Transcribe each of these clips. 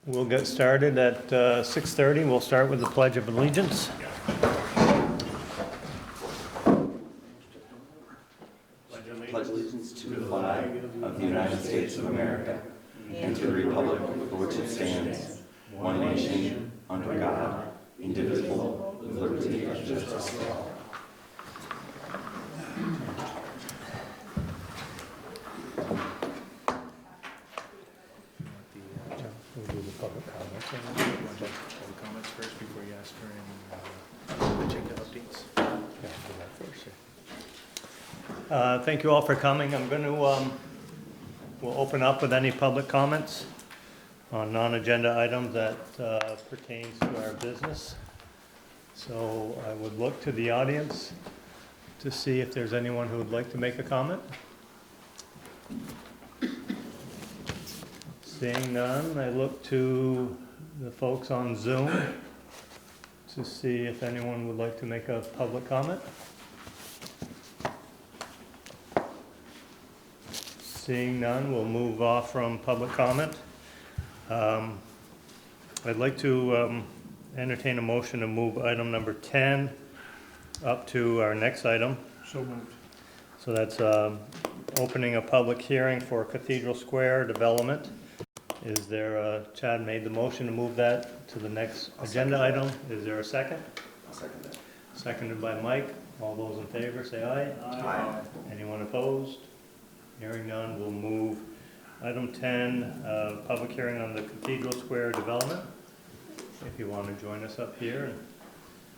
We'll get started at 6:30. We'll start with the Pledge of Allegiance. Pledge allegiance to the flag of the United States of America and to the republic for which it stands, one nation, under God, indivisible, with liberty and justice for all. We'll do the public comments. Public comments first before you ask for any agenda updates. Yeah, do that first, yeah. Thank you all for coming. I'm going to, we'll open up with any public comments on non-agenda items that pertains to our business. So I would look to the audience to see if there's anyone who would like to make a comment. Seeing none, I look to the folks on Zoom to see if anyone would like to make a public comment. Seeing none, we'll move off from public comment. I'd like to entertain a motion to move item number 10 up to our next item. So moved. So that's opening a public hearing for Cathedral Square development. Is there, Chad made the motion to move that to the next agenda item. Is there a second? I'll second that. Seconded by Mike. All those in favor say aye. Aye. Anyone opposed? Hearing none, we'll move item 10, public hearing on the Cathedral Square development. If you want to join us up here,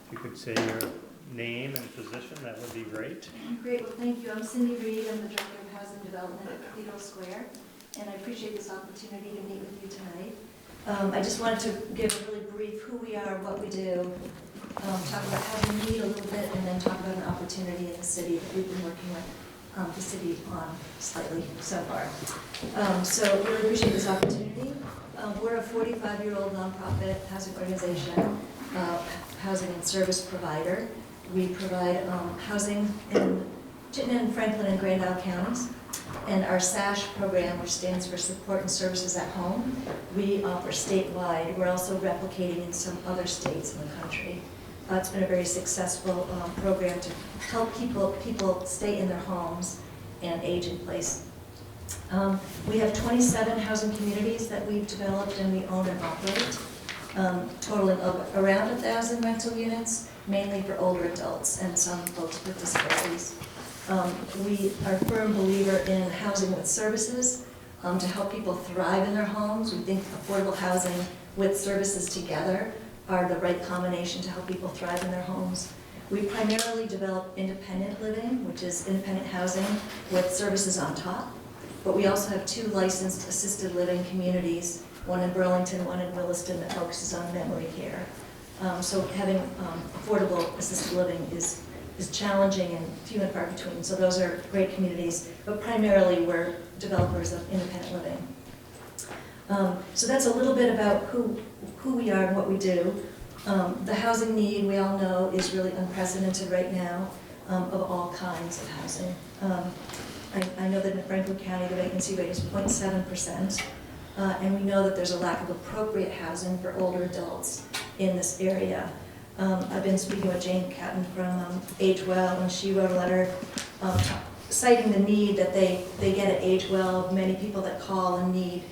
if you could say your name and position, that would be great. Great, well, thank you. I'm Cindy Reed. I'm the Director of Housing Development at Cathedral Square, and I appreciate this opportunity to meet with you tonight. I just wanted to give a really brief who we are, what we do, talk about how we meet a little bit, and then talk about an opportunity in the city that we've been working with the city on slightly so far. So really appreciate this opportunity. We're a 45-year-old nonprofit housing organization, housing and service provider. We provide housing in Chittenden, Franklin, and Grand Isle counties. And our SASH program, which stands for Support and Services at Home, we offer statewide. We're also replicating in some other states in the country. It's been a very successful program to help people stay in their homes and age in place. We have 27 housing communities that we've developed and we own and operate, totaling around 1,000 rental units, mainly for older adults and some folks with disabilities. We are a firm believer in housing with services to help people thrive in their homes. We think affordable housing with services together are the right combination to help people thrive in their homes. We primarily develop independent living, which is independent housing with services on top. But we also have 2 licensed assisted living communities, one in Burlington, one in Williston, that focuses on memory care. So having affordable assisted living is challenging and few and far between. So those are great communities, but primarily we're developers of independent living. So that's a little bit about who we are and what we do. The housing need, we all know, is really unprecedented right now, of all kinds of housing. I know that in Franklin County the vacancy rate is 0.7%, and we know that there's a lack of appropriate housing for older adults in this area. I've been speaking with Jane Catton from Age Well, and she wrote a letter citing the need that they get at Age Well, many people that call and need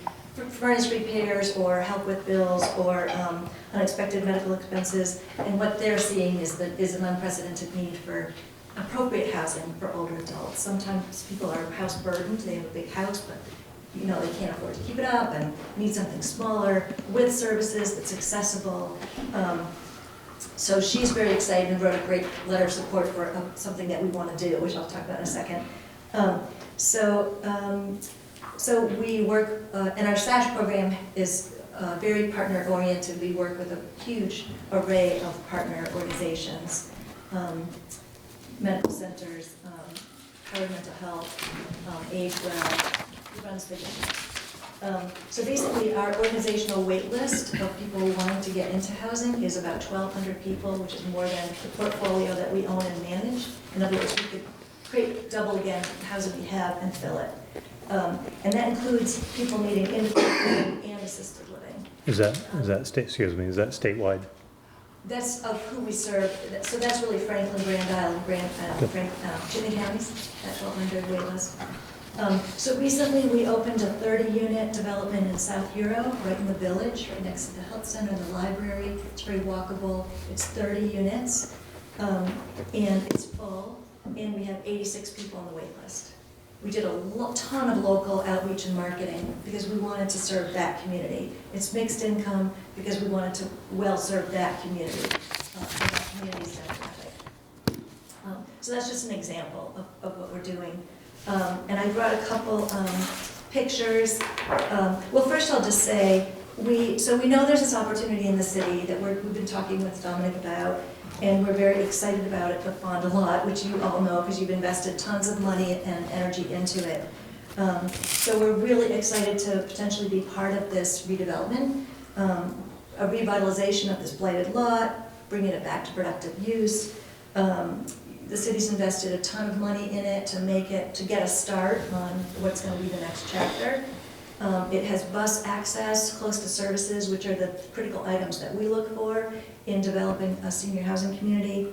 furnace repairs or help with bills or unexpected medical expenses, and what they're seeing is an unprecedented need for appropriate housing for older adults. Sometimes people are house burdened, they have a big house, but they can't afford to keep it up and need something smaller with services that's accessible. So she's very excited and wrote a great letter of support for something that we want to do, which I'll talk about in a second. So we work, and our SASH program is very partner-oriented. We work with a huge array of partner organizations, medical centers, Howard Mental Health, Age Well, who runs the so basically our organizational wait list of people wanting to get into housing is about 1,200 people, which is more than the portfolio that we own and manage. In other words, we could create double again the housing we have and fill it. And that includes people needing independent living and assisted living. Is that is that statewide? That's of who we serve, so that's really Franklin, Grand Island, Chittenden counties, that 1,200 wait list. So recently, we opened a 30-unit development in South Euro, right in the village, right next to the health center and the library. It's very walkable. It's 30 units, and it's full, and we have 86 people on the wait list. We did a ton of local outreach and marketing because we wanted to serve that community. It's mixed income because we wanted to well serve that community, that community's demographic. So that's just an example of what we're doing. And I brought a couple pictures. Well, first I'll just say, we know there's this opportunity in the city that we've been talking with Dominic about, and we're very excited about it, the Fonda lot, which you all know because you've invested tons of money and energy into it. So we're really excited to potentially be part of this redevelopment, a revitalization of this blighted lot, bringing it back to productive use. The city's invested a ton of money in it to get a start on what's going to be the next chapter. It has bus access, close to services, which are the critical items that we look for in developing a senior housing community.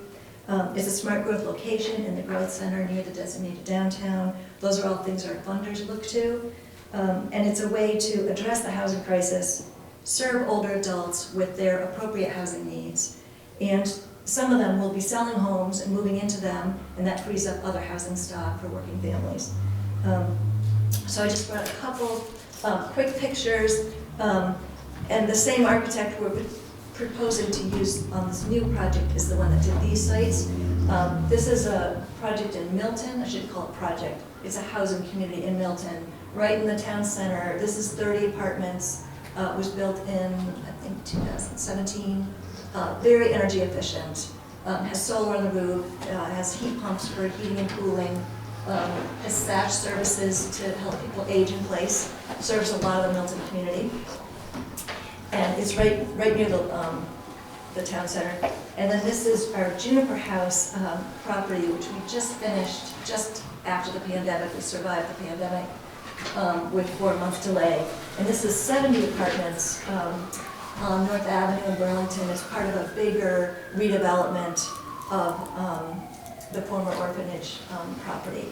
It's a smart growth location in the growth center near the designated downtown. Those are all things our funders look to. And it's a way to address the housing crisis, serve older adults with their appropriate housing needs. And some of them will be selling homes and moving into them, and that frees up other housing stock for working families. So I just brought a couple quick pictures, and the same architect we're proposing to use on this new project is the one that did these sites. This is a project in Milton. I should call it project. It's a housing community in Milton, right in the town center. This is 30 apartments. It was built in, I think, 2017. Very energy efficient. Has solar on the roof. Has heat pumps for heating and cooling. Has thatch services to help people age in place. Serves a lot of the Milton community. And it's right near the town center. And then this is our Juniper House property, which we just finished just after the pandemic. We survived the pandemic with 4-month delay. And this is 70 apartments on North Avenue in Burlington as part of a bigger redevelopment of the former orphanage property.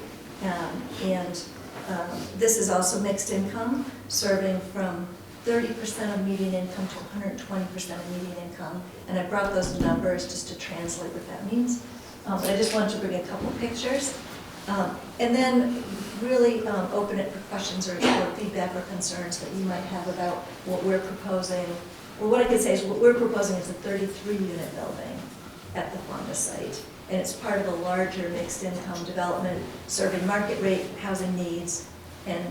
This is also mixed income, serving from 30% of median income to 120% of median income. And I brought those numbers just to translate what that means. But I just wanted to bring a couple of pictures. And then really open it for questions or feedback or concerns that you might have about what we're proposing. Well, what I could say is what we're proposing is a 33-unit building at the Fonda site. And it's part of a larger mixed income development serving market rate housing needs and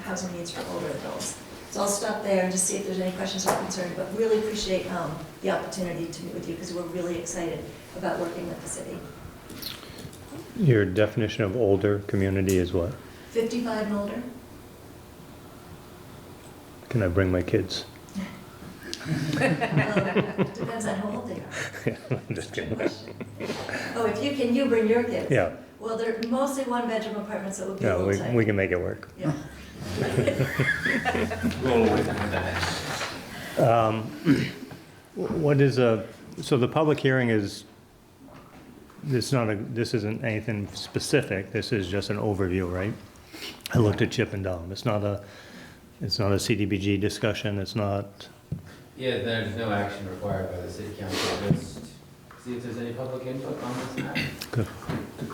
housing needs for older adults. So I'll stop there and just see if there's any questions or concerns, but really appreciate the opportunity to meet with you because we're really excited about working with the city. Your definition of older community is what? 55 and older. Can I bring my kids? Depends on how old they are. Yeah, I'm just kidding. Oh, if you can, you bring your kids. Yeah. Well, they're mostly one-bedroom apartments, so it would be a Yeah, little tight. we can make it work. Yeah. What is so the public hearing is, this isn't anything specific, this is just an overview, right? I looked at Chip and Dom. It's not a CDBG discussion, it's not. Yeah, there's no action required by the city council, just see if there's any public input on this matter. Good.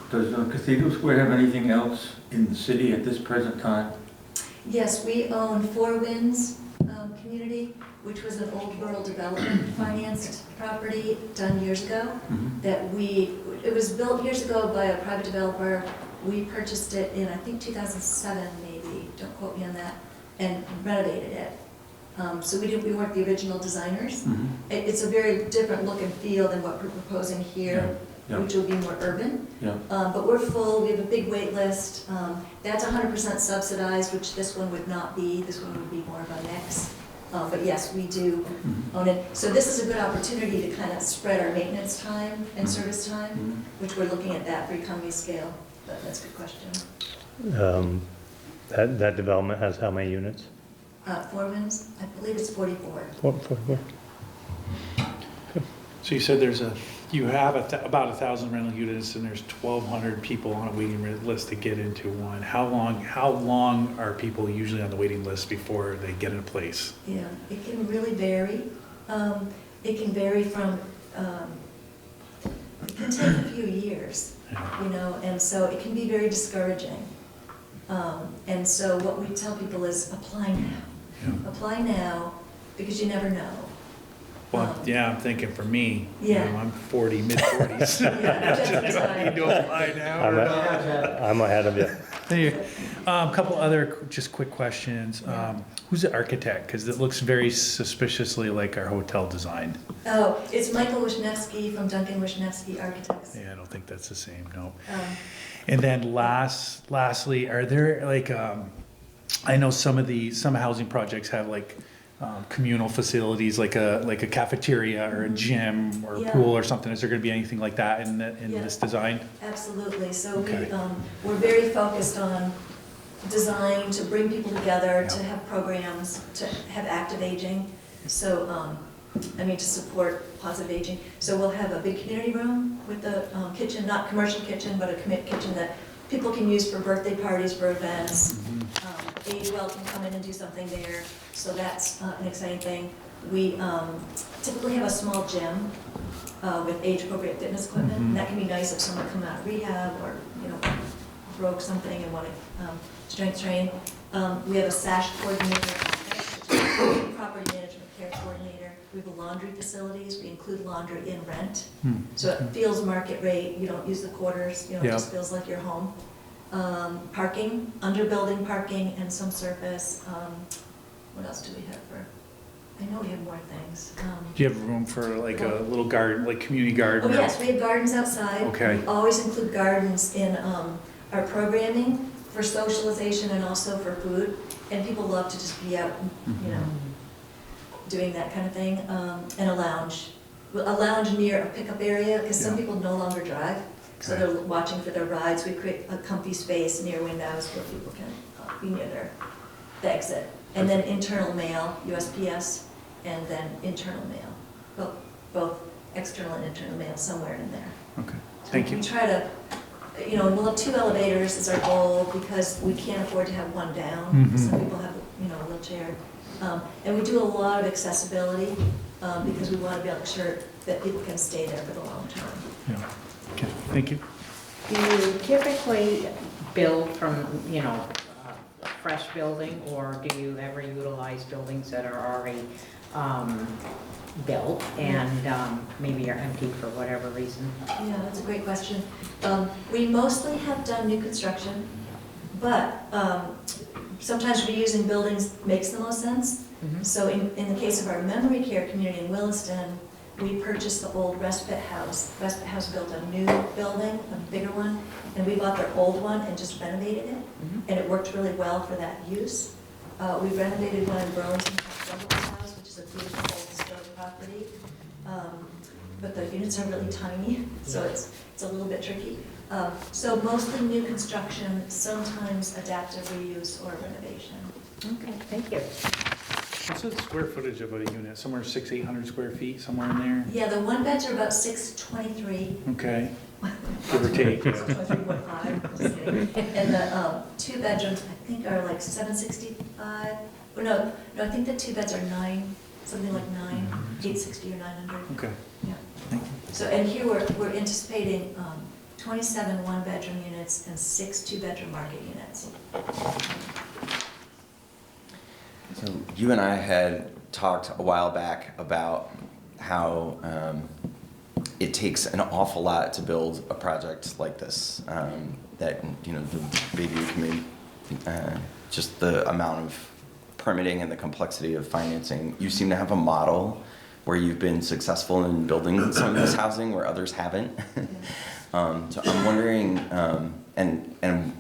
Does Cathedral Square have anything else in the city at this present time? Yes, we own Four Winds community, which was an old rural development financed property done years ago. It was built years ago by a private developer. We purchased it in, I think, 2007 maybe, don't quote me on that, and renovated it. So we weren't the original designers. It's a very different look and feel than what we're proposing here, Yeah. which will be more urban. Yeah. But we're full, we have a big wait list. That's 100% subsidized, which this one would not be. This one would be more of a mix. But yes, we do own it. So this is a good opportunity to kind of spread our maintenance time and service time, which we're looking at that for economy scale. But that's a good question. That development has how many units? Four Winds, I believe it's 44. So you said you have about 1,000 rental units and there's 1,200 people on a waiting list to get into one. How long are people usually on the waiting list before they get in a place? Yeah, it can really vary. It can vary from, it can take a few years, you know, and so it can be very discouraging. And so what we tell people is apply now. Yeah. Apply now, because you never know. Well, yeah, I'm thinking for me, you Yeah. know, I'm 40, mid-40s. Yeah, just in Do I time. need to apply now or not? I'm ahead of you. Thank you. A couple other just quick questions. Who's the architect? Because it looks very suspiciously like our hotel design. Oh, it's Michael Wisniewski from Duncan Wisniewski Architects. Yeah, I don't think that's the same, no. Um, And then lastly, are there like, I know some housing projects have like communal facilities, like a cafeteria or a gym or a Yeah. pool or something. Is there gonna be anything like that in Yeah. this design? Absolutely. So Okay. we're very focused on design to bring people together, to Yeah. have programs, to have active aging. So, to support positive aging. So we'll have a big community room with a kitchen, not commercial kitchen, but a kitchen that people can use for birthday parties, for events. Age well can come in and do something there. So that's an exciting thing. We typically have a small gym with age-appropriate fitness equipment. And that can be nice if someone come out of rehab or, you know, broke something and want to strength train. We have a SASH coordinator, which is property management care coordinator. We have a laundry facilities. We include laundry in rent. So it feels market rate. You don't use the quarters. You know, it just feels like you're home. Parking, under building parking and some surface. What else do we have for? I know we have more things. Do you have room for like a little garden, like community garden? Oh, or- yes, we have gardens outside. Okay. We always include gardens in our programming for socialization and also for food. And people love to just be out, you know, doing that kind of thing. And a lounge near a pickup area, because some Yeah. people no longer drive. So Okay. they're watching for their rides. We create a comfy space near windows where people can be near the exit. And then internal mail, USPS, and then internal mail. Well, both external and internal mail somewhere in there. Okay, thank you. We try to, you know, we'll have 2 elevators is our goal because we can't afford to have one down. Mhm. Some people have, you know, a wheelchair. And we do a lot of accessibility because we want to be able to ensure that people can stay there for the long term. Yeah. Okay, thank you. Do you typically build from, you know, a fresh building, or do you ever utilize buildings that are already built and maybe are empty for whatever reason? Yeah, that's a great question. We mostly have done new construction, but sometimes reusing buildings makes the most sense. So in the case of our memory care community in Williston, we purchased the old Respite House. Respite House built a new building, a bigger one, and we bought their old one and just renovated it. And it worked really well for that use. We renovated one in Burlington, House, which is a beautiful old historic property. But the units are really tiny, so it's a little bit tricky. So mostly new construction, sometimes adaptive reuse or renovation. Okay, thank you. What's the square footage of a unit? Somewhere 600-800 square feet, somewhere in there? Yeah, the one beds are about 623. Okay, give or take. Yeah. 23.5, just kidding. And the 2 bedrooms, I think, are like 765. Oh, no, I think the 2 beds are 9, something like 860 or 900. Okay, Yeah. thank you. So, and here we're anticipating 27 one-bedroom units and 6 two-bedroom market units. So you and I had talked a while back about how it takes an awful lot to build a project like this. That, you know, the Bayview community, just the amount of permitting and the complexity of financing. You seem to have a model where you've been successful in building some of this housing where others haven't. So I'm wondering, and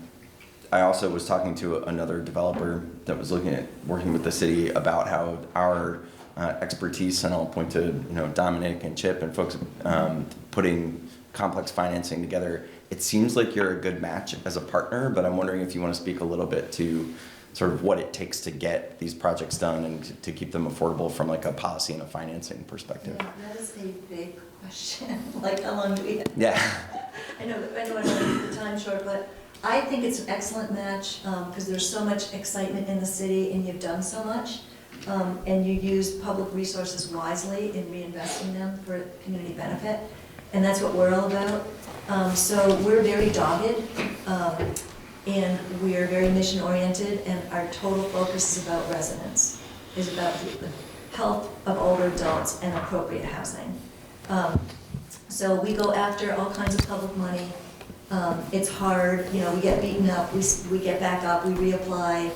I also was talking to another developer that was looking at working with the city about how our expertise, and I'll point to, you know, Dominic and Chip and folks putting complex financing together. It seems like you're a good match as a partner, but I'm wondering if you want to speak a little bit to sort of what it takes to get these projects done and to keep them affordable from like a policy and a financing perspective. Yeah, that is a big question. Like, how long do we have? Yeah. I know the time's short, but I think it's an excellent match, because there's so much excitement in the city, and you've done so much, and you use public resources wisely in reinvesting them for community benefit, and that's what we're all about. So we're very dogged, and we are very mission-oriented, and our total focus is about residents, is about the health of older adults and appropriate housing. So we go after all kinds of public money. It's hard, you know, we get beaten up, we get back up, we reapply,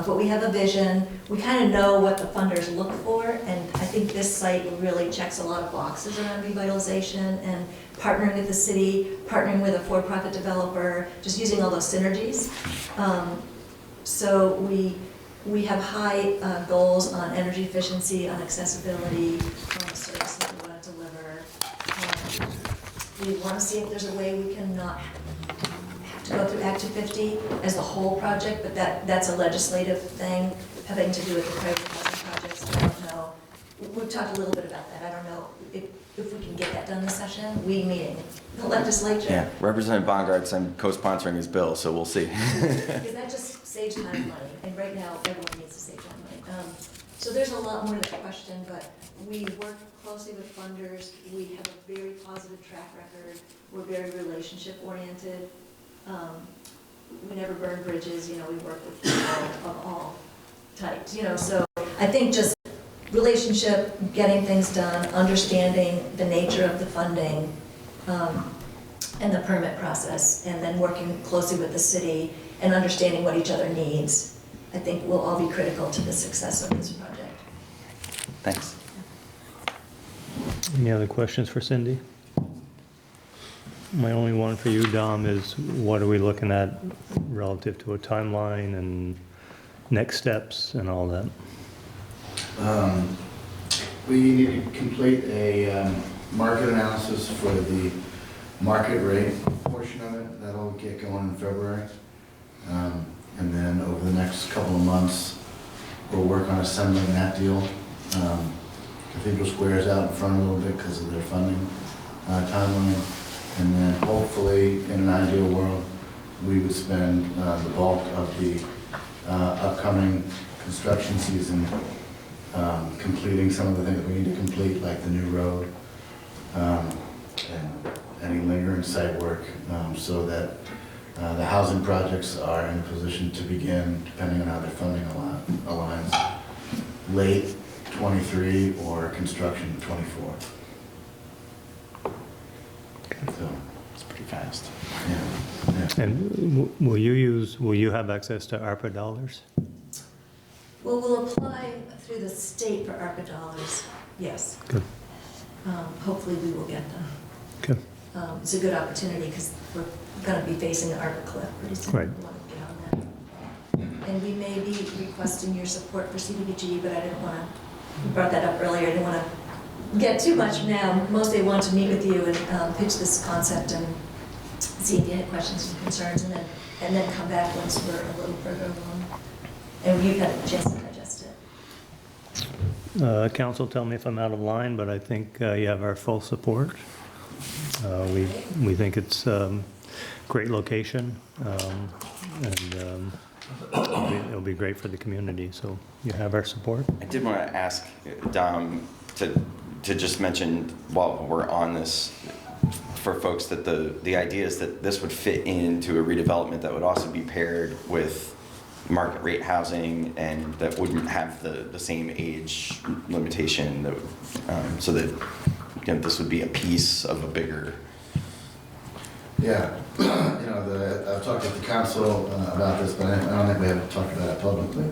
but we have a vision. We kind of know what the funders look for, and I think this site really checks a lot of boxes around revitalization and partnering with the city, partnering with a for-profit developer, just using all those synergies. So we have high goals on energy efficiency, on accessibility, on the services we want to deliver. We want to see if there's a way we can not have to go through Act 250 as the whole project, but that's a legislative thing having to do with the private housing projects. I don't know. We've talked a little bit about that. I don't know if we can get that done this session. We meeting the legislature. Yeah, Representative Bongart's, I'm co-sponsoring his bill, so we'll see. Because that just saves time and money, and right now everyone needs to save time and money. So there's a lot more to that question, but we work closely with funders. We have a very positive track record. We're very relationship oriented. We never burn bridges. You know, we work with people of all types. You know, so I think just relationship, getting things done, understanding the nature of the funding, and the permit process, and then working closely with the city and understanding what each other needs, I think will all be critical to the success of this project. Thanks. Any other questions for Cindy? My only one for you, Dom, is what are we looking at relative to a timeline and next steps and all that? We need to complete a market analysis for the market rate portion of it. That'll get going in February. And then over the next couple of months, we'll work on assembling that deal. Cathedral Square is out in front a little bit because of their funding timeline. And then hopefully, in an ideal world, we would spend the bulk of the upcoming construction season completing some of the things we need to complete, like the new road and any lingering site work, so that the housing projects are in a position to begin, depending on how their funding aligns, late 23 or construction 24. So It's pretty fast. yeah. And will you have access to ARPA dollars? Well, we'll apply through the state for ARPA dollars, yes. Good. Hopefully we will get them. Okay. It's a good opportunity because we're going to be facing the ARPA cliff pretty soon. Right. We want to get on that. And we may be requesting your support for CDBG, but I didn't want to, you brought that up earlier, I didn't want to get too much now. Mostly I want to meet with you and pitch this concept and see if you had questions and concerns, and then come back once we're a little further along. And you've had a chance to digest it. Council, tell me if I'm out of line, but I think you have our full support. We think it's great location, and it'll be great for the community, so you have our support. I did want to ask Dom to just mention while we're on this, for folks, that the idea is that this would fit into a redevelopment that would also be paired with market rate housing, and that wouldn't have the same age limitation, that would, so that this would be a piece of a bigger. Yeah, I've talked with the council about this, but I don't think we haven't talked about it publicly.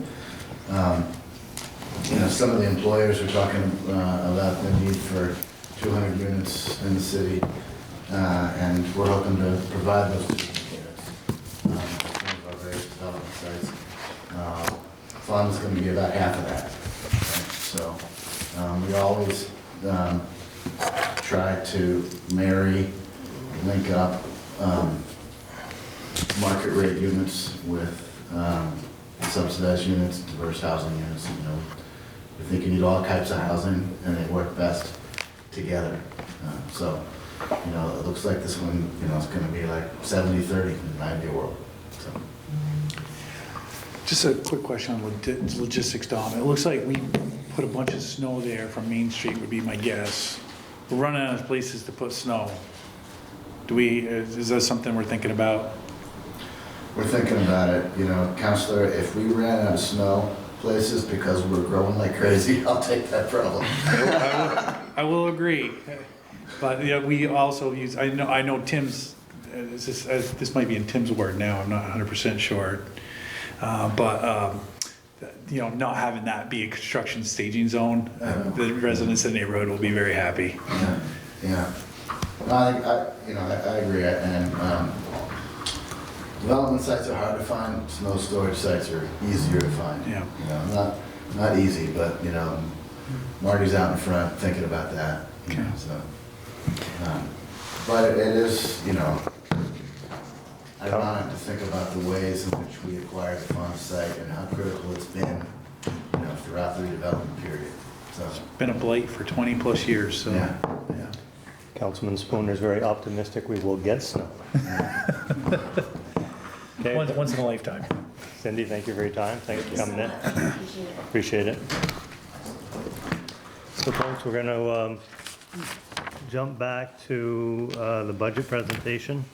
Some of the employers are talking about the need for 200 units in the city, and we're hoping to provide those 200 units at one of our various development sites. Fund's going to be about half of that. Right? So we always try to link up market rate units with subsidized units, diverse housing units, you know. We think you need all types of housing, and they work best together. So, you know, it looks like this one, you know, is gonna be like 70-30 in an ideal world, so. Just a quick question on logistics, Dom. It looks like we put a bunch of snow there from Main Street would be my guess. We're running out of places to put snow. Is that something we're thinking about? We're thinking about it, you know, Counselor, if we ran out of snow places because we're growing like crazy, I'll take that problem. I will agree. But, yeah, we also use, I know Tim's, this might be in Tim's word now, I'm not 100% sure. You know, not having that be a construction staging zone, the residents in the neighborhood will be very happy. Yeah. I agree, and development sites are hard to find, snow storage sites are easier to find. Yeah. You know, not easy, but, you know, Marty's out in front thinking about that, you know, so. But it is, you know, ironic to think about the ways in which we acquired the farm site and how critical it's been, you know, throughout the redevelopment period, so. Been a blight for 20+ years, so. Yeah. Councilman Spooner is very optimistic we will get snow. Okay. Once in a lifetime. Cindy, thank you for your time. Thanks for coming in. Appreciate it. So folks, we're going to jump back to the budget presentation.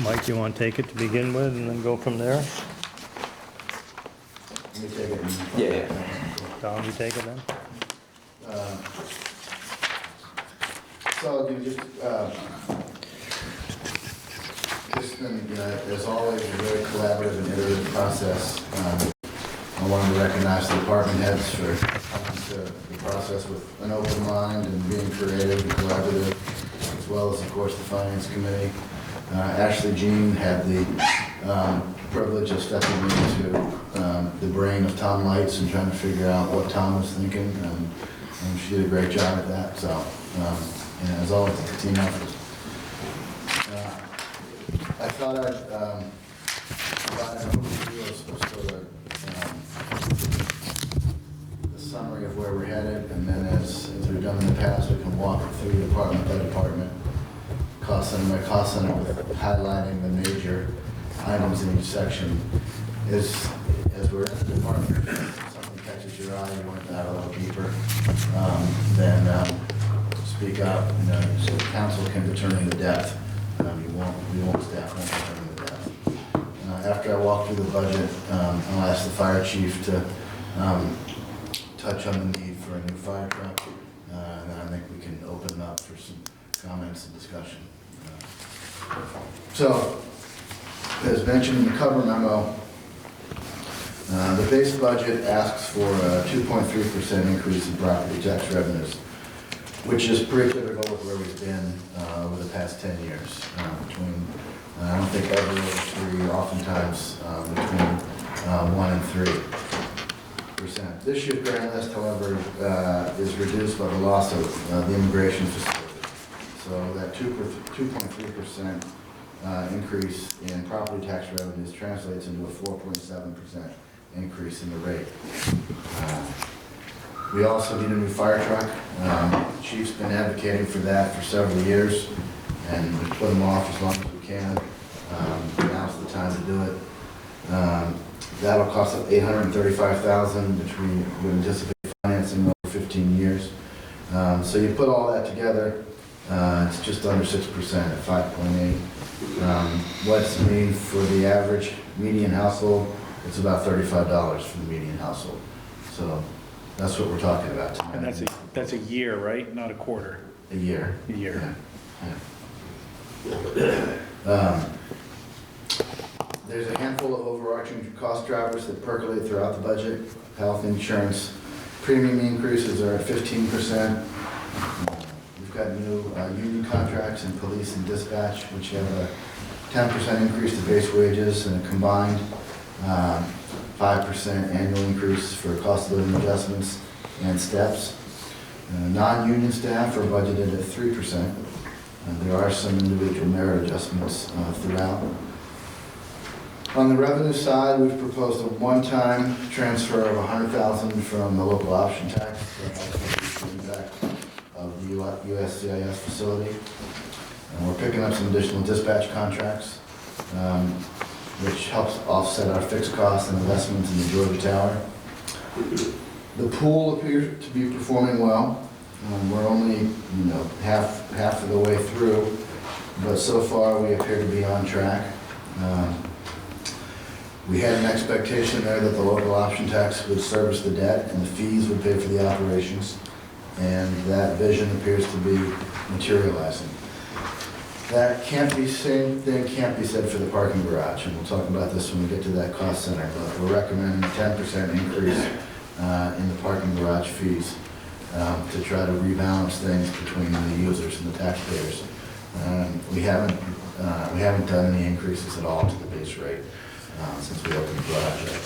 Mike, you want to take it to begin with and then go from there? Let me take it. Yeah. Tom, you take it then? So I'll give just as always, a very collaborative and iterative process. I wanted to recognize the department heads for coming to the process with an open mind and being creative and collaborative, as well as, of course, the finance committee. Ashley Jean had the privilege of stepping into the brain of Tom Lights and trying to figure out what Tom was thinking, and she did a great job at that. So, and as always, it's a team effort. I thought I'd provide an overview of sort of the summary of where we're headed, and then as we've done in the past, we can walk through department by department, cost center by cost center, with highlighting the major items in each section. As we're in the department, if something catches your eye, you want to dive a little deeper, then speak up, so the council can determine the depth. We won't staff won't determine the depth. After I walk through the budget, I'll ask the fire chief to touch on the need for a new fire truck, and then I think we can open up for some comments and discussion. So, as mentioned in the cover memo, the base budget asks for a 2.3% increase in property tax revenues, which is pretty typical of where we've been over the past 10 years. Between, I don't think every over 3, oftentimes between 1 and 3%. This year's grand list, however, is reduced by the loss of the immigration facility. So that 2.3% increase in property tax revenues translates into a 4.7% increase in the rate. We also need a new fire truck. The chief's been advocating for that for several years, and we put them off as long as we can. Now's the time to do it. That'll cost us $835,000, which we would anticipate financing over 15 years. So you put all that together, it's just under 6% at 5.8. What's it mean for the average median household? It's about $35 for the median household. So that's what we're talking about tonight. And that's a year, right? Not a quarter. A year. A year. Yeah. There's a handful of overarching cost drivers that percolate throughout the budget. Health insurance premium increases are at 15%. We've got new union contracts in police and dispatch, which have a 10% increase to base wages and a combined 5% annual increase for cost of living adjustments and steps. Non-union staff are budgeted at 3%. And there are some individual merit adjustments throughout. On the revenue side, we've proposed a one-time transfer of $100,000 from the local option tax to help reduce the impact of the USCIS facility. And we're picking up some additional dispatch contracts, which helps offset our fixed costs and investments in the Georgia Tower. The pool appears to be performing well. We're only, half of the way through, but so far we appear to be on track. We had an expectation there that the local option tax would service the debt and the fees would pay for the operations, and that vision appears to be materializing. That same thing can't be said for the parking garage, and we'll talk about this when we get to that cost center, but we're recommending a 10% increase in the parking garage fees to try to rebalance things between the users and the taxpayers. We haven't done any increases at all to the base rate since we opened the garage up.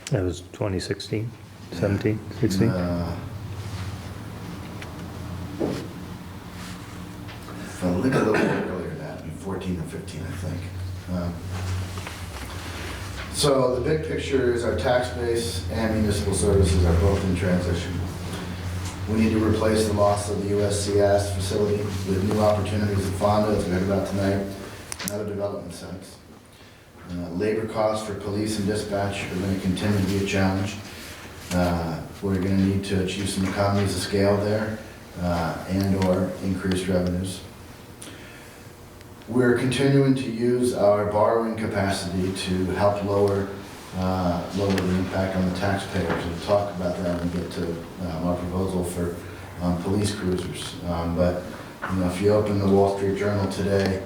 That was 2016, 17, 16? I think a little bit earlier than that, in 14 and 15, I think. So the big picture is our tax base and municipal services are both in transition. We need to replace the loss of the USCIS facility with new opportunities at Fonda, as we heard about tonight, and other development sites. Labor costs for police and dispatch are going to continue to be a challenge. We're going to need to achieve some economies of scale there and/or increased revenues. We're continuing to use our borrowing capacity to help lower the impact on the taxpayers. We'll talk about that when we get to our proposal for police cruisers. But if you open the Wall Street Journal today,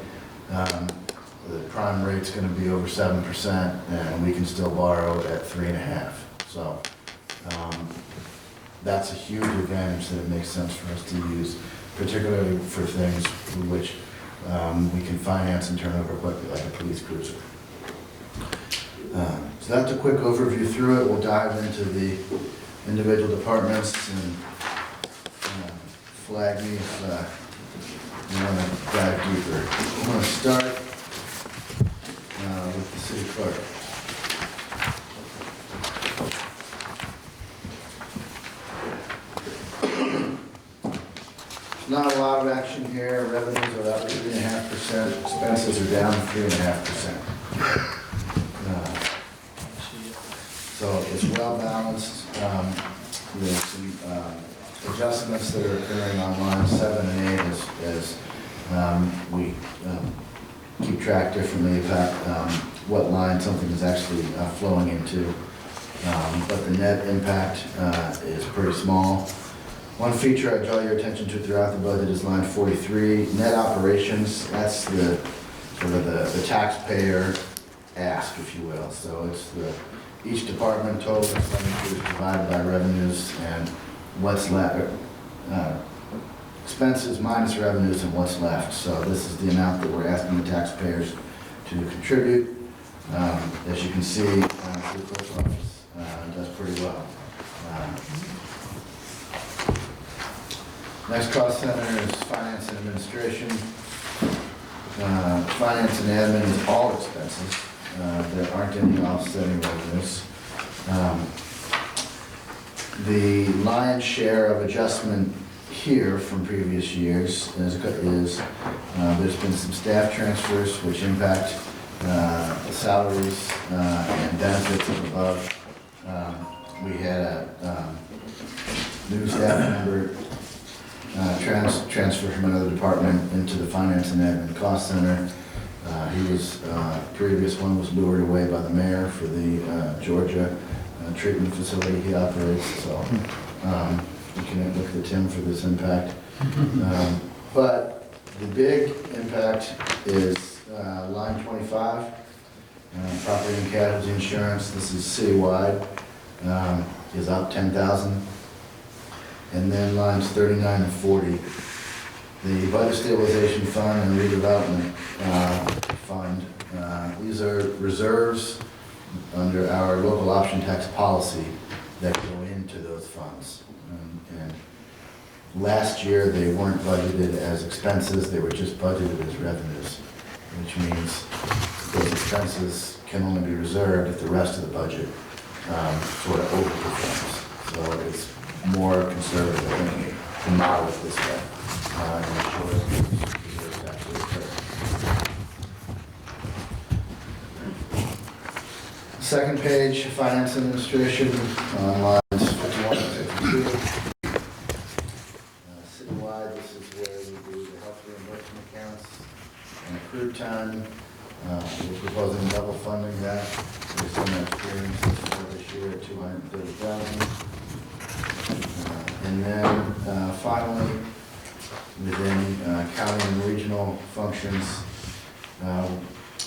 the prime rate's going to be over 7%, and we can still borrow at 3.5%. So that's a huge advantage that it makes sense for us to use, particularly for things which we can finance and turn over quickly, like a police cruiser. So that's a quick overview through it. We'll dive into the individual departments and flag me if you want to dive deeper. I'm going to start with the city clerk. Not a lot of action here. Revenues are up 3.5%. Expenses are down 3.5%. So it's well balanced. There's some adjustments that are occurring on lines 7 and 8 as we keep track differently about what line something is actually flowing into. But the net impact is pretty small. One feature I draw your attention to throughout the budget is line 43, net operations. That's the sort of the taxpayer ask, if you will. So it's each department total expenditures divided by revenues and what's left, expenses minus revenues and what's left. So this is the amount that we're asking the taxpayers to contribute. As you can see, the clerk's office does pretty well. Next cost center is finance and administration. Finance and admin is all expenses. There aren't any offsetting revenues. The lion's share of adjustment here from previous years is there's been some staff transfers which impact salaries and benefits up above. We had a new staff member transfer from another department into the finance and admin cost center. Previous one was lured away by the mayor for the Georgia treatment facility he operates. So we can look at Tim for this impact. But the big impact is line 25, property and casualty insurance. This is citywide, is up 10,000. And then lines 39 and 40. The budget stabilization fund and redevelopment fund, these are reserves under our local option tax policy that go into those funds. And Last year, they weren't budgeted as expenses, they were just budgeted as revenues, which means those expenses can only be reserved if the rest of the budget sort of overperforms. So it's more conservative thinking to model it this way. And ensure that reserves actually occur. Second page, finance administration, on lines 51 and 52. Citywide, this is where we do the health reimbursement accounts and accrued time. We're proposing level funding that based on our experience for this year at $230,000. And then finally, within county and regional functions,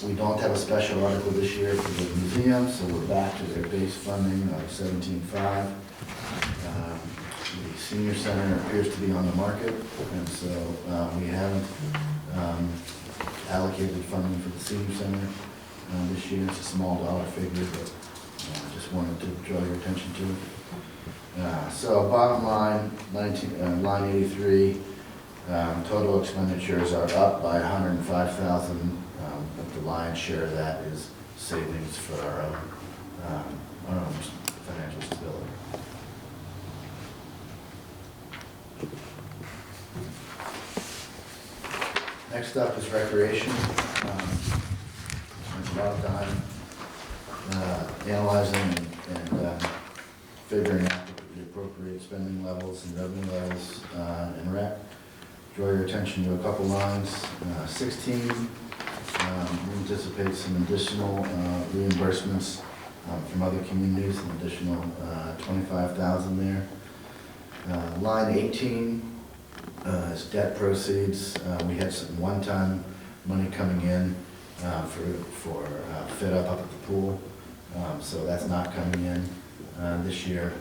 we don't have a special article this year for the museum, so we're back to their base funding of $17,500. The senior center appears to be on the market, and so we haven't allocated funding for the senior center this year. It's a small dollar figure, but I just wanted to draw your attention to it. So bottom line, line 83, total expenditures are up by $105,000, but the lion's share of that is savings for our own financial stability. Next up is recreation. Spent a lot of time analyzing and figuring out the appropriate spending levels and revenue levels in rec. Draw your attention to a couple lines. 16, we anticipate some additional reimbursements from other communities, an additional $25,000 there. Line 18 is debt proceeds. We had some one-time money coming in for fit up at the pool, so that's not coming in this year.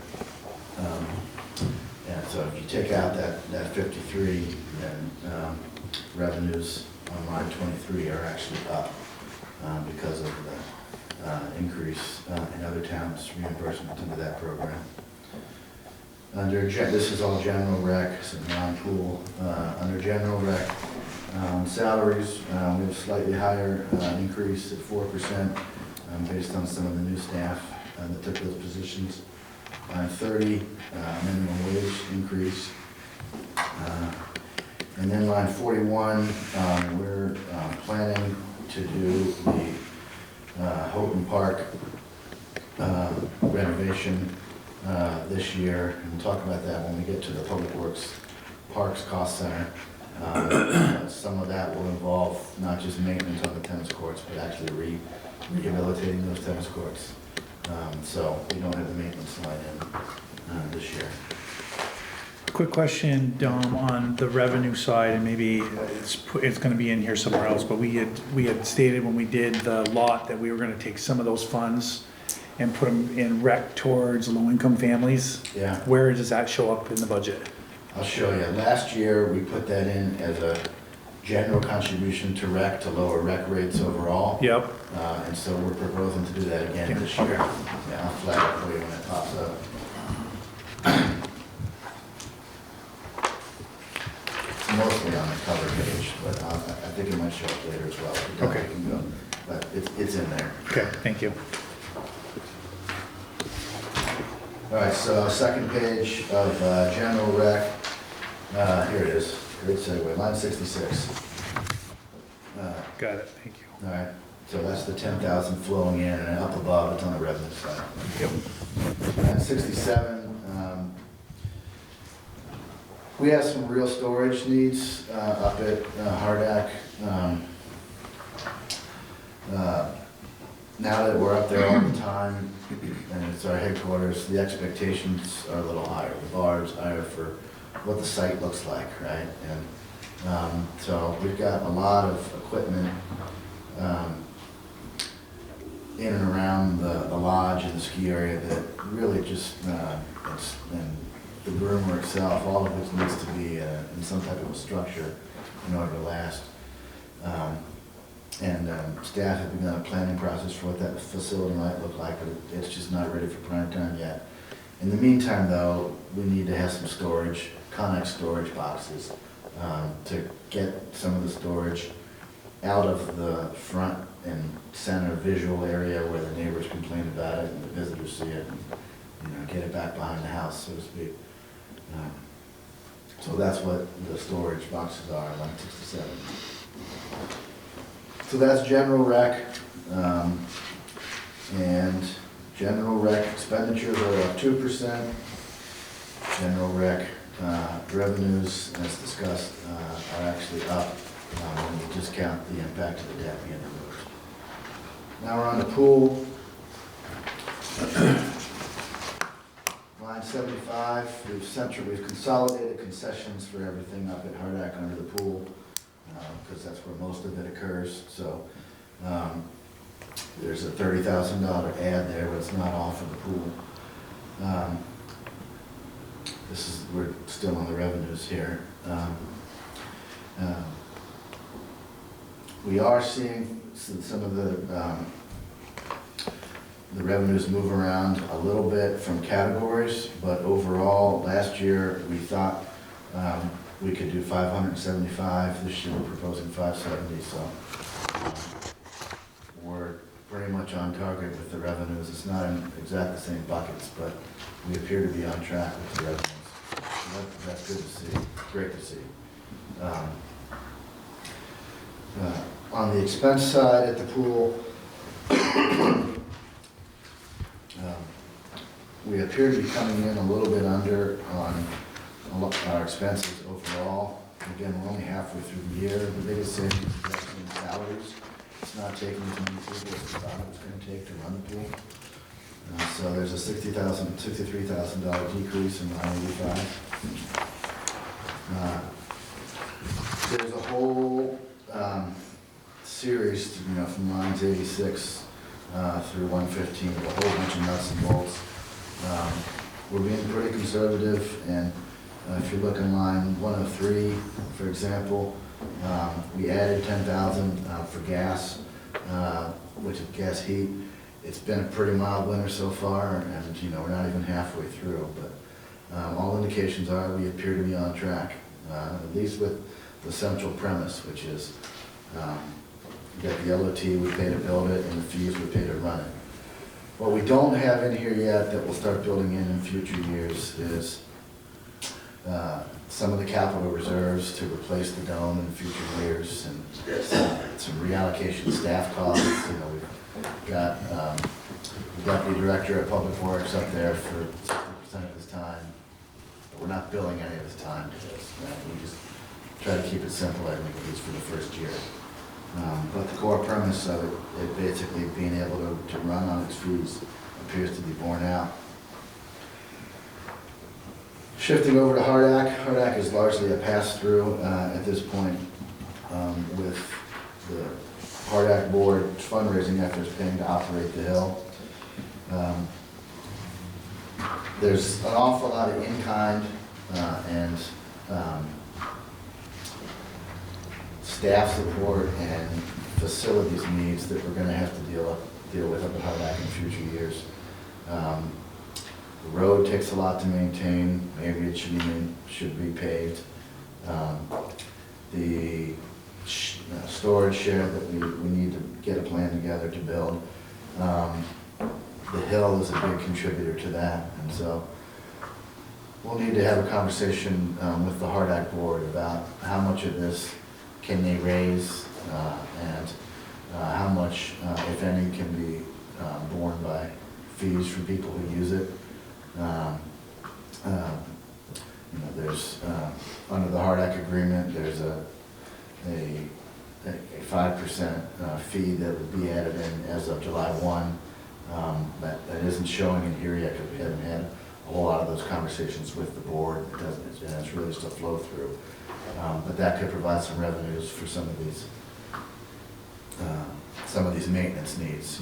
And so if you take out that 53, then revenues on line 23 are actually up because of the increase in other towns' reimbursement into that program. This is all general rec, so non-pool. Under general rec salaries, we have a slightly higher increase at 4% based on some of the new staff that took those positions. Line 30, minimum wage increase. And then line 41, we're planning to do the Houghton Park renovation this year, and we'll talk about that when we get to the Public Works Parks Cost Center. Some of that will involve not just maintenance on the tennis courts, but actually rehabilitating those tennis courts. So we don't have the maintenance line in this year. Quick question, Dom, on the revenue side, and maybe it's gonna be in here somewhere else, but we had stated when we did the lot that we were gonna take some of those funds and put them in rec towards low-income families. Yeah. Where does that show up in the budget? I'll show you. Last year, we put that in as a general contribution to rec, to lower rec rates overall. Yep. And so we're proposing to do that again Yeah, this year. okay. Yeah, I'll flag it for you when it pops up. It's mostly on the cover page, but I think it might show up later as well. If it doesn't, Okay. it can go. But it's in there. Okay, thank you. All right, so second page of general rec. Here it is. Great segue. Line 66. Got it, thank you. All right, so that's the 10,000 flowing in, and then up above, it's on the revenue side. Yep. And 67, we have some real storage needs up at Hardak. Now that we're up there all the time, and it's our headquarters, the expectations are a little higher. The bar is higher for what the site looks like, right? And so we've got a lot of equipment in and around the lodge and the ski area that really just, and the groomer itself, all of which needs to be in some type of a structure in order to last. Staff have begun a planning process for what that facility might look like, but it's just not ready for prime time yet. In the meantime, though, we need to have some storage, Connex storage boxes, to get some of the storage out of the front and center visual area where the neighbors complain about it and the visitors see it, and, get it back behind the house, so to speak. So that's what the storage boxes are, 167. So that's general rec, and general rec expenditures are up 2%. General rec revenues, as discussed, are actually up when you discount the impact of the debt being removed. Now we're on the pool. Line 75, we've consolidated concessions for everything up at Hardak under the pool, because that's where most of it occurs. So there's a $30,000 add there, but it's not all for the pool. We're still on the revenues here. We are seeing some of the revenues move around a little bit from categories, but overall, last year, we thought we could do 575. This year, we're proposing 570, so we're pretty much on target with the revenues. It's not in exactly the same buckets, but we appear to be on track with the revenues. So that's good to see, great to see. On the expense side at the pool, we appear to be coming in a little bit under on our expenses overall. Again, we're only halfway through the year. The biggest savings is actually in salaries. It's not taking as many people as we thought it was going to take to run the pool. So there's a $63,000 decrease in line 85. There's a whole series, from lines 86 through 115, with a whole bunch of nuts and bolts. We're being pretty conservative, and if you look in line 103, for example, we added 10,000 for gas, which is gas heat. It's been a pretty mild winter so far, and we're not even halfway through, but all indications are we appear to be on track, at least with the central premise, which is that the LOT we pay to build it and the fees we pay to run it. What we don't have in here yet that we'll start building in future years is some of the capital reserves to replace the dome in future years, and some reallocation staff costs. We've got the deputy director at Public Works up there for 60% of his time, but we're not billing any of his time to this. We just try to keep it simple, I think, at least for the first year. But the core premise of it basically being able to run on its fees appears to be borne out. Shifting over to Hardak. Hardak is largely a pass-through at this point, with the Hardak board fundraising efforts paying to operate the hill. There's an awful lot of in-kind and staff support and facilities needs that we're going to have to deal with up at Hardak in future years. The road takes a lot to maintain. Maybe it should be paved. The storage shed that we need to get a plan together to build. The hill is a big contributor to that, and so we'll need to have a conversation with the Hardak board about how much of this can they raise, and how much, if any, can be borne by fees from people who use it. There's under the Hardak agreement, there's a 5% fee that would be added in as of July 1. That isn't showing in here yet because we haven't had a whole lot of those conversations with the board. It's really just a flow through. But that could provide some revenues for some of these maintenance needs.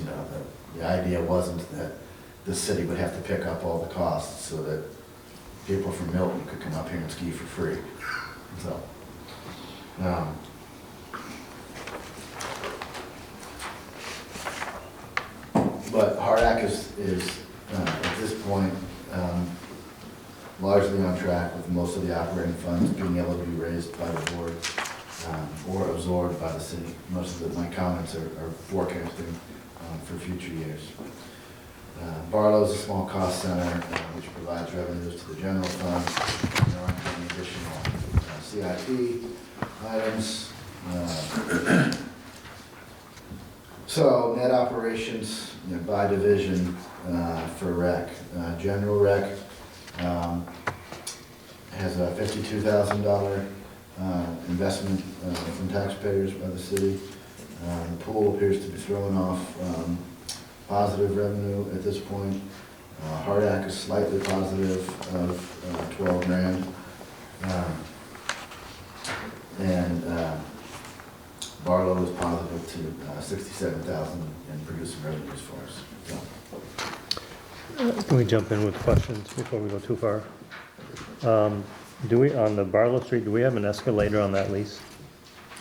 The idea wasn't that the city would have to pick up all the costs so that people from Milton could come up here and ski for free. So, but Hardak is at this point largely on track with most of the operating funds being able to be raised by the board or absorbed by the city. Most of my comments are forecasting for future years. Barlow is a small cost center which provides revenues to the general fund. There aren't any additional CIP items. So net operations, by division for rec. General rec has a $52,000 investment from taxpayers by the city. The pool appears to be throwing off positive revenue at this point. Hardak is slightly positive of 12 grand. And Barlow is positive to 67,000 in producing revenues for us. So, Can we jump in with questions before we go too far? Do we, on the Barlow Street, do we have an escalator on that lease?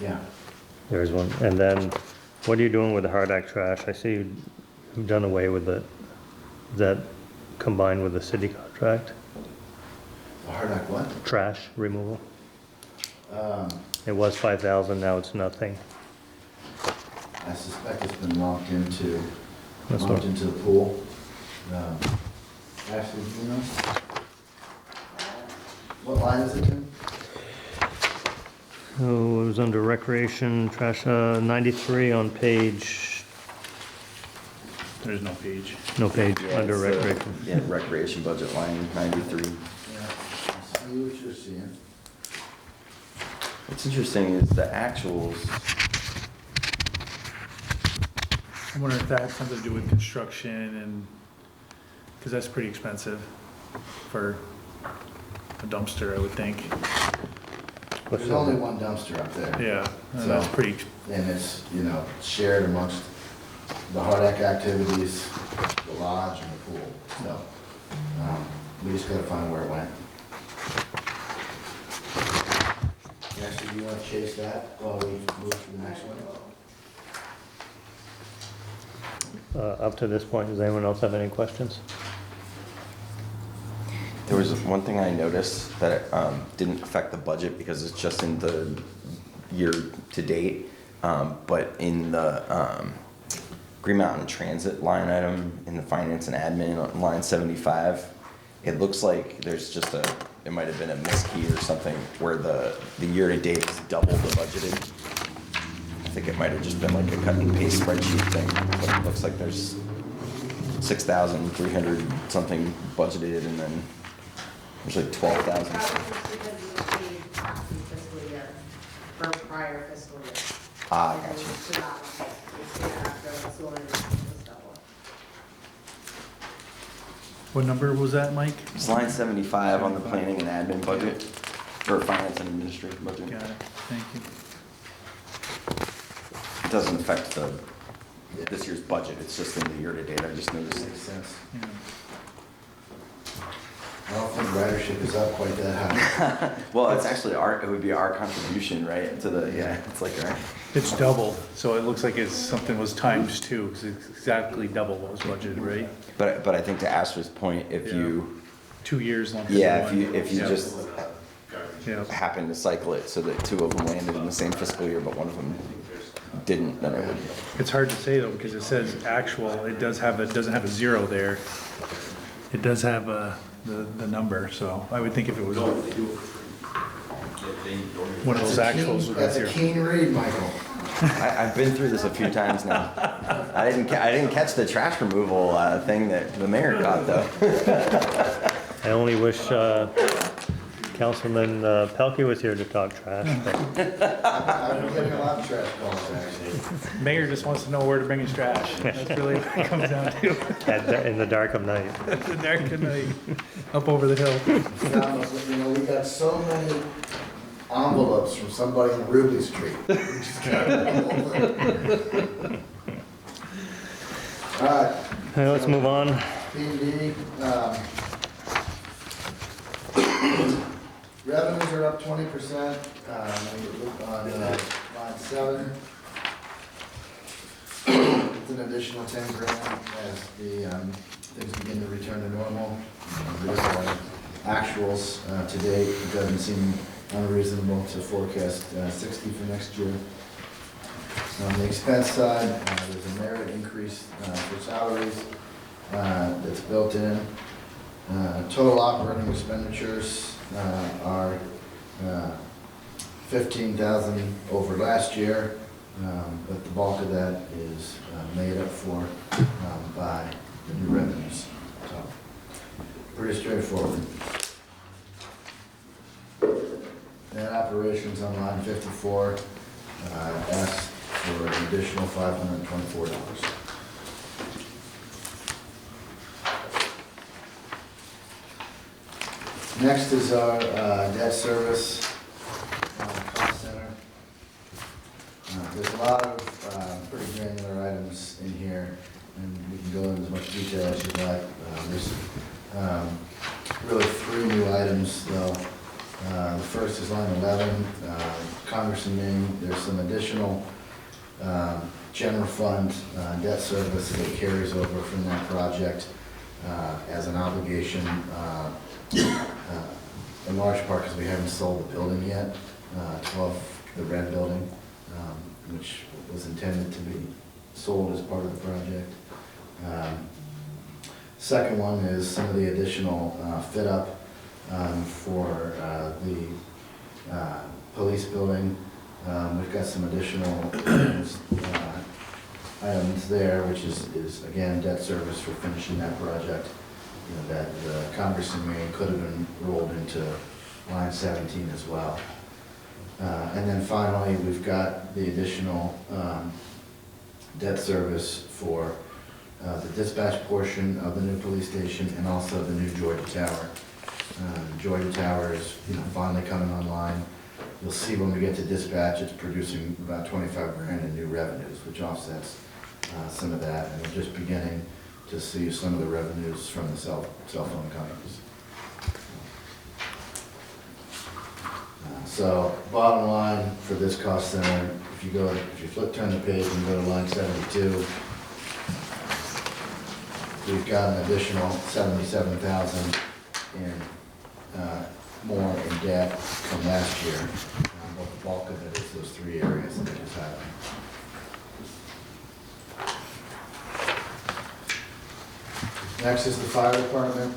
yeah. There is one. And then what are you doing with the Hardak trash? I see you've done away with it. Is that combined with the city contract? The Hardak what? Trash removal? Um, It was 5,000, now it's nothing. I suspect it's been locked into That's what- the pool. Ashley, do you know? What line is it in? Oh, it was under recreation, trash, 93 on page, There's no page. no page, Yeah, under it's, recreation. Yeah, recreation budget line 93. Yeah, I see what you're seeing. What's interesting is the actuals, I wonder if that has something to do with construction and, because that's pretty expensive for a dumpster, I would think. There's only one dumpster up there. Yeah, and that's So- pretty, And it's, shared amongst the Hardak activities, the lodge and the pool. So, we just gotta find where it went. Ashley, do you wanna chase that while we move to the next one? Up to this point, does anyone else have any questions? there was one thing I noticed that didn't affect the budget because it's just in the year to date. But in the Green Mountain Transit line item in the finance and admin on line 75, it looks like there's just it might have been a miskey or something where the year to date is double the budgeted. I think it might have just been like a cut and paste spreadsheet thing, but it looks like there's 6,300 something budgeted and then there's like 12,000. Probably just because you paid last fiscal year, for prior fiscal year. Ah, And then gotcha. to that one, it's there after, so it was double. what number was that, Mike? It's line 75 on the planning and admin budget, or finance and administrative budget. Got it, thank you. It doesn't affect this year's budget, it's just in the year to date, I just noticed. Makes sense. Yeah. I don't think ridership is up quite that high. Well, it's actually it would be our contribution, right, to it's like, right? It's double, so it looks like it's something was times two, because it's exactly double what was budgeted, right? But I think to Asher's point, if Yeah. you, 2 years lumped into yeah, one. if you Yeah. just Yeah, happen to cycle it so that 2 of them landed in the same fiscal year, but one of them didn't, then it would. it's hard to say though, because it says actual, it doesn't have a zero there. It does have the number, so I would think if it was one of those actuals with a That's a zero. keen read, Michael. I've been through this a few times now. I didn't catch the trash removal thing that the mayor got though. I only wish Councilman Pelkey was here to talk trash. but- I've been getting a lot of trash calls, actually. Mayor just wants to know where to bring his trash. That's really what it comes down to. In the dark of night. The dark of night, up over the hill. We got so many envelopes from somebody on Ruby Street. We just gotta remove it. All right, Hey, let's move on. P&D, revenues are up 20%, on line 7. It's an additional 10 grand as the things begin to return to normal. with our actuals to date, it doesn't seem unreasonable to forecast 60 for next year. On the expense side, there's a merit increase for salaries that's built in. Total operating expenditures are 15,000 over last year, but the bulk of that is made up for by the new revenues. So, pretty straightforward. Net operations on line 54 asked for an additional $524. Next is our debt service cost center. There's a lot of pretty granular items in here, and we can go into as much detail as you'd like. There's really 3 new items, though. The first is line 11, Congressman Ming. There's some additional general fund debt service that carries over from that project as an obligation, in large part because we haven't sold the building yet, 12, the red building, which was intended to be sold as part of the project. Second one is some of the additional fit up for the police building. We've got some additional items there, which is again debt service for finishing that project. You know, that Congressman Maine could have been rolled into line 17 as well. And then finally, we've got the additional debt service for the dispatch portion of the new police station and also the new Georgia Tower. Georgia Tower is finally coming online. You'll see when we get to dispatch, it's producing about 25 grand in new revenues, which offsets some of that. And we're just beginning to see some of the revenues from the cell phone companies. So bottom line for this cost center, if you turn the page and go to line 72, we've got an additional 77,000 in more in debt from last year, but the bulk of it is those 3 areas that I just highlighted. Next is the fire department.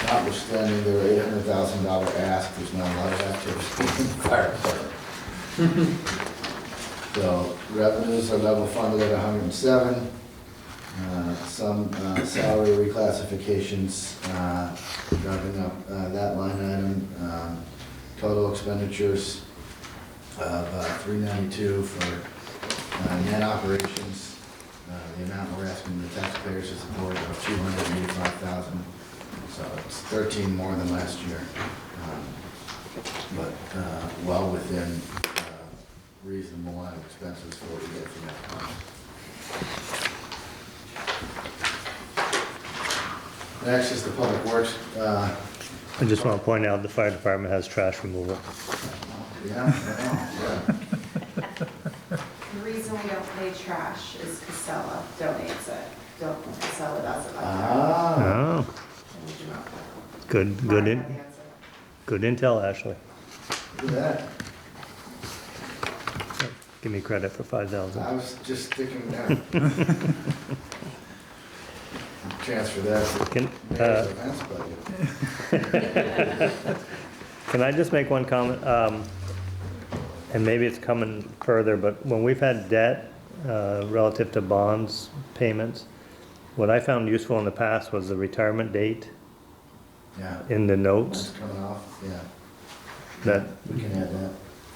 Notwithstanding their $800,000 ask, there's not a lot of activity in the fire department. So revenues are level funded at 107. Some salary reclassifications driving up that line item. Total expenditures of $392 for net operations. The amount we're asking the taxpayers to support of $285,000. So it's 13 more than last year, but well within reasonable line of expenses for what we get from that. Next is the public works. I just want to point out the fire department has trash removal. Yeah, yeah. The reason we don't pay trash is Casella donates it. Casella does it. Oh, And we do not. good intel, Ashley. Look at that. Give me credit for 5,000. I was just sticking down. Transfer that to Can, mayor's events budget. Can I just make one comment? And maybe it's coming further, but when we've had debt relative to bonds payments, what I found useful in the past was the retirement date Yeah. in the It's notes. coming off, yeah. That, We can add that.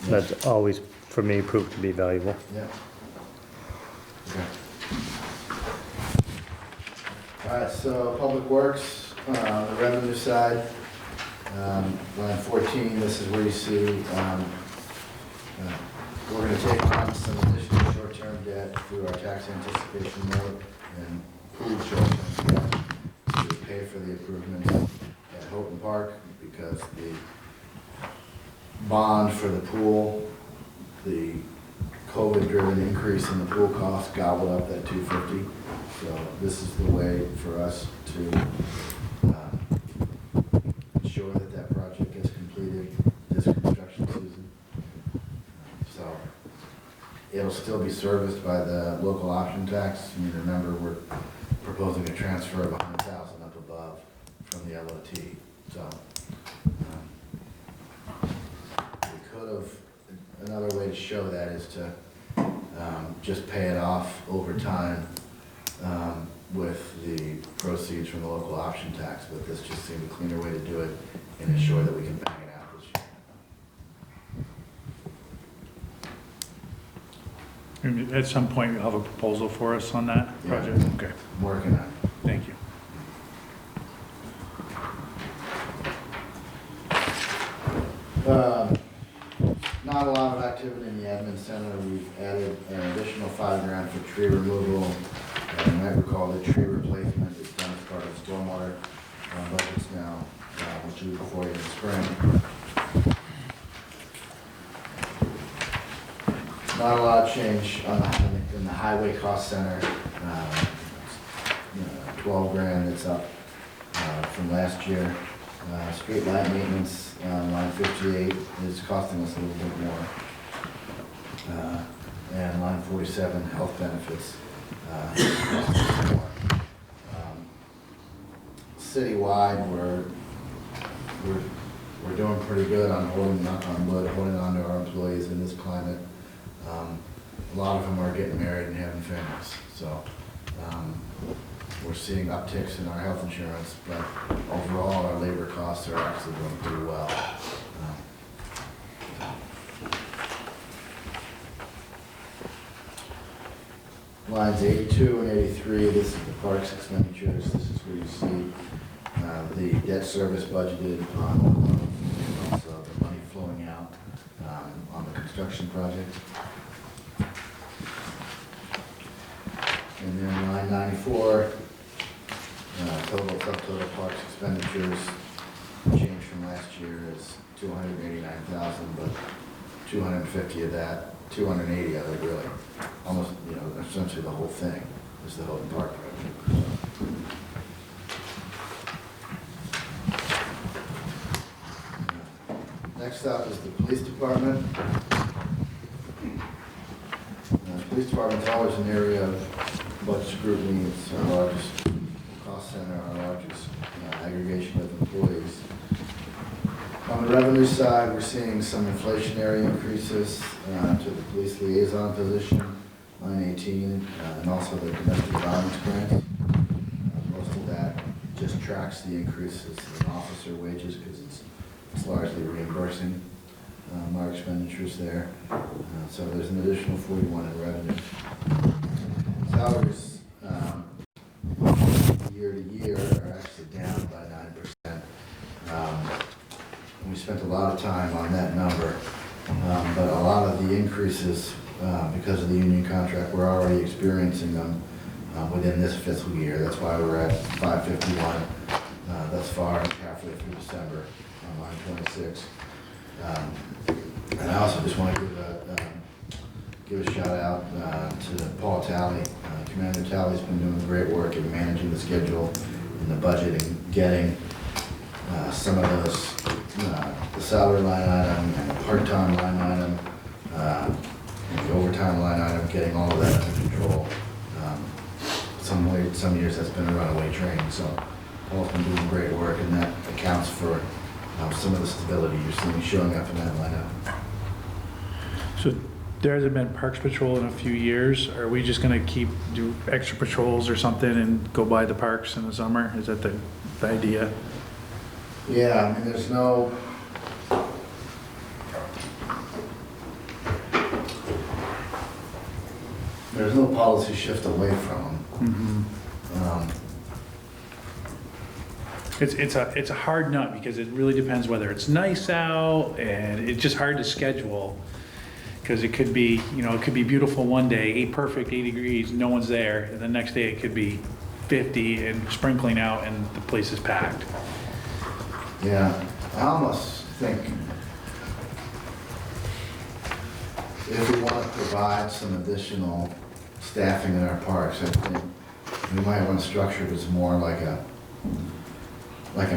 that's always, for me, proved to be valuable. Yeah. Okay. All right, so Public Works, the revenue side, line 14, this is where you see, we're gonna take on some additional short-term debt through our tax anticipation note and pool short-term debt to pay for the improvements at Houghton Park, because the bond for the pool, the COVID-driven increase in the pool cost gobbled up that $250. So this is the way for us to ensure that that project gets completed this construction season. So it'll still be serviced by the local option tax. I mean, remember, we're proposing a transfer of 100,000 up above from the LOT. So we could have, another way to show that is to just pay it off over time with the proceeds from the local option tax, but this just seemed a cleaner way to do it and ensure that we can bang it out this year. And at some point, you'll have a proposal for us on that Yeah. project? Okay, I'm working on it. thank you. Not a lot of activity in the admin center. We've added an additional $5,000 for tree removal. You might recall that tree replacement is done as part of the stormwater budgets now, which will be before you in the spring. Not a lot of change on in the highway cost center. $12,000 that's up from last year. Street light maintenance, line 58 is costing us a little bit more. And line 47, health benefits, is costing us more. Citywide, we're doing pretty good on holding on to our employees in this climate. A lot of them are getting married and having families, so we're seeing upticks in our health insurance, but overall, our labor costs are actually doing pretty well. Lines 82 and 83, this is the parks expenditures. This is where you see the debt service budgeted on, also the money flowing out on the construction project. And then line 94, subtotal parks expenditures, change from last year is 289,000, but 250 of that, 280 of it really, almost, essentially the whole thing is the Houghton Park project. Next up is the police department. The police department's always an area of much scrutiny. It's our largest cost center, our largest aggregation of employees. On the revenue side, we're seeing some inflationary increases to the police liaison position, line 18, and also the domestic violence grant. Most of that just tracks the increases in officer wages because it's largely reimbursing our expenditures there. So there's an additional 41 in revenue. Salaries year to year are actually down by 9%. We spent a lot of time on that number, but a lot of the increases, because of the union contract, we're already experiencing them within this fiscal year. That's why we're at 551 thus far, halfway through December on line 26. And I also just want to give a shout out to Paul Talley. Commander Talley's been doing great work in managing the schedule and the budget and getting some of those, the salary line item and the part-time line item, and the overtime line item, getting all of that under control. Some years that's been a runaway train, so Paul's been doing great work, and that accounts for some of the stability you're seeing showing up in that lineup. So there hasn't been Parks Patrol in a few years. Are we just gonna do extra patrols or something and go by the parks in the summer? Is that the idea? Yeah, I mean, there's no policy shift away from them. It's a hard nut because it really depends whether it's nice out, and it's just hard to schedule. Because it could be, it could be beautiful one day, perfect 80 degrees, no one's there, and the next day it could be 50 and sprinkling out and the place is packed. Yeah, I almost think if we want to provide some additional staffing in our parks, I think We might want to structure it as more like an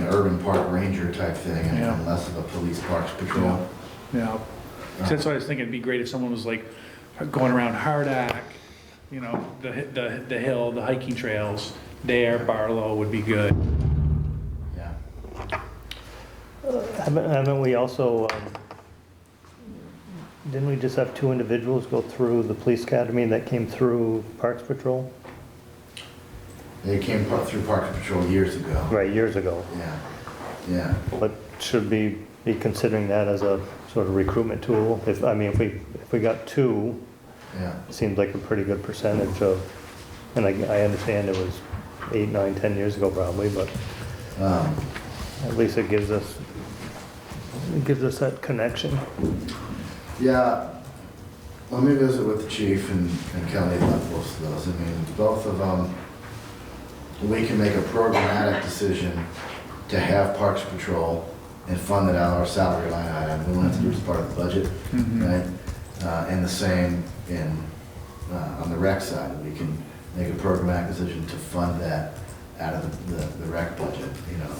urban park ranger type thing Yeah. and less of a police parks patrol. Yeah. So that's what I was thinking, it'd be great if someone was like going around Hardak, you know, the hill, the hiking trails, there, Barlow would be good. Yeah. Haven't we also, didn't we just have 2 individuals go through the police academy that came through Parks Patrol? They came through Parks Patrol years ago. Right, years ago. Yeah, yeah. But should we be considering that as a sort of recruitment tool? If we got 2, Yeah. it seems like a pretty good percentage of, and I understand it was 8, 9, 10 years ago probably, but at least it gives us that connection. Yeah, let me visit with the chief and Kelly about both of those. I mean, both of them, we can make a programmatic decision to have Parks Patrol and fund it out of our salary line item. We don't have to do it as part of the budget, right? And the same on the rec side. We can make a programmatic decision to fund that out of the rec budget, you know.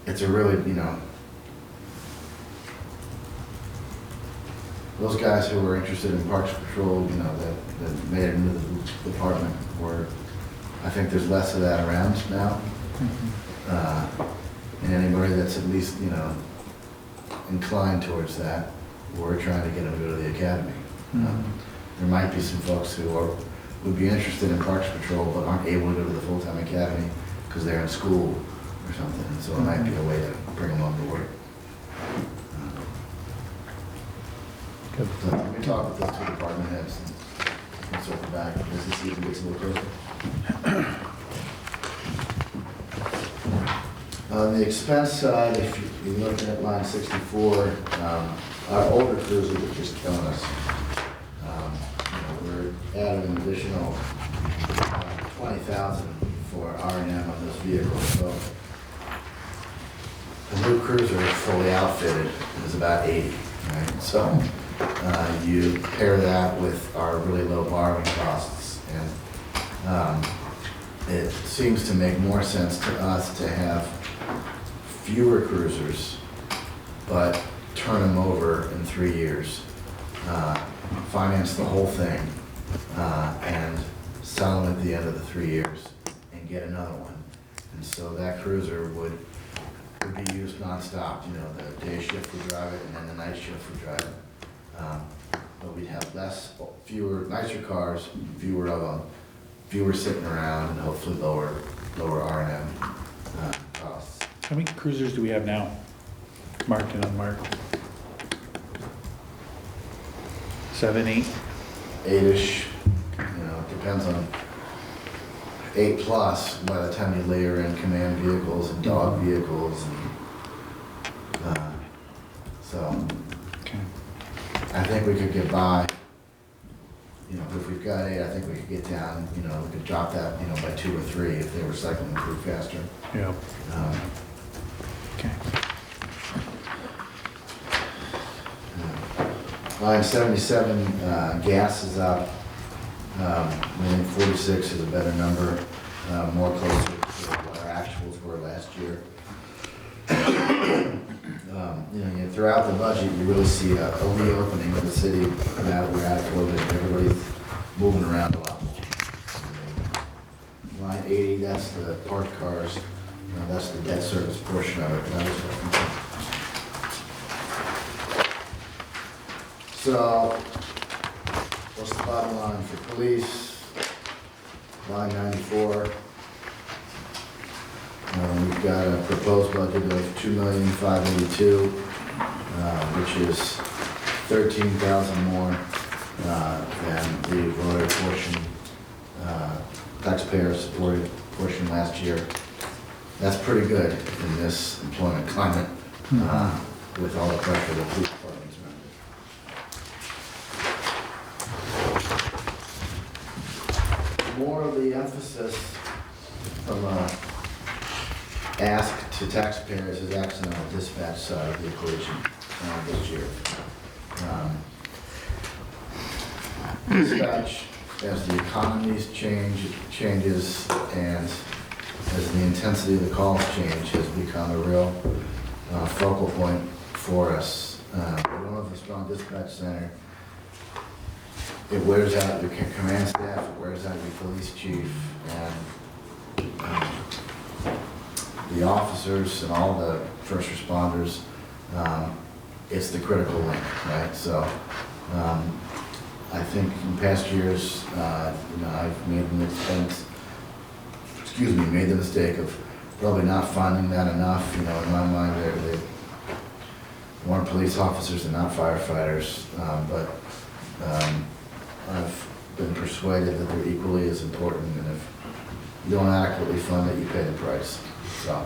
It's a really, you know, those guys who were interested in Parks Patrol, you know, that made it into the department, I think there's less of that around now. And anybody that's at least, you know, inclined towards that, we're trying to get them to go to the academy. There might be some folks who would be interested in Parks Patrol but aren't able to go to the full-time academy because they're in school or something, and so it might be a way to bring them on board. Good. So let me talk with those 2 department heads and circle back as this even gets a little closer. On the expense side, if you're looking at line 64, our older cruisers are just killing us. We're adding an additional 20,000 for R&M on those vehicles. So the new cruiser fully outfitted is about 80, right? So you pair that with our really low borrowing costs, and it seems to make more sense to us to have fewer cruisers, but turn them over in 3 years, finance the whole thing, and sell them at the end of the 3 years and get another one. And so that cruiser would be used nonstop. You know, the day shift would drive it, and then the night shift would drive it. But we'd have fewer, nicer cars, fewer of them, fewer sitting around, and hopefully lower R&M costs. How many cruisers do we have now? Marked and unmarked? 7, 8? 8-ish, you know, it depends on 8+ by the time you layer in command vehicles and dog vehicles, and so Okay. I think we could get by. You know, if we've got 8, I think we could get down. You know, we could drop that, you know, by 2 or 3 if they were cycling through faster. Yeah. Okay. Line 77, gas is up. I think 46 is a better number, more closer to what our actuals were last year. You know, throughout the budget, you really see a reopening of the city now that we're out of COVID. Everybody's moving around a lot more. Line 80, that's the parked cars. You know, that's the debt service portion of it. So, what's the bottom line for police? Line 94. We've got a proposed budget of $2,582,000, which is 13,000 more than the voter portion, taxpayer supported portion last year. That's pretty good in this employment climate, with all the pressure the police department's under. More of the emphasis from ask to taxpayers is actually on the dispatch side of the equation this year. Dispatch as the economies changes and as the intensity of the calls change, has become a real focal point for us. We don't have a strong dispatch center. It wears out your command staff, it wears out your police chief, and the officers and all the first responders. It's the critical link, right? So I think in past years, I've made the mistake of probably not finding that enough. In my mind, they're more police officers and not firefighters, but I've been persuaded that they're equally as important, and if you don't adequately fund it, you pay the price. So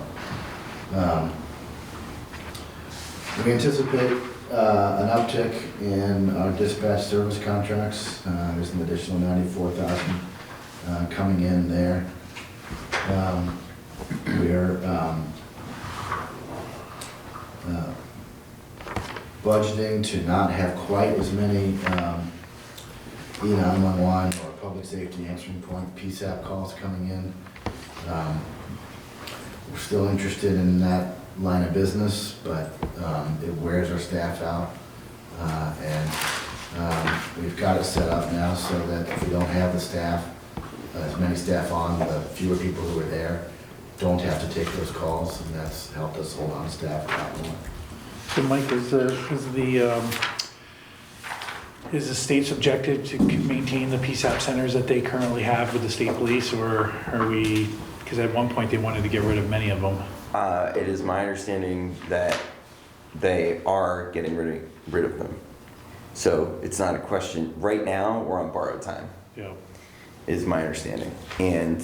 we anticipate an uptick in our dispatch service contracts. There's an additional $94,000 coming in there. We're budgeting to not have quite as many E911 or public safety answering point PSAP calls coming in. We're still interested in that line of business, but it wears our staff out. And we've got it set up now so that if we don't have the staff, as many staff on, the fewer people who are there don't have to take those calls, and that's helped us hold on to staff a lot more. So Mike, is the state's objective to maintain the PSAP centers that they currently have with the state police, or are we, because at one point they wanted to get rid of many of them? It is my understanding that they are getting rid of them. So it's not a question. Right now, we're on borrowed time. Yeah. Is my understanding. And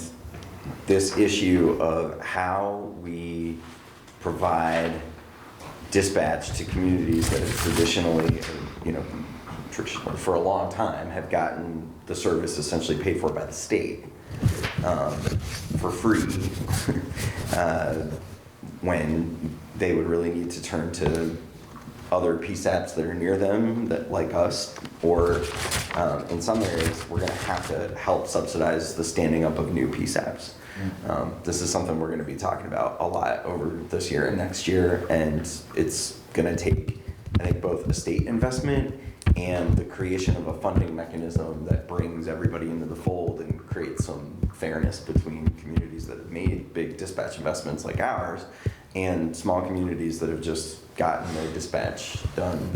this issue of how we provide dispatch to communities that have traditionally, for a long time, have gotten the service essentially paid for by the state for free, when they would really need to turn to other PSAPs that are near them, that like us, or in some areas, we're going to have to help subsidize the standing up of new PSAPs. This is something we're going to be talking about a lot over this year and next year, and it's going to take, I think, both a state investment and the creation of a funding mechanism that brings everybody into the fold and creates some fairness between communities that have made big dispatch investments like ours and small communities that have just gotten their dispatch done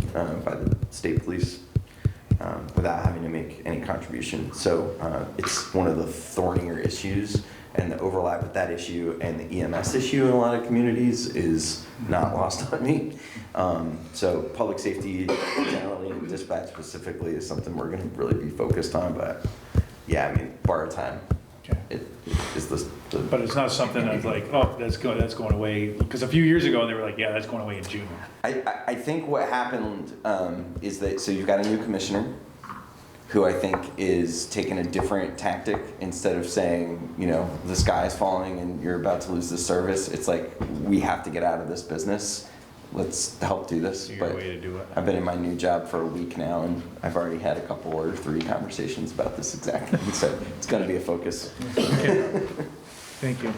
by the state police without having to make any contribution. So it's one of the thornier issues, and the overlap with that issue and the EMS issue in a lot of communities is not lost on me. So public safety generally and dispatch specifically is something we're going to really be focused on, but yeah, I mean, borrowed time. Okay. It is the But it's not something that's like, oh, that's going away, because a few years ago they were like, yeah, that's going away in June. I think what happened is that, so you've got a new commissioner who I think is taking a different tactic. Instead of saying, the sky's falling and you're about to lose this service, it's like, we have to get out of this business. Let's help do this. Your way to do it. I've been in my new job for a week now, and I've already had a couple or 3 conversations about this exact thing, so it's going to be a focus. Okay. Thank you.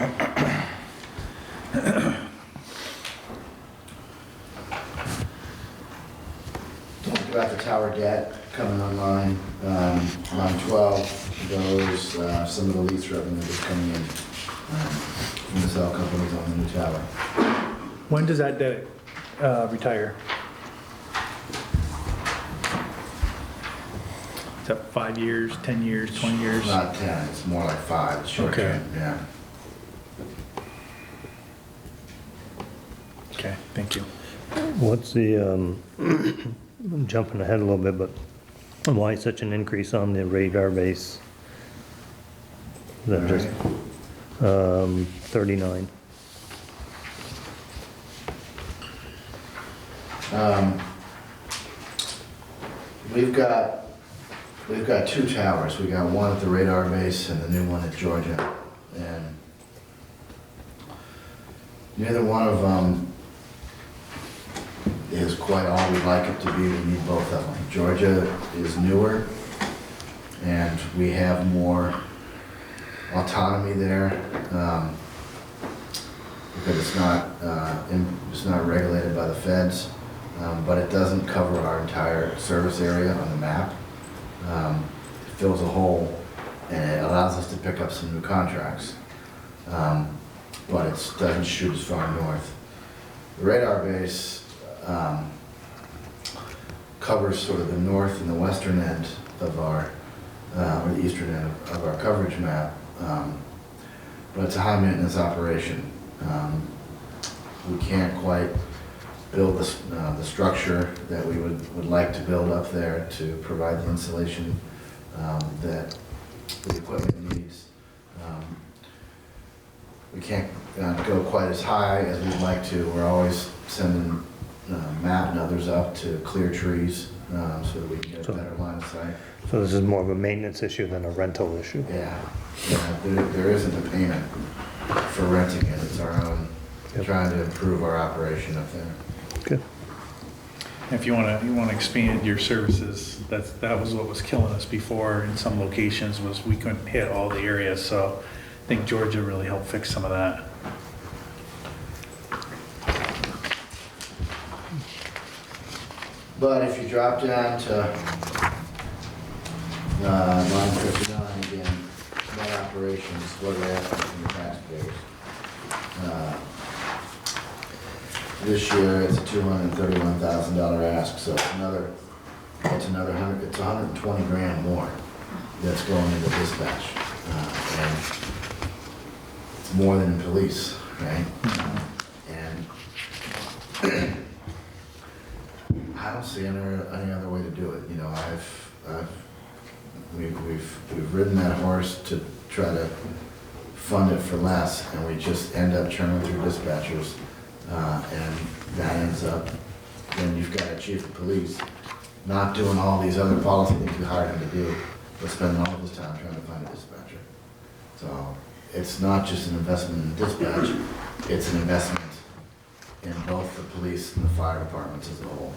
Talked about the tower debt coming online, line 12, those, some of the lease revenue that's coming in from the cell companies on the new tower. When does that debt retire? Is that 5 years, 10 years, 20 years? Not 10, it's more like 5, it's short Okay. term, yeah. Okay, thank you. What's the, I'm jumping ahead a little bit, but why such an increase on the radar base? Is that just 39? We've got 2 towers. We got one at the radar base and the new one at Georgia. And neither one of them is quite all we'd like it to be. We need both of them. Georgia is newer, and we have more autonomy there, because it's not regulated by the feds, but it doesn't cover our entire service area on the map. It fills a hole, and it allows us to pick up some new contracts, but it doesn't shoot as far north. The radar base covers sort of the north and the western end of our, or the eastern end of our coverage map, but it's a high maintenance operation. We can't quite build the structure that we would like to build up there to provide the insulation that the equipment needs. We can't go quite as high as we'd like to. We're always sending Matt and others up to clear trees so that we can get a better line of sight. So this is more of a maintenance issue than a rental issue? Yeah, there isn't a payment for renting it. It's our own, trying to improve our operation up there. Good. If you want to expand your services, that was what was killing us before in some locations, was we couldn't hit all the areas. So I think Georgia really helped fix some of that. But if you drop down to line 59 again, net operations, what we're asking from the taxpayers. This year, it's a $231,000 ask, so it's $120 grand more that's going into dispatch. And it's more than in police, right? And I don't see any other way to do it. You know, we've ridden that horse to try to fund it for less, and we just end up churning through dispatchers. And that ends up, then you've got a chief of police not doing all these other policy things you hired him to do, but spending all of his time trying to find a dispatcher. So it's not just an investment in dispatch, it's an investment in both the police and the fire departments as a whole.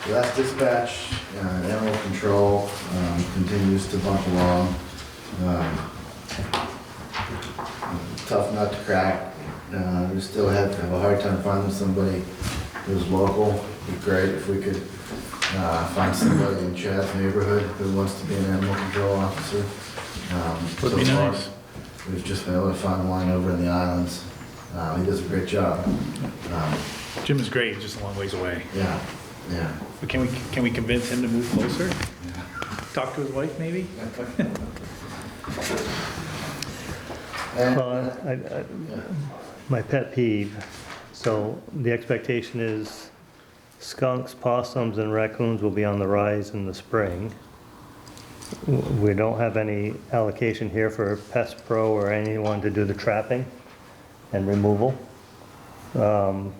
So that's dispatch. Animal control continues to bump along. Tough nut to crack. We still have a hard time finding somebody who's local. It'd be great if we could find somebody in Chad's neighborhood who wants to be an animal control officer. Would be nice. We've just been able to find one over in the islands. He does a great job. Jim is great, just a long ways away. Yeah, yeah. But can we convince him to move closer? Talk to his wife, maybe? Well, my pet peeve, so the expectation is skunks, possums, and raccoons will be on the rise in the spring. We don't have any allocation here for Pest Pro or anyone to do the trapping and removal. Once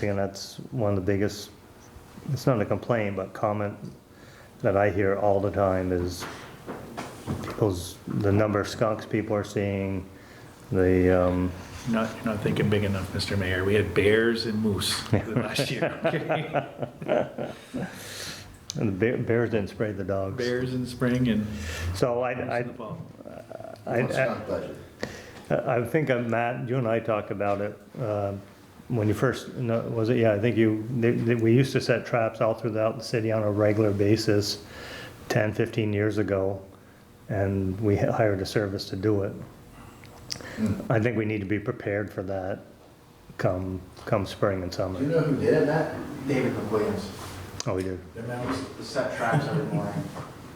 again, that's one of the biggest, it's not a complaint, but comment that I hear all the time is the number of skunks people are seeing, You're not thinking big enough, Mr. Mayor. We had bears and moose last year. Okay? and the bears didn't spray the dogs. Bears in spring and So moose in the fall. What's skunk budget? I think, Matt, you and I talked about it when you first, no, was it? Yeah, I think we used to set traps all throughout the city on a regular basis 10, 15 years ago, and we hired a service to do it. I think we need to be prepared for that come spring and summer. Do you know who did that? David McWilliams. Oh, we do. The man was set traps every morning,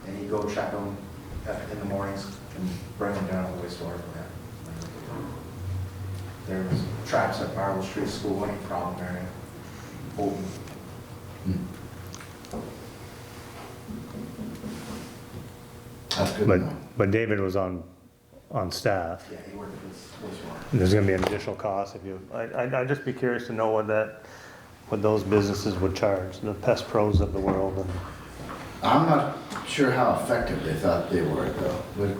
and he'd go check them in the mornings and bring them down to the waste water plant. There was traps at Marble Street School, any problem area, Bolton. That's good to know. But David was on staff. Yeah, he worked with wastewater. There's gonna be an additional cost if you, I'd just be curious to know what those businesses would charge, the Pest Pros of the world. And I'm not sure how effective they thought they were, though. But,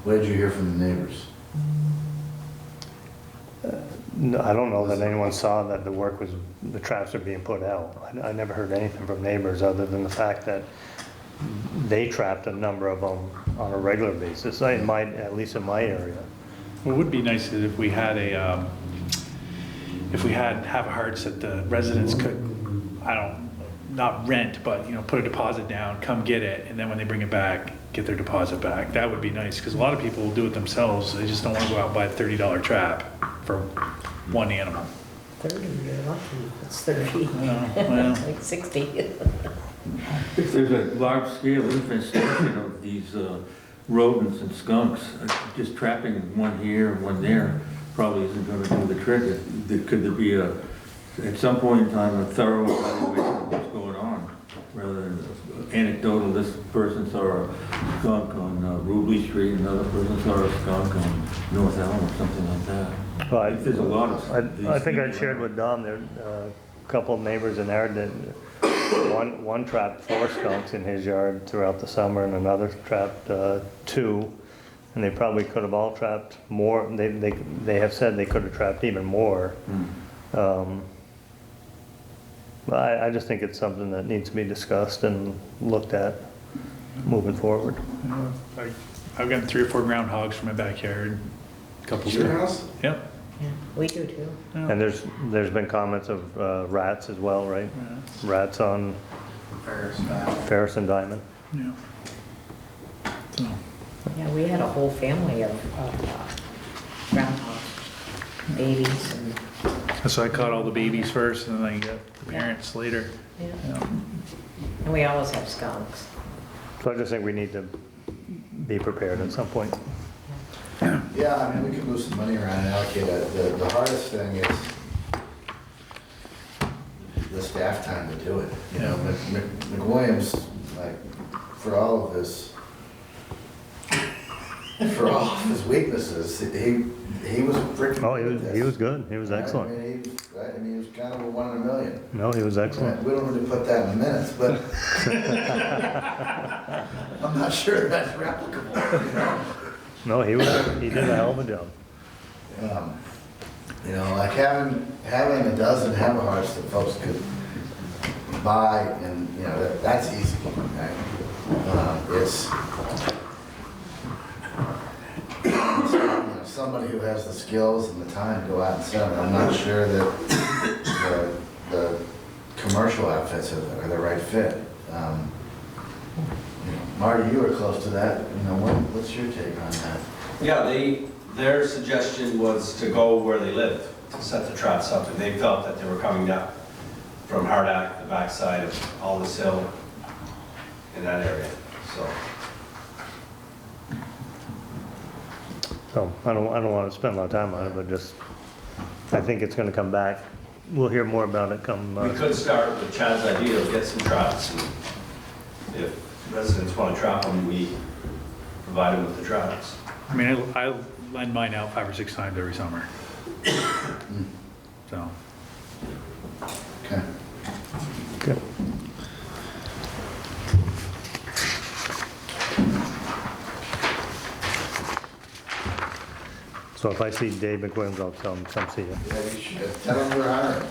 what did you hear from the neighbors? No, I don't know that anyone saw that the traps are being put out. I never heard anything from neighbors other than the fact that they trapped a number of them on a regular basis, at least in my area. What would be nice is if we had have hearts that the residents could, not rent, but, put a deposit down, come get it, and then when they bring it back, get their deposit back. That would be nice, because a lot of people will do it themselves. They just don't want to go out and buy a $30 trap for one animal. 30, you're lucky, it's 30. Well, Like 60. If there's a large scale infestation of these rodents and skunks, just trapping one here and one there probably isn't gonna do the trick. Could there be at some point in time, a thorough evaluation of what's going on, rather than anecdotal, this person saw a skunk on Rubley Street, another person saw a skunk on North Elm or something like that. But If there's a lot of these I think I things shared around. with Dom, there, a couple of neighbors in there that one trapped 4 skunks in his yard throughout the summer and another trapped 2. And they probably could have all trapped more. They have said they could have trapped even more. But I just think it's something that needs to be discussed and looked at moving forward. I've gotten 3 or 4 groundhogs from my backyard. A couple. Your house? Yep. Yeah, we do too. And there's been comments of rats as well, right? Rats on Ferris and Diamond. Yeah. So, Yeah, we had a whole family of groundhogs, babies and, so I caught all the babies first, and then I got the parents later. yeah. Yeah. And we always have skunks. So I just think we need to be prepared at some point. Yeah, I mean, we could move some money around and allocate it. The hardest thing is the staff time to do it. McWilliams, like, for all of his weaknesses, he was freaking. Oh, good at he was this. good. He was excellent. I mean, he was kind of a 1 in a million. No, he was excellent. We don't need to put that in minutes, but I'm not sure that's replicable, No, he did a hell of a job. Like having a dozen hammer hearts that folks could buy, and, that's easy, right? It's somebody who has the skills and the time to go out and sell it. I'm not sure that the commercial outfits are the right fit. Marty, you were close to that. What's your take on that? Yeah, their suggestion was to go where they lived, to set the traps up, and they felt that they were coming down from Hardak, the backside of Aldous Hill, in that area, so. So I don't want to spend a lot of time on it, but I think it's going to come back. We'll hear more about it come. We could start with Chad's idea of get some traps, and if residents want to trap them, we provide them with the traps. I mean, I lend mine out 5 or 6 times every summer. So. Okay. Okay. So if I see Dave McWilliams, I'll tell him, come see you. Yeah, you should. Tell them we're hiring.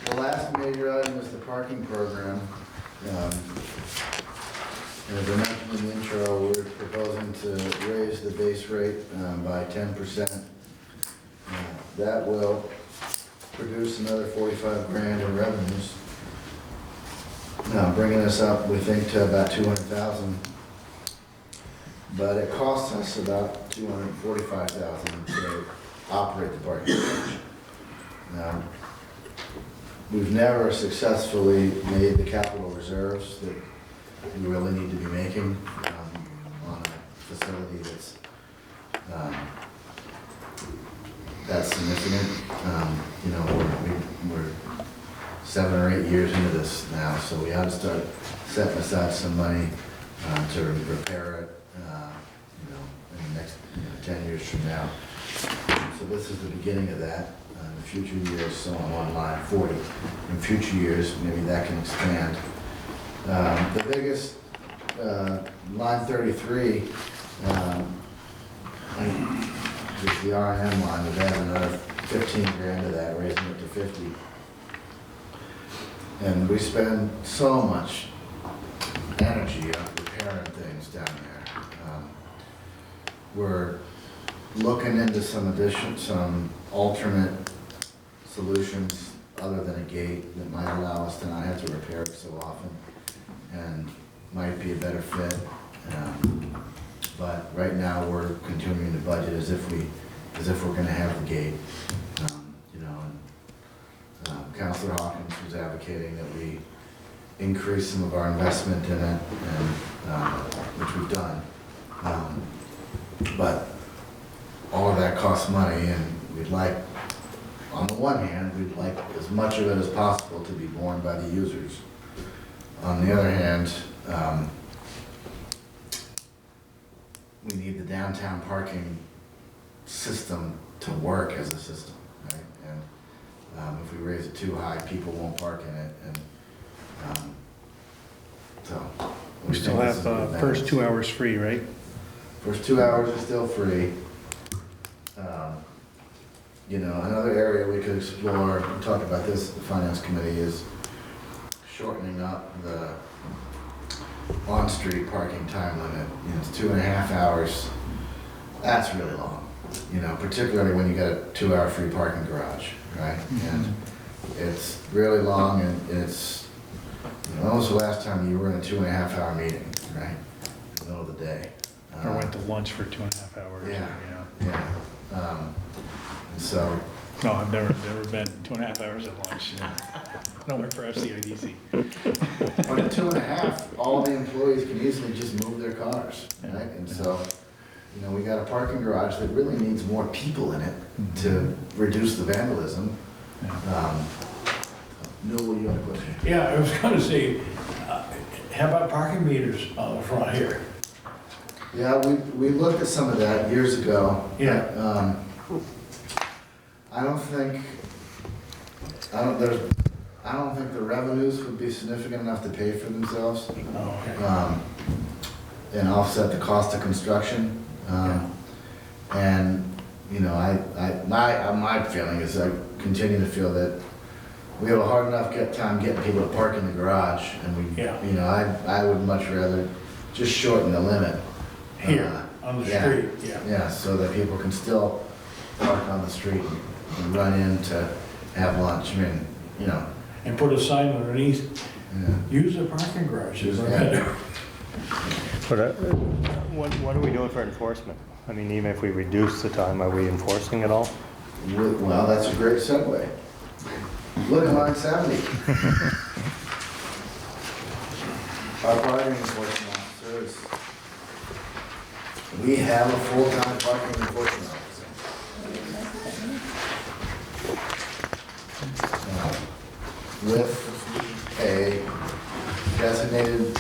The last major item is the parking program. As I mentioned in the intro, we're proposing to raise the base rate by 10%. That will produce another 45 grand in revenues. Bringing us up, we think, to about 200,000. But it costs us about 245,000 to operate the parking garage. Now, we've never successfully made the capital reserves that we really need to be making on a facility that's significant. We're 7 or 8 years into this now, so we ought to start setting aside some money to repair it, in the next 10 years from now. So this is the beginning of that. In future years, so on line 40. In future years, maybe that can expand. The biggest line 33, just the R&M line, we've added another 15 grand to that, raising it to 50. And we spend so much energy on repairing things down there. We're looking into some alternate solutions other than a gate that might allow us to not have to repair it so often and might be a better fit. But right now, we're continuing to budget as if we're gonna have the gate. You know, and Councilor Hawkins was advocating that we increase some of our investment in it, and which we've done. But all of that costs money, and we'd like, on the one hand, we'd like as much of it as possible to be borne by the users. On the other hand, we need the downtown parking system to work as a system, right? And if we raise it too high, people won't park in it, and so. We still think this is a have good first balance. 2 hours free, right? First 2 hours is still free. You know, another area we could explore, we talked about this at the Finance Committee, is shortening up the on-street parking time limit. You know, it's 2.5 hours. That's really long, you know, particularly when you got a 2-hour free parking garage, right? And it's really long, and it's, you know, when was the last time you were in a 2.5 hour meeting, right? In the middle of the day. Or went to lunch for 2.5 hours. Yeah. You know. Yeah. And so, No, I've never been 2.5 hours at lunch. Don't work for FCIDC. but at 2.5, all the employees can easily just move their cars, right? And so, you know, we got a parking garage that really needs more people in it to reduce the vandalism. Newell, you have a question? Yeah, I was gonna say, how about parking meters on the front here? Yeah, we looked at some of that years ago. Yeah. I don't think the revenues would be significant enough to pay for themselves. Oh, okay. And offset the cost of construction. And, you know, my feeling is I continue to feel that we have a hard enough time getting people to park in the garage, and we, Yeah. you know, I would much rather just shorten the limit. Here, on the yeah. street, yeah. Yeah, so that people can still park on the street and run in to have lunch. I mean, you know. And put a sign underneath, Yeah. use the parking garages. Yeah. But what are we doing for enforcement? I mean, even if we reduce the time, are we enforcing it all? Well, that's a great segue. Look at line 70. Our parking enforcement officers, we have a full-time parking enforcement officer. With a designated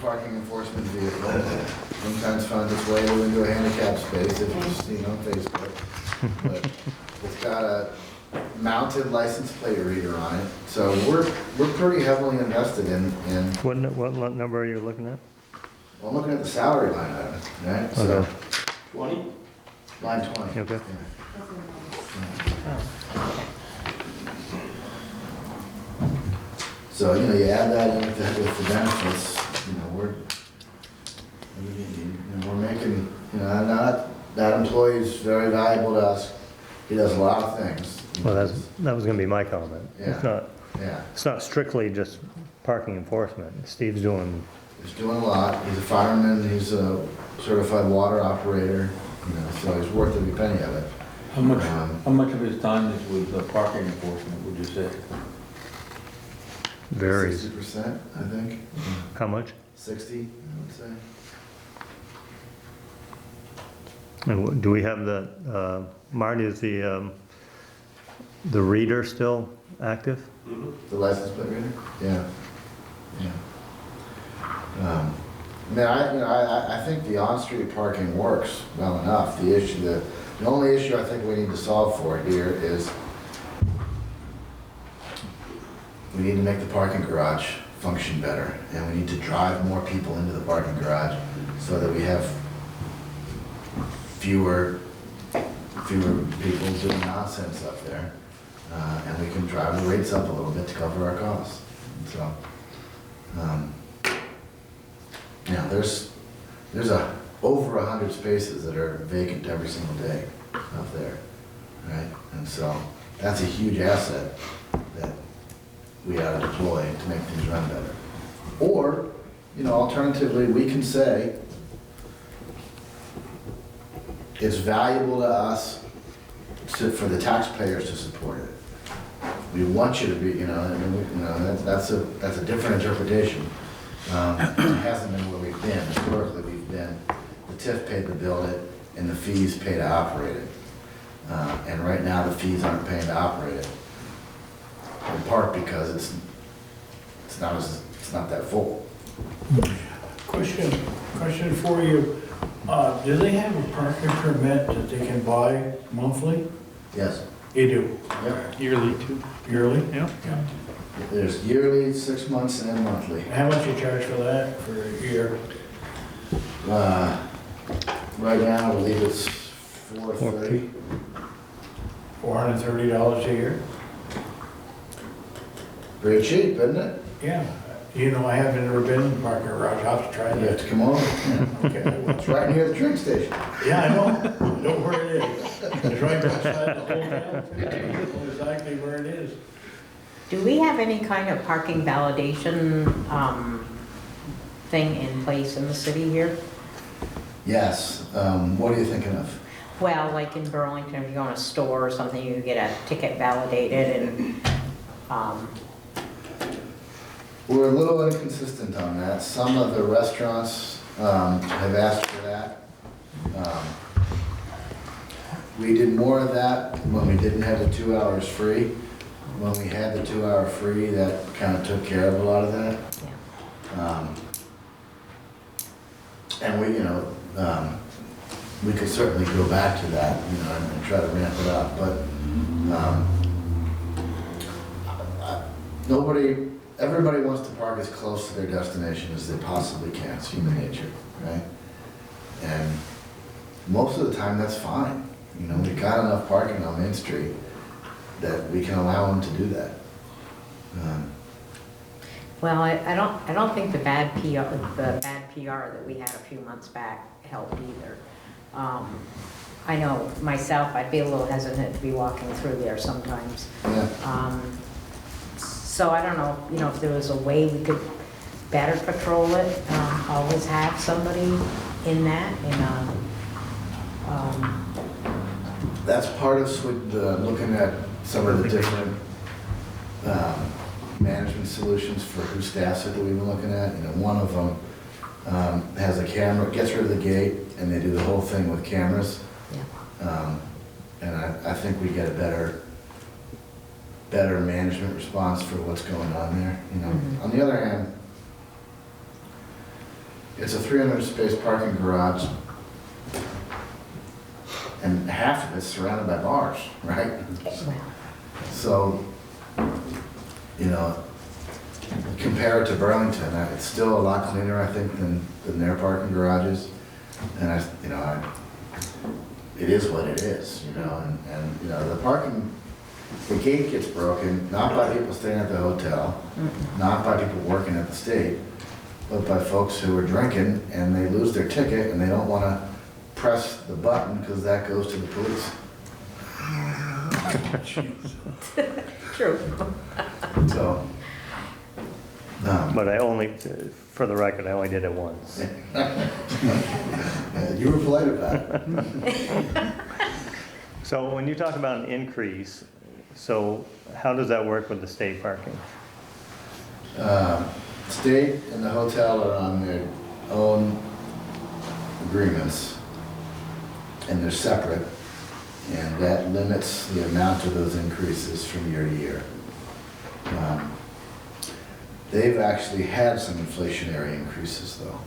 parking enforcement vehicle, sometimes finds its way into a handicap space, if you've seen on Facebook. But it's got a mounted license plate reader on it, so we're pretty heavily invested in. What number are you looking at? Well, I'm looking at the salary line item, right? So, Okay. 20? line 20. Okay. So, you know, you add that in with the benefits, you know, we're making, you know, that employee's very valuable to us. He does a lot of things. Well, that was gonna be my comment. Yeah. It's not strictly just parking enforcement. Steve's doing, He's doing a lot. He's a fireman, he's a certified water operator, you know, so he's worth every penny of it. How much of his time is with parking enforcement, would you say? varies. 60%, I think. How much? 60, I would say. And do we have the, Marty, is the reader still active? The license plate reader? Yeah. Yeah. I mean, I think the on-street parking works well enough. The only issue I think we need to solve for here is we need to make the parking garage function better, and we need to drive more people into the parking garage so that we have fewer people doing nonsense up there, and we can drive the rates up a little bit to cover our costs. So, yeah, there's over 100 spaces that are vacant every single day up there, right? And so that's a huge asset that we ought to deploy to make things run better. Or, alternatively, we can say it's valuable to us for the taxpayers to support it. We want you to be, that's a different interpretation. It hasn't been where we've been. Historically, we've been, the TIF paid to build it and the fees pay to operate it. And right now, the fees aren't paying to operate it. In part because it's not that full. Question for you. Do they have a parking permit that they can buy monthly? Yes. You do? Yep. Yearly too. Yearly? Yeah. Yeah. There's yearly, 6 months, and then monthly. How much you charge for that for a year? Right now, I believe it's $430. $430 a year? Very cheap, isn't it? Yeah. I haven't ever been in the parking garage. I'll have to try You have that. to come over. Okay, I will. It's right near the train station. Yeah, I know. I know where it is. It's right outside the hotel. I know exactly where it is. Do we have any kind of parking validation thing in place in the city here? Yes. What are you thinking of? Well, like in Burlington, if you go in a store or something, you get a ticket validated and, We're a little inconsistent on that. Some of the restaurants have asked for that. We did more of that when we didn't have the 2 hours free. When we had the 2 hour free, that kind of took care of a lot of that. And we could certainly go back to that, and try to ramp it up, but everybody wants to park as close to their destination as they possibly can. It's human nature, right? And most of the time, that's fine. We've got enough parking on Main Street that we can allow them to do that. well, I don't think the bad PR that we had a few months back helped either. I know myself, I'd be a little hesitant to be walking through there sometimes. Yeah. So I don't know, if there was a way we could better patrol it, always have somebody in that, That's part of looking at some of the different management solutions for who staffs it that we've been looking at. One of them has a camera, gets rid of the gate, and they do the whole thing with cameras. yeah. And I think we get a better management response for what's going on there. Mhm. On the other hand, it's a 300 space parking garage, and half of it's surrounded by bars, right? Well, So, compare it to Burlington, it's still a lot cleaner, I think, than their parking garages. And it is what it is, and the parking, the gate gets broken, not by people staying at the hotel, not by people working at the state, but by folks who are drinking and they lose their ticket and they don't want to press the button because that goes to the police. true. So, But for the record, I only did it once. you were polite about it. So when you talk about an increase, so how does that work with the state parking? State and the hotel are on their own agreements, and they're separate, and that limits the amount of those increases from year to year. They've actually had some inflationary increases, though.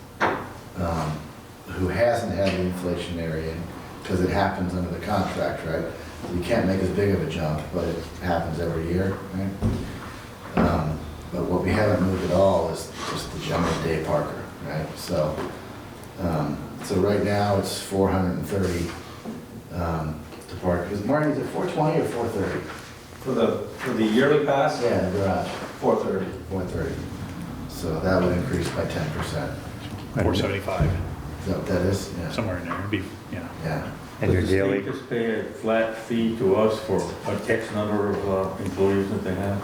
Who hasn't had the inflationary, because it happens under the contract, right? You can't make as big of a jump, but it happens every year, right? But what we haven't moved at all is just the general day parker, right? So, so right now it's 430 to park. Is Marty, is it 420 or 430? For the yearly pass? Yeah, in the garage, 430. 430. So that would increase by 10%. 475, Is that what that is? Yeah. somewhere in there, it'd be, yeah. Yeah. And your Does the daily, state just pay a flat fee to us for a X number of employees that they have?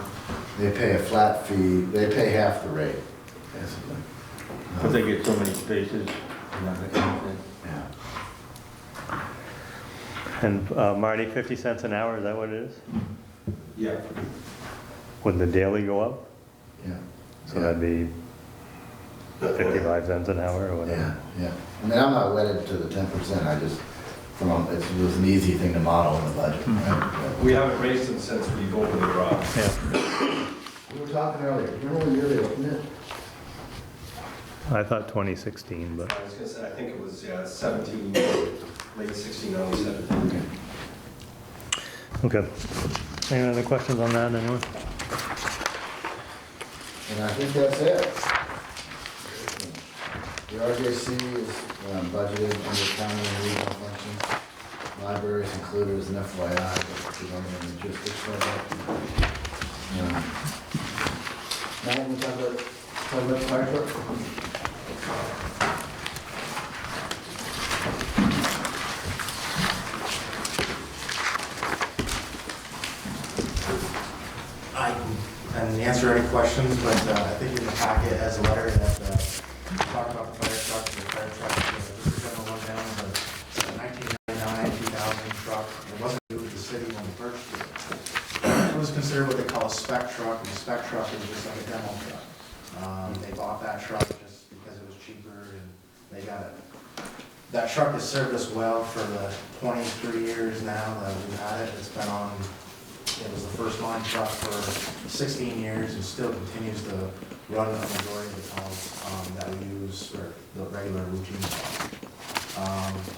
They pay a flat fee, they pay half the rate, basically. Because they get so many spaces and that kind of thing. Yeah. and Marty, 50 cents an hour, is that what it is? Yeah. Would the daily go up? Yeah. So that'd be 55 cents an hour or whatever? Yeah, yeah. I mean, I'm not wedded to the 10%, I just, it was an easy thing to model in the budget, right? We haven't raised them since we've opened the garage. Yeah. We were talking earlier, remember what year they opened it? I thought 2016, but, I was gonna say, I think it was, 17, late 16, early 17. okay. Any other questions on that, anyone? And I think that's it. The RJC is budgeted under county and regional functions. Library is included as an FYI, but we don't have any jurisdiction over that. Now, we talk about the fire truck? I can answer any questions, but I think in the packet has a letter that talks about the fire truck. The fire truck, this is going to run down the 1999, 2000 truck. It wasn't new to the city when we purchased it. It was considered what they call a spec truck, and a spec truck is just like a demo truck. They bought that truck just because it was cheaper, and they got it. That truck has served us well for the 23 years now that we've had it. It's been on. It was the first line truck for 16 years and still continues to run the majority of the calls that we use for the regular routine calls.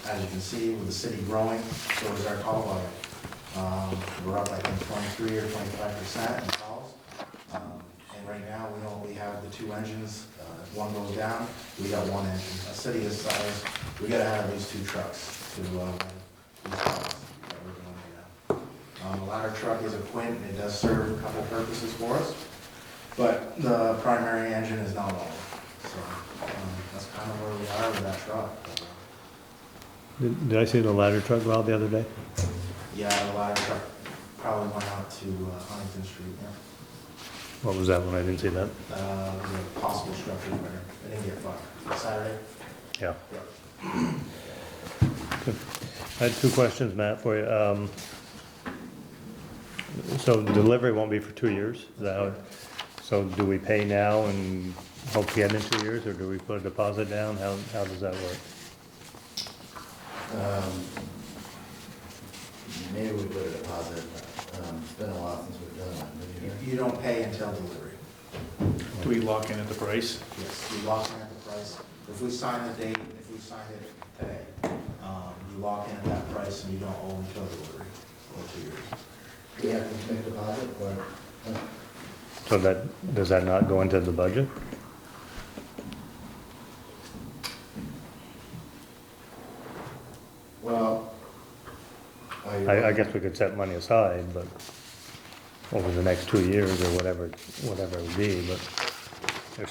As you can see, with the city growing, so is our call volume. We're up, I think, 23 or 25% in calls. And right now, we only have the two engines. If one goes down, we got one engine. A city this size, we gotta have at least two trucks to run these calls that we're doing right now. The ladder truck is a Quint, and it does serve a couple purposes for us, but the primary engine is not on. So that's kind of where we are with that truck. Did I see the ladder truck go out the other day? Yeah, the ladder truck probably went out to Huntington Street, yeah. What was that one? I didn't see that. The possible structure repair. It didn't get fucked. Saturday? Yeah. Yeah. Good. I had two questions, Matt, for you. So delivery won't be for 2 years? Is that how, so do we pay now and hope to get in 2 years, or do we put a deposit down? How does that work? Maybe we put a deposit, it's been a while since we've done that. You don't pay until delivery. Do we lock in at the price? Yes, you lock in at the price. If we sign the date, if we sign it today, you lock in at that price and you don't owe until delivery for 2 years. Do we have to make a deposit, or? So that, does that not go into the budget? Well, I guess we could set money aside, but over the next 2 years or whatever it would be, but there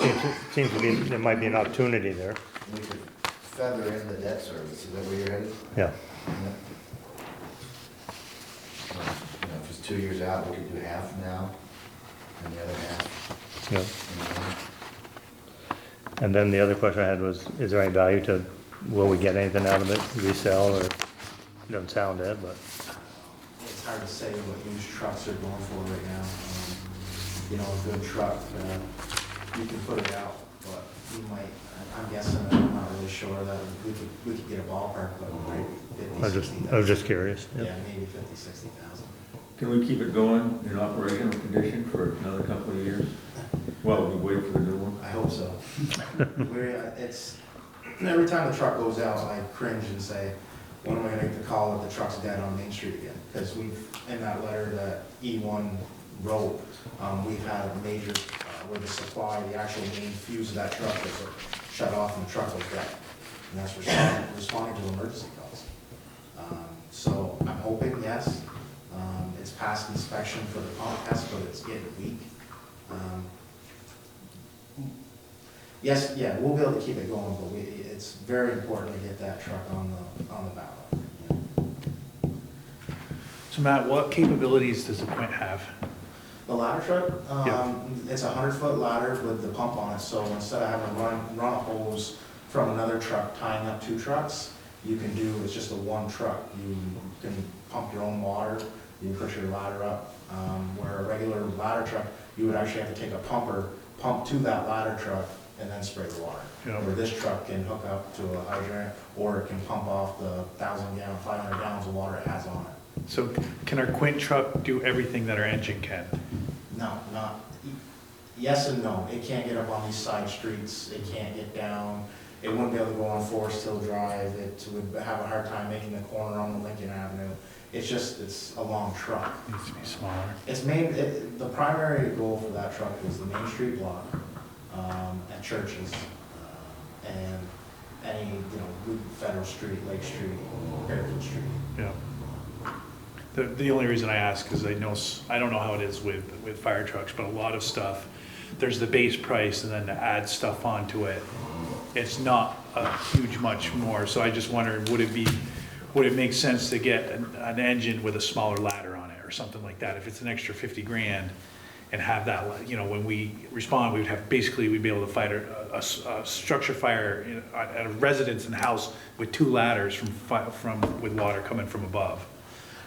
seems to be, there might be an opportunity there. we could feather in the debt service, is that where you're headed? Yeah. You know, if it's 2 years out, we could do half now, and the other half. Yeah. And then the other question I had was, is there any value to, will we get anything out of it, resell, or, doesn't sound it, but. It's hard to say what used trucks are going for right now. You know, a good truck, you can put it out, but you might, I'm guessing, I'm not really sure that we could get a ballpark, but right, 50, I was just curious. Yeah, maybe 50, 60,000. Can we keep it going in operational condition for another couple of years while we wait for the new one? I hope so. It's, every time the truck goes out, I cringe and say, when am I gonna make the call that the truck's dead on Main Street again? Because we've, in that letter that E1 wrote, we've had major where the supply, the actual main fuse of that truck is shut off and the truck was dead. And that's responding to emergency calls. So I'm hoping, yes, it's passed inspection for the pump test, but it's getting weak. Yes, yeah, we'll be able to keep it going, but it's very important to get that truck on the ballot. So Matt, what capabilities does the Quint have? The ladder truck, Yeah. it's a 100-foot ladder with the pump on it, so instead of having to run a hose from another truck tying up 2 trucks, you can do, it's just a 1 truck. You can pump your own water, you can push your ladder up, where a regular ladder truck, you would actually have to take a pump to that ladder truck and then spray the water. Yeah. Where this truck can hook up to a hydrant, or it can pump off the 500 gallons of water it has on it. So can our Quint truck do everything that our engine can? No, yes and no. It can't get up on these side streets, it can't get down, it wouldn't be able to go on Forest Hill Drive, it would have a hard time making the corner on the Lincoln Avenue. It's a long truck. It needs to be smaller. The primary goal for that truck is the Main Street block, and churches, and any, Federal Street, Lake Street, Heritage Street. Yeah. The only reason I ask is I don't know how it is with fire trucks, but a lot of stuff, there's the base price and then to add stuff onto it, it's not a huge much more. So I just wondered, would it make sense to get an engine with a smaller ladder on it or something like that? If it's an extra 50 grand and have that, when we respond, we'd be able to fight a structure fire at a residence and house with 2 ladders with water coming from above.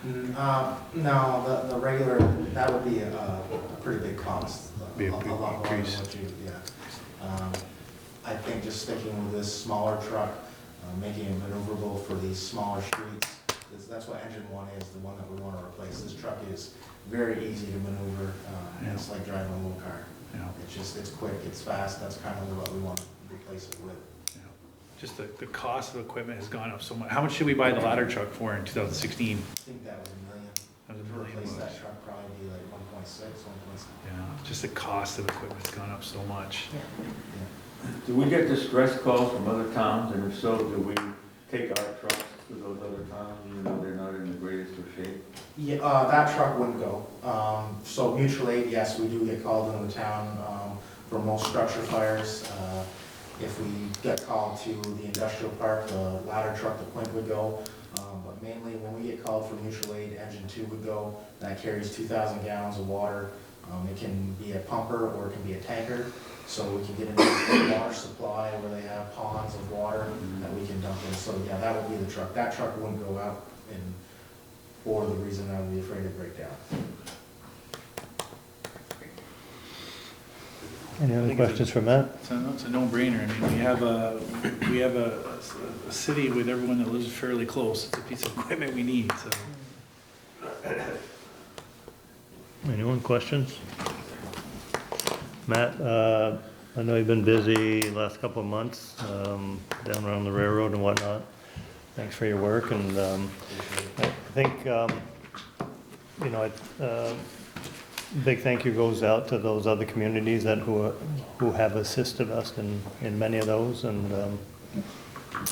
No, the regular, that would be a pretty big cost. Be a lot big more than increase. what you, yeah. I think just sticking with this smaller truck, making it maneuverable for these smaller streets, that's what engine 1 is, the one that we want to replace. This truck is very easy to maneuver, and it's like driving a little car. Yeah. It's quick, it's fast, that's kind of what we want to replace it with. Just the cost of equipment has gone up so much. How much did we buy the ladder truck for in 2016? I think that was $1 million. That was $1 To million replace that bucks. truck, probably be like 1.6, 1.7. Yeah, just the cost of equipment's gone up so much. Do we get distress calls from other towns, and if so, do we take our trucks to those other towns, even though they're not in the greatest of shape? Yeah, that truck wouldn't go. So mutual aid, yes, we do get called into the town for most structure fires. If we get called to the industrial park, the ladder truck, the Quint would go. But mainly when we get called for mutual aid, engine 2 would go. That carries 2,000 gallons of water. It can be a pumper or it can be a tanker. So we can get into the water supply where they have ponds of water that we can dump in. So yeah, that would be the truck. That truck wouldn't go out for the reason I would be afraid of breakdown. Any other questions for Matt? It's a no-brainer. I mean, we have a city with everyone that lives fairly close. It's a piece of equipment we need, so. Anyone, questions? Matt, I know you've been busy the last couple of months, down around the railroad and whatnot. Thanks for your work, and I think, big thank you goes out to those other communities who have assisted us in many of those, and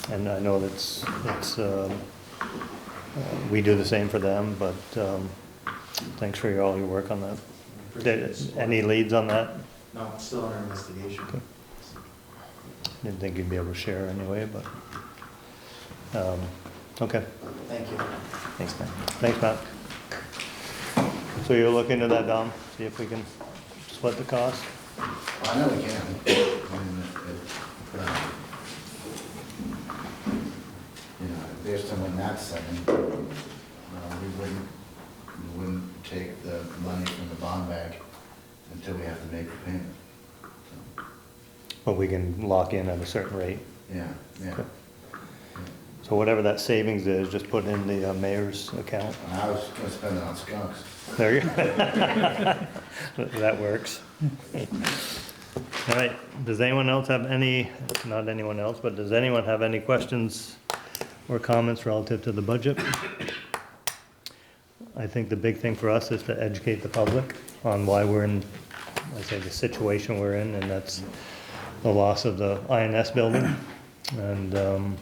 I know that's we do the same for them, but thanks for all your work on that. Any leads on that? No, it's still under investigation. Okay. Didn't think you'd be able to share anyway, but okay. Thank you. Thanks, Matt. Thanks, Matt. So you'll look into that, Dom, see if we can split the cost? Well, I know we can. I mean, based on what Matt said, we wouldn't take the money from the bond bank until we have to make the payment. But we can lock in at a certain rate. Yeah, yeah. Okay. So whatever that savings is, just put in the mayor's account. And I was gonna spend it on skunks. There you go. That works. All right, does anyone else have not anyone else, but does anyone have any questions or comments relative to the budget? I think the big thing for us is to educate the public on why we're in I say, the situation we're in, and that's the loss of the INS building and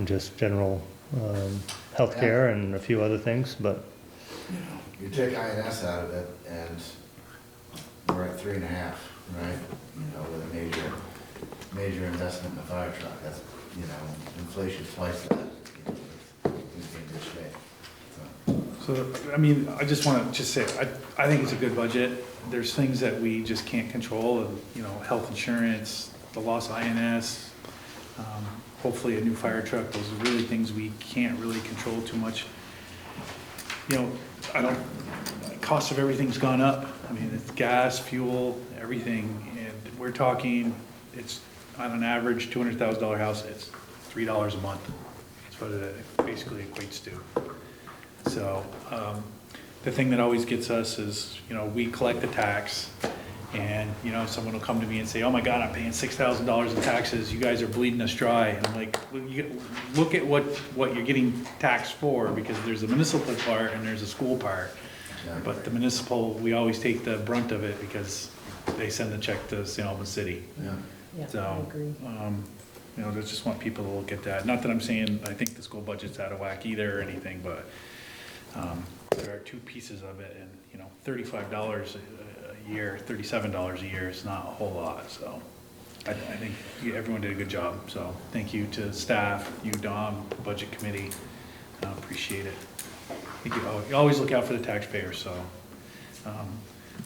just general healthcare and a few other things, but You take INS out of it, and we're at 3.5, right? You know, with a major investment in the fire truck, that's, you know, inflation's twice that. We'd be in good shape. So, I mean, I just want to say, I think it's a good budget. There's things that we just can't control, and, you know, health insurance, the loss of INS, hopefully a new fire truck. Those are really things we can't really control too much. You know, cost of everything's gone up. I mean, it's gas, fuel, everything, and we're talking, it's on an average $200,000 house, it's $3 a month. That's what it basically equates to. So, the thing that always gets us is, you know, we collect the tax, and, you know, someone will come to me and say, oh my God, I'm paying $6,000 in taxes, you guys are bleeding us dry. And I'm like, look at what you're getting taxed for, because there's a municipal part and there's a school part. Exactly. But the municipal, we always take the brunt of it because they send the check to Albans City. Yeah. Yeah, So, I agree. you know, I just want people to look at that. Not that I'm saying I think the school budget's out of whack either or anything, but there are two pieces of it, and, you know, $35 a year, $37 a year is not a whole lot, so I think everyone did a good job, so thank you to staff, you, Dom, budget committee, appreciate it. Thank you. You always look out for the taxpayers, so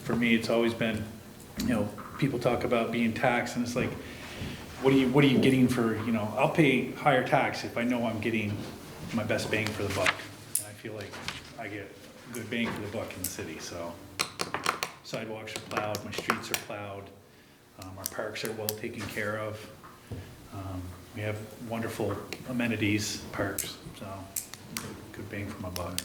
for me, it's always been, you know, people talk about being taxed, and it's like, what are you getting for, you know, I'll pay higher tax if I know I'm getting my best bang for the buck. And I feel like I get good bang for the buck in the city, so sidewalks are plowed, my streets are plowed, our parks are well taken care of. We have wonderful amenities, parks, so good bang for my buck.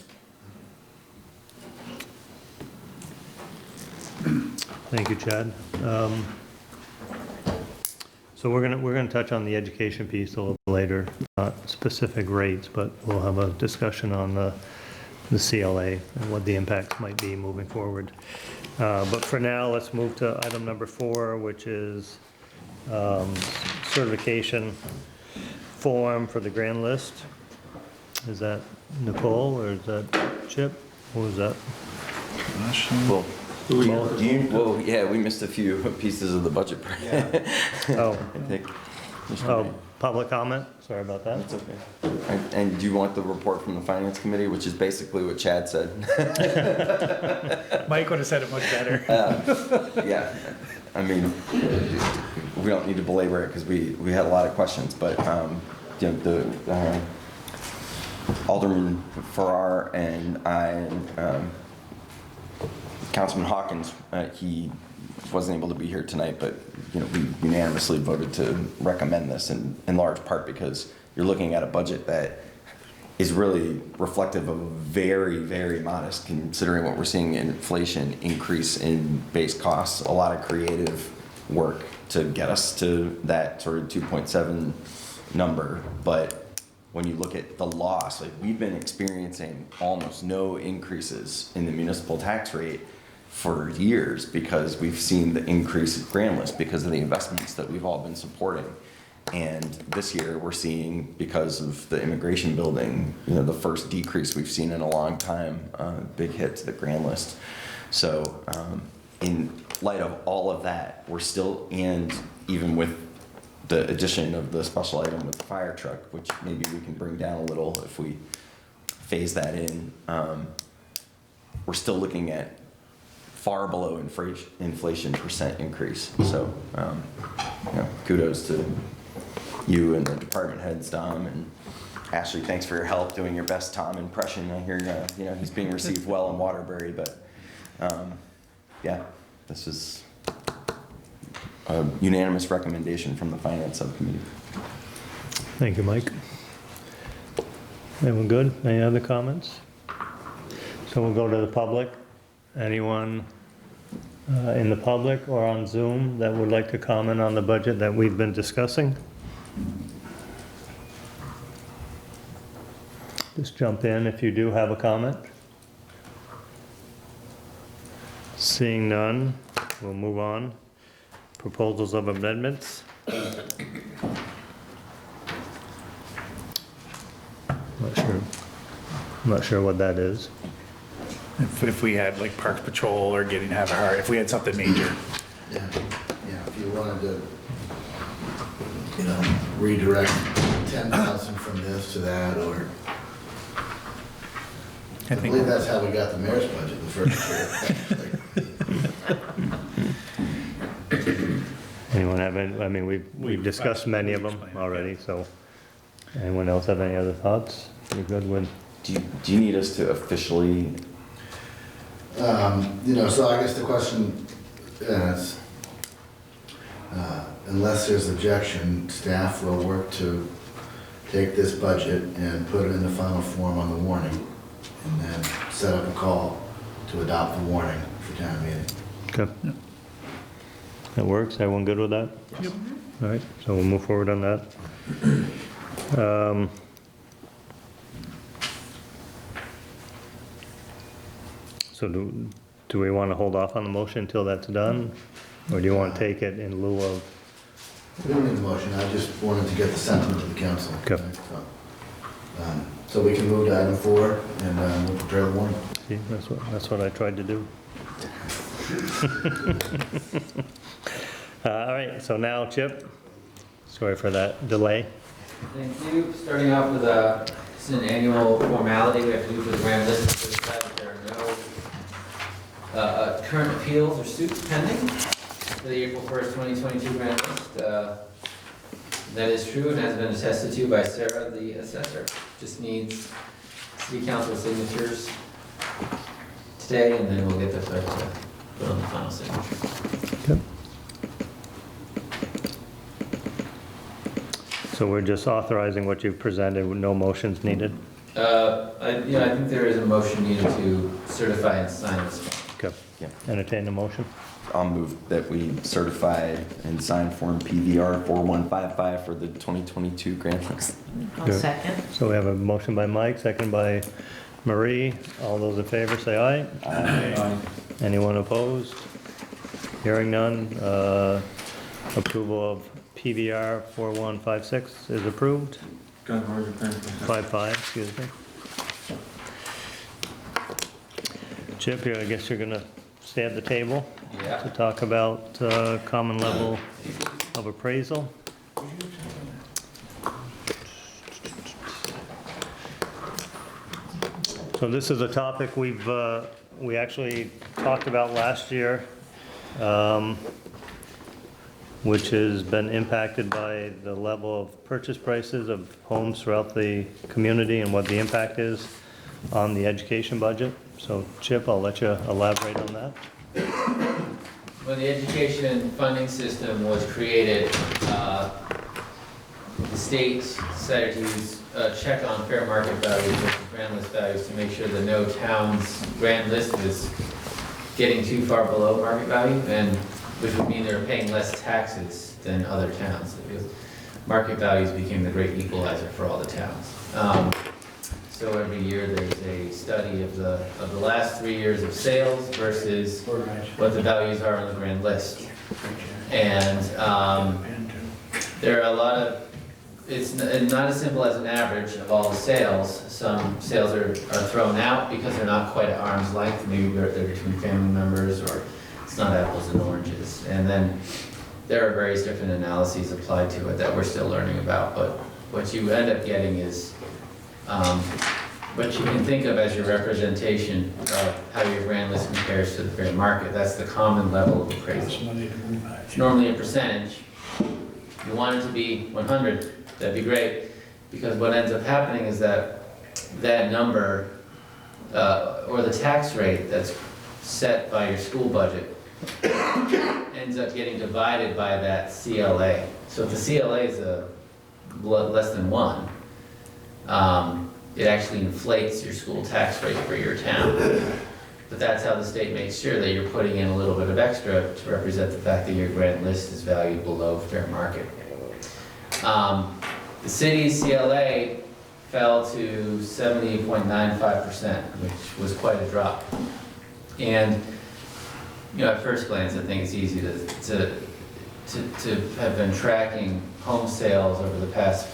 thank you, Chad. So we're gonna touch on the education piece a little later, not specific rates, but we'll have a discussion on the CLA and what the impacts might be moving forward. But for now, let's move to item number 4, which is certification form for the grand list. Is that Nicole or is that Chip? What was that? Well, yeah, we missed a few pieces of the budget. Oh, I think. public comment? Sorry about that. That's okay. And do you want the report from the finance committee, which is basically what Chad said? Mike would have said it much better. Yeah, I mean, we don't need to belabor it because we had a lot of questions, but you know, the Alderman Farrar and I and Councilman Hawkins, he wasn't able to be here tonight, but you know, we unanimously voted to recommend this in large part because you're looking at a budget that is really reflective of very, very modest, considering what we're seeing in inflation, increase in base costs, a lot of creative work to get us to that sort of 2.7 number. But when you look at the loss, like we've been experiencing almost no increases in the municipal tax rate for years because we've seen the increase in grand list because of the investments that we've all been supporting. And this year we're seeing, because of the immigration building, you know, the first decrease we've seen in a long time, big hit to the grand list. So in light of all of that, we're still, and even with the addition of the special item with the fire truck, which maybe we can bring down a little if we phase that in, we're still looking at far below inflation percent increase. So, you know, kudos to you and the department heads, Dom, and Ashley, thanks for your help doing your best Tom impression. I hear, you know, he's being received well in Waterbury, but yeah, this is a unanimous recommendation from the Finance Subcommittee. Thank you, Mike. Everyone good? Any other comments? So we'll go to the public. Anyone in the public or on Zoom that would like to comment on the budget that we've been discussing? Just jump in if you do have a comment. Seeing none, we'll move on. Proposals of amendments. Not sure what that is. If we had like Parks Patrol or have a heart, if we had something major. Yeah, if you wanted to, redirect 10,000 from this to that, or, I believe that's how we got the mayor's budget the first year. Anyone have any, I mean, we've discussed many of them already, so. Anyone else have any other thoughts? You good with? Do you need us to officially? So I guess the question is, unless there's objection, staff will work to take this budget and put it in the final form on the warning, and then set up a call to adopt the warning for town meeting. Okay. That works, everyone good with that? Yep. All right, so we'll move forward on that. So do we want to hold off on the motion until that's done? Or do you want to take it in lieu of? We don't need a motion, I just wanted to get the sentiment of the council. Okay. So we can move to item 4, and we'll prepare the warning. See, that's what I tried to do. All right, so now Chip, sorry for that delay. Thank you. Starting off with this is an annual formality we have to do for the grand list. So that there are no current appeals or suits pending for the April 1st, 2022 grand list. That is true and has been attested to by Sarah, the assessor. Just needs city council signatures today, and then we'll get the clerk to put on the final signature. Good. So we're just authorizing what you've presented with no motions needed? I think there is a motion needed to certify and sign this one. Okay. Yeah. Entertain the motion. I'll move that we certify and sign form PVR 4155 for the 2022 grand list. I'll Good. second. So we have a motion by Mike, second by Marie. All those in favor say aye. Aye. Anyone opposed? Hearing none. Approval of PVR 4156 is approved. 55, excuse me. Chip, here, I guess you're gonna stay at the table Yeah. to talk about common level of appraisal. So this is a topic we actually talked about last year, which has been impacted by the level of purchase prices of homes throughout the community and what the impact is on the education budget. So Chip, I'll let you elaborate on that. When the education funding system was created, the state decided to use a check on fair market values versus grand list values to make sure that no town's grand list was getting too far below market value, and which would mean they were paying less taxes than other towns. Because market values became the great equalizer for all the towns. So every year there's a study of the last 3 years of sales versus what the values are on the grand list. And there are a lot of, it's not as simple as an average of all the sales. Some sales are thrown out because they're not quite at arm's length. Maybe they're between family members, or it's not apples and oranges. And then there are various different analyses applied to it that we're still learning about. But what you end up getting is what you can think of as your representation of how your grand list compares to the fair market. That's the common level of appraisal. It's normally a percentage. If you want it to be 100, that'd be great, because what ends up happening is that that number, or the tax rate that's set by your school budget, ends up getting divided by that CLA. So if the CLA is less than 1, it actually inflates your school tax rate for your town. But that's how the state makes sure that you're putting in a little bit of extra to represent the fact that your grand list is valued below fair market. The city's CLA fell to 70.95%, which was quite a drop. And At first glance, I think it's easy to have been tracking home sales over the past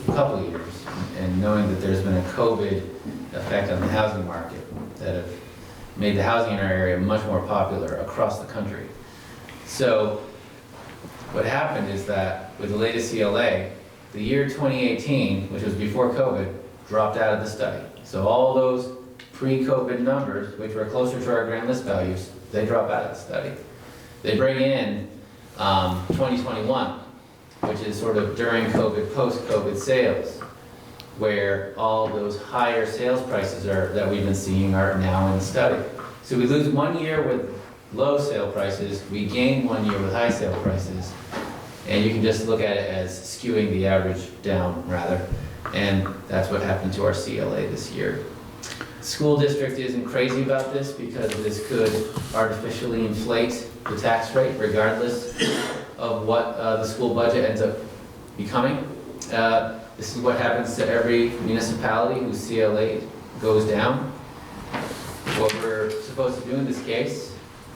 couple of years, and knowing that there's been a COVID effect on the housing market that have made the housing in our area much more popular across the country. So what happened is that with the latest CLA, the year 2018, which was before COVID, dropped out of the study. So all those pre-COVID numbers, which were closer to our grand list values, they drop out of the study. They bring in 2021, which is sort of during COVID, post-COVID sales, where all those higher sales prices that we've been seeing are now in the study. So we lose 1 year with low sale prices, we gain 1 year with high sale prices, and you can just look at it as skewing the average down, rather, and that's what happened to our CLA this year. School district isn't crazy about this because this could artificially inflate the tax rate regardless of what the school budget ends up becoming. This is what happens to every municipality whose CLA goes down. What we're supposed to do in this case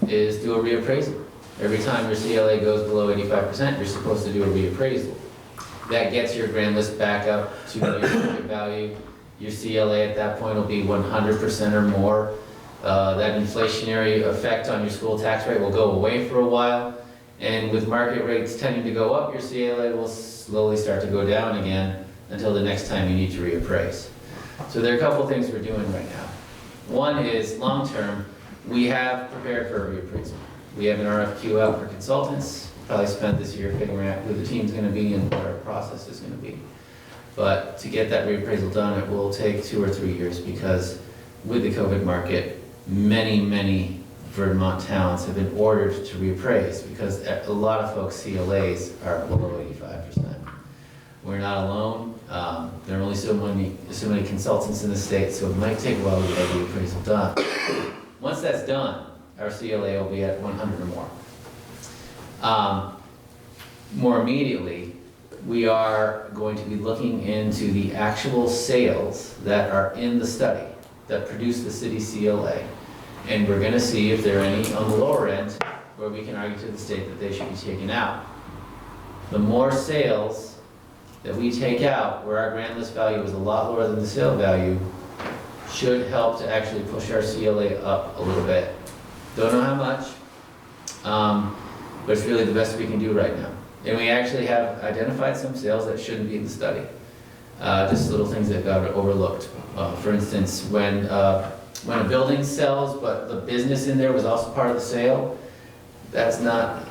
is do a reappraisal. Every time your CLA goes below 85%, you're supposed to do a reappraisal. That gets your grand list back up to your market value. Your CLA at that point will be 100% or more. That inflationary effect on your school tax rate will go away for a while. And with market rates tending to go up, your CLA will slowly start to go down again until the next time you need to reappraise. So there are a couple things we're doing right now. One is, long-term, we have prepared for a reappraisal. We have an RFQ out for consultants, probably spent this year figuring out who the team's gonna be and what our process is gonna be. But to get that reappraisal done, it will take 2 or 3 years because with the COVID market, many Vermont towns have been ordered to reappraise because a lot of folks' CLAs are below 85%. We're not alone. There are only so many consultants in the state, so it might take a while to get the reappraisal done. Once that's done, our CLA will be at 100 or more. More immediately, we are going to be looking into the actual sales that are in the study that produce the city CLA. And we're going to see if there are any on the lower end where we can argue to the state that they should be taken out. The more sales that we take out, where our grand list value is a lot lower than the sale value, should help to actually push our CLA up a little bit. Don't know how much, but it's really the best we can do right now. And we actually have identified some sales that shouldn't be in the study. Just little things that got overlooked. For instance, when a building sells, but the business in there was also part of the sale, that's not,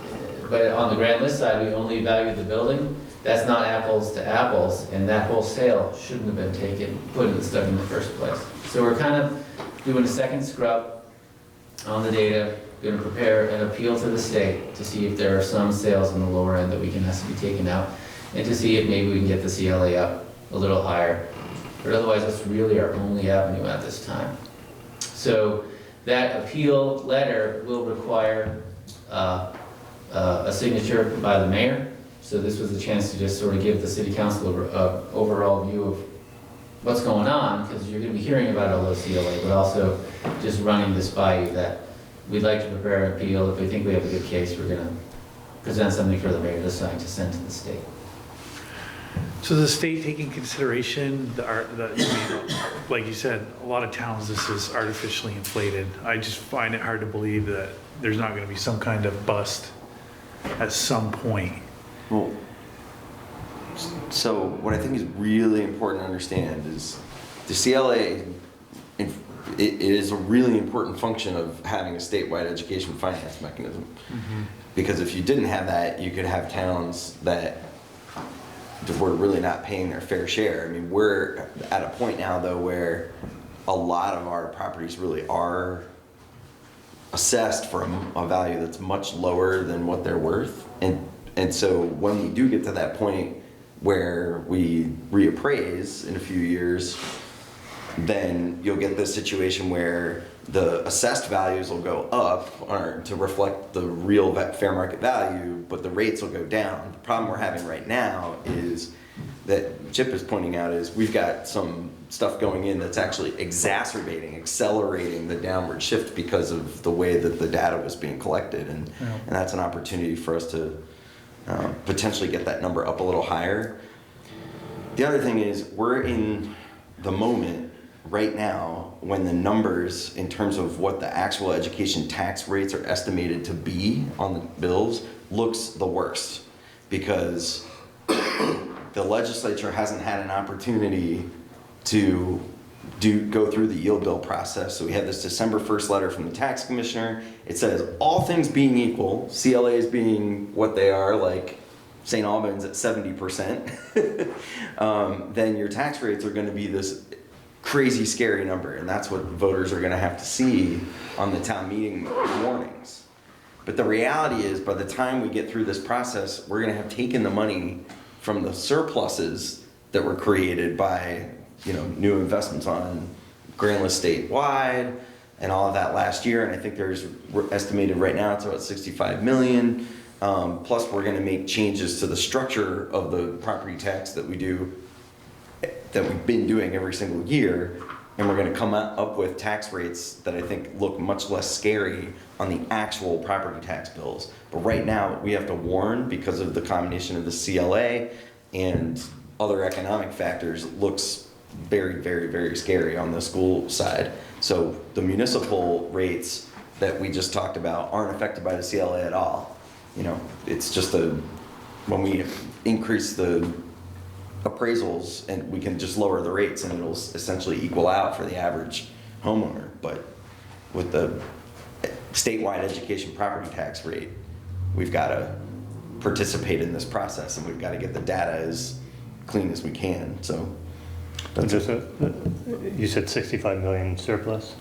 but on the grand list side, we only valued the building. That's not apples to apples, and that whole sale shouldn't have been put in the study in the first place. So we're kind of doing a second scrub on the data, going to prepare an appeal to the state to see if there are some sales on the lower end that we can ask to be taken out, and to see if maybe we can get the CLA up a little higher. But otherwise, that's really our only avenue at this time. So that appeal letter will require a signature by the mayor. So this was a chance to just sort of give the city council an overall view of what's going on, because you're going to be hearing about all those CLA, but also just running this by you that we'd like to prepare an appeal. If we think we have a good case, we're going to present something for the mayor to sign to send to the state. So the state taking consideration, like you said, a lot of towns, this is artificially inflated. I just find it hard to believe that there's not going to be some kind of bust at some point. Well, so what I think is really important to understand is the CLA, it is a really important function of having a statewide education finance mechanism. Mm-hmm. Because if you didn't have that, you could have towns that were really not paying their fair share. I mean, we're at a point now, though, where a lot of our properties really are assessed for a value that's much lower than what they're worth. And so when we do get to that point where we reappraise in a few years, then you'll get this situation where the assessed values will go up to reflect the real fair market value, but the rates will go down. The problem we're having right now is that Chip is pointing out is we've got some stuff going in that's actually exacerbating, accelerating the downward shift because of the way that the data was being collected. And that's an opportunity for us to potentially get that number up a little higher. The other thing is we're in the moment right now when the numbers in terms of what the actual education tax rates are estimated to be on the bills looks the worst, because the legislature hasn't had an opportunity to go through the yield bill process. So we had this December 1st letter from the tax commissioner. It says all things being equal, CLAs being what they are, like St. Albans at 70%, then your tax rates are going to be this crazy scary number, and that's what voters are going to have to see on the town meeting warnings. But the reality is, by the time we get through this process, we're going to have taken the money from the surpluses that were created by, you know, new investments on grand list statewide and all of that last year. And I think there's estimated right now it's about 65 million. Plus we're going to make changes to the structure of the property tax that we do, that we've been doing every single year. And we're going to come up with tax rates that I think look much less scary on the actual property tax bills. But right now we have to warn, because of the combination of the CLA and other economic factors, it looks very, very, very scary on the school side. So the municipal rates that we just talked about aren't affected by the CLA at all. You know, it's just when we increase the appraisals, and we can just lower the rates and it'll essentially equal out for the average homeowner. But with the statewide education property tax rate, we've got to participate in this process, and we've got to get the data as clean as we can. So that's you said 65 million surplus?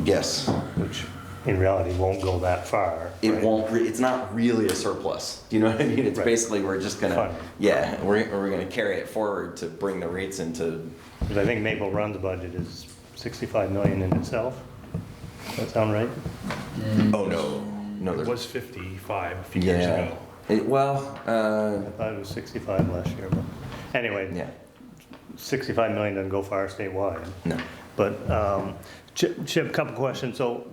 Yes. Which in reality won't go that far. It right? won't. It's not really a surplus. Do you know what I mean? It's right. Basically we're just gonna. Fine. Yeah, we're gonna carry it forward to bring the rates into. Because I think Maple Run's budget is 65 million in itself. Does that sound right? Oh no, It there's. was 55 a few years Yeah. ago. I thought it was 65 last year, but anyway, Yeah. 65 million doesn't go far statewide. No. But Chip, couple questions. So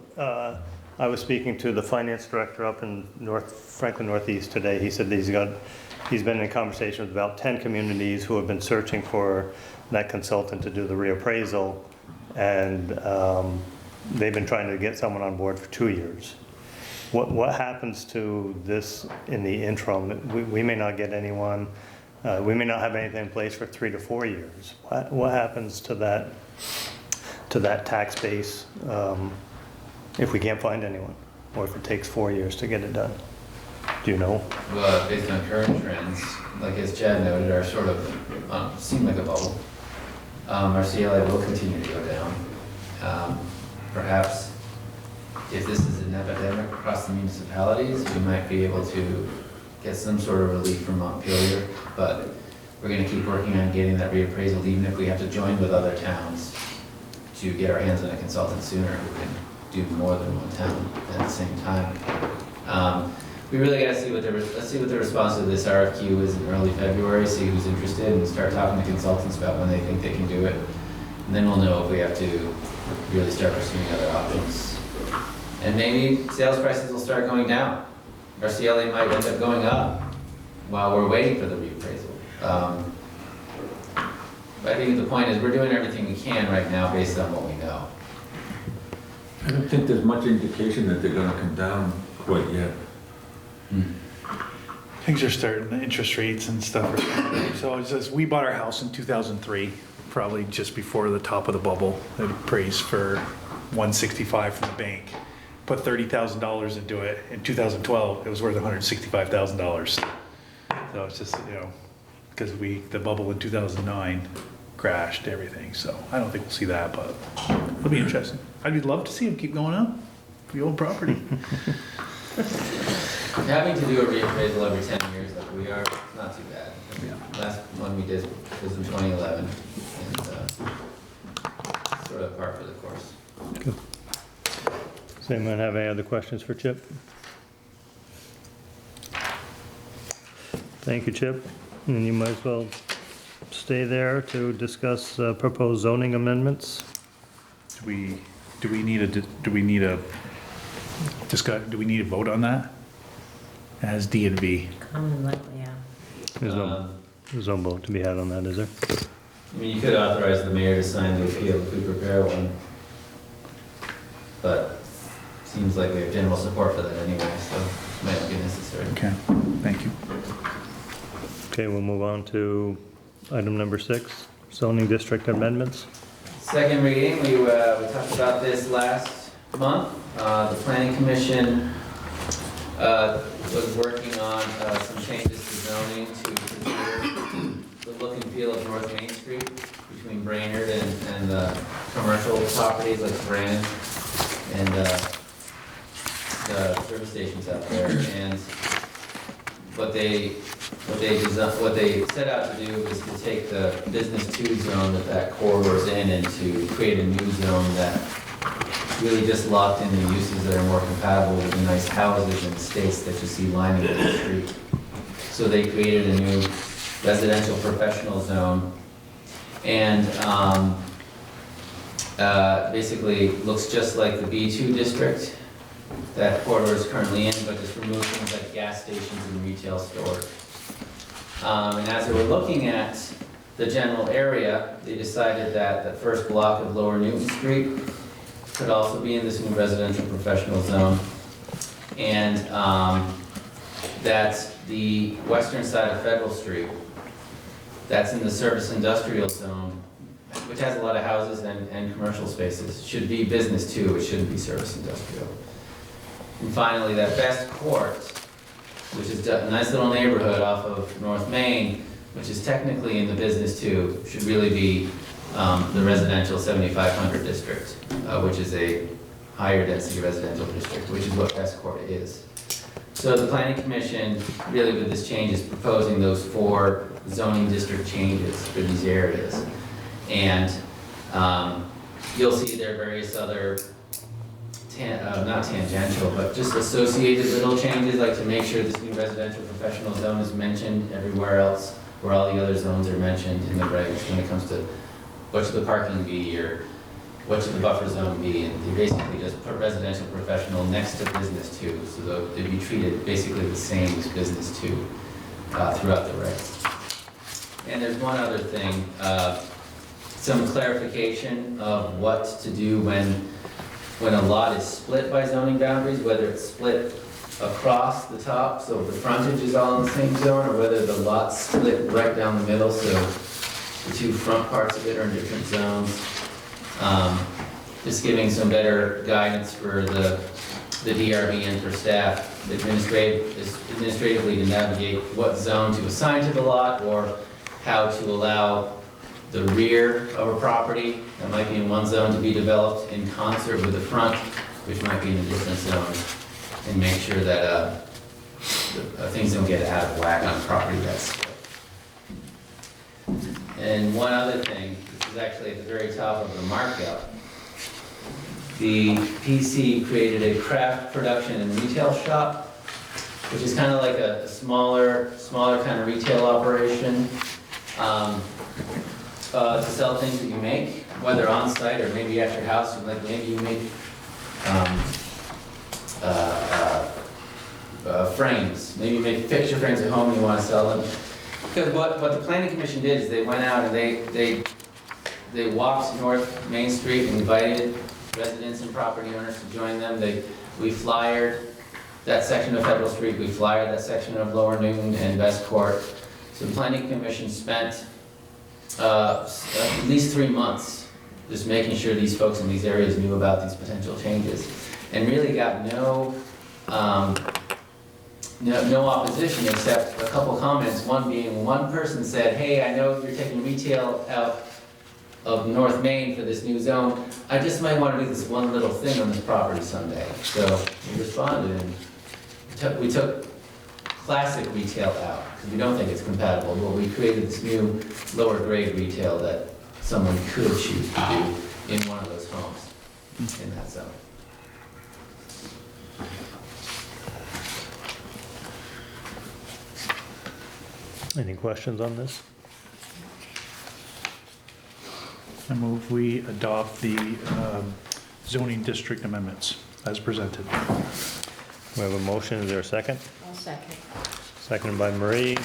I was speaking to the finance director up in Franklin Northeast today. He said that he's been in conversation with about 10 communities who have been searching for that consultant to do the reappraisal, and they've been trying to get someone on board for 2 years. What happens to this in the interim? We may not get anyone. We may not have anything in place for 3 to 4 years. What happens to that tax base if we can't find anyone, or if it takes 4 years to get it done? Do you know? Well, based on current trends, like as Chad noted, are sort of seem like a bubble. Our CLA will continue to go down. Perhaps if this is an epidemic across the municipalities, we might be able to get some sort of relief from Montpelier, but we're going to keep working on getting that reappraisal, even if we have to join with other towns to get our hands on a consultant sooner who can do more than one town at the same time. We really got to see let's see what the response to this RFQ is in early February, see who's interested, and start talking to consultants about when they think they can do it. And then we'll know if we have to really start pursuing other options. And maybe sales prices will start going down. Our CLA might end up going up while we're waiting for the reappraisal. But I think the point is we're doing everything we can right now based on what we know. I don't think there's much indication that they're gonna come down quite yet. Things are starting, the interest rates and stuff are, so it says, we bought our house in 2003, probably just before the top of the bubble. It appraised for 165 from the bank. Put $30,000 into it. In 2012, it was worth $165,000. So it's just, because the bubble in 2009 crashed everything. So I don't think we'll see that, but it'll be interesting. I'd love to see them keep going up, the old property. Having to do a reappraisal every 10 years like we are, not too bad. Last one we did was in 2011, and sort of par for the course. Good. Does anyone have any other questions for Chip? Thank you, Chip. And you might as well stay there to discuss proposed zoning amendments. Do we need a vote on that? As D and B? Common law, yeah. There's no vote to be had on that, is there? I mean, you could authorize the mayor to sign the appeal if we prepare one. But seems like we have general support for that anyway, so it might not be necessary. Okay, thank you. Okay, we'll move on to item number 6, zoning district amendments. Second reading, we talked about this last month. The planning commission was working on some changes to zoning to preserve the look and feel of North Main Street between Brainerd and the commercial properties like Brand and the service stations out there. And what they set out to do was to take the business 2 zone that corridor's in and to create a new zone that really just locked in the uses that are more compatible with the nice houses and estates that you see lining the street. So they created a new residential professional zone, and basically looks just like the B2 district that corridor is currently in, but just remove things like gas stations and retail stores. And as they were looking at the general area, they decided that the first block of Lower Newton Street could also be in this new residential professional zone. And that the western side of Federal Street, that's in the service industrial zone, which has a lot of houses and commercial spaces, should be business 2, it shouldn't be service industrial. And finally, that Best Court, which is a nice little neighborhood off of North Main, which is technically in the business 2, should really be the residential 7500 district, which is a higher density residential district, which is what Best Court is. So the planning commission, really with this change, is proposing those 4 zoning district changes for these areas. And you'll see there are various other, not tangential, but just associated little changes, like to make sure this new residential professional zone is mentioned everywhere else, where all the other zones are mentioned in the regs when it comes to what should the parking be, or what should the buffer zone be, and they basically just put residential professional next to business 2, so they'd be treated basically the same as business 2 throughout the regs. And there's one other thing, some clarification of what to do when a lot is split by zoning boundaries, whether it's split across the top, so the frontage is all in the same zone, or whether the lot's split right down the middle, so the 2 front parts of it are in different zones. Just giving some better guidance for the DRB and for staff administratively to navigate what zone to assign to the lot, or how to allow the rear of a property that might be in one zone to be developed in concert with the front, which might be in a different zone, and make sure that things don't get out of whack on a property that's split. And one other thing, this is actually at the very top of the markup. The PC created a craft production and retail shop, which is kind of like a smaller kind of retail operation, to sell things that you make, whether on site or maybe at your house. Like maybe you make frames. Maybe you make picture frames at home and you want to sell them. Because what the planning commission did is they went out and they walked North Main Street and invited residents and property owners to join them. We flyered that section of Federal Street, we flyered that section of Lower Newton and Best Court. So the planning commission spent at least 3 months just making sure these folks in these areas knew about these potential changes, and really got no opposition except a couple comments. One being, one person said, "Hey, I know you're taking retail out of North Main for this new zone. I just might want to do this one little thing on this property someday." So we responded and we took classic retail out because we don't think it's compatible, but we created this new lower grade retail that someone could choose to do in one of those homes in that zone. Any questions on this? I move we adopt the zoning district amendments as presented. We have a motion, is there a second? I'll second. Seconded by Marie.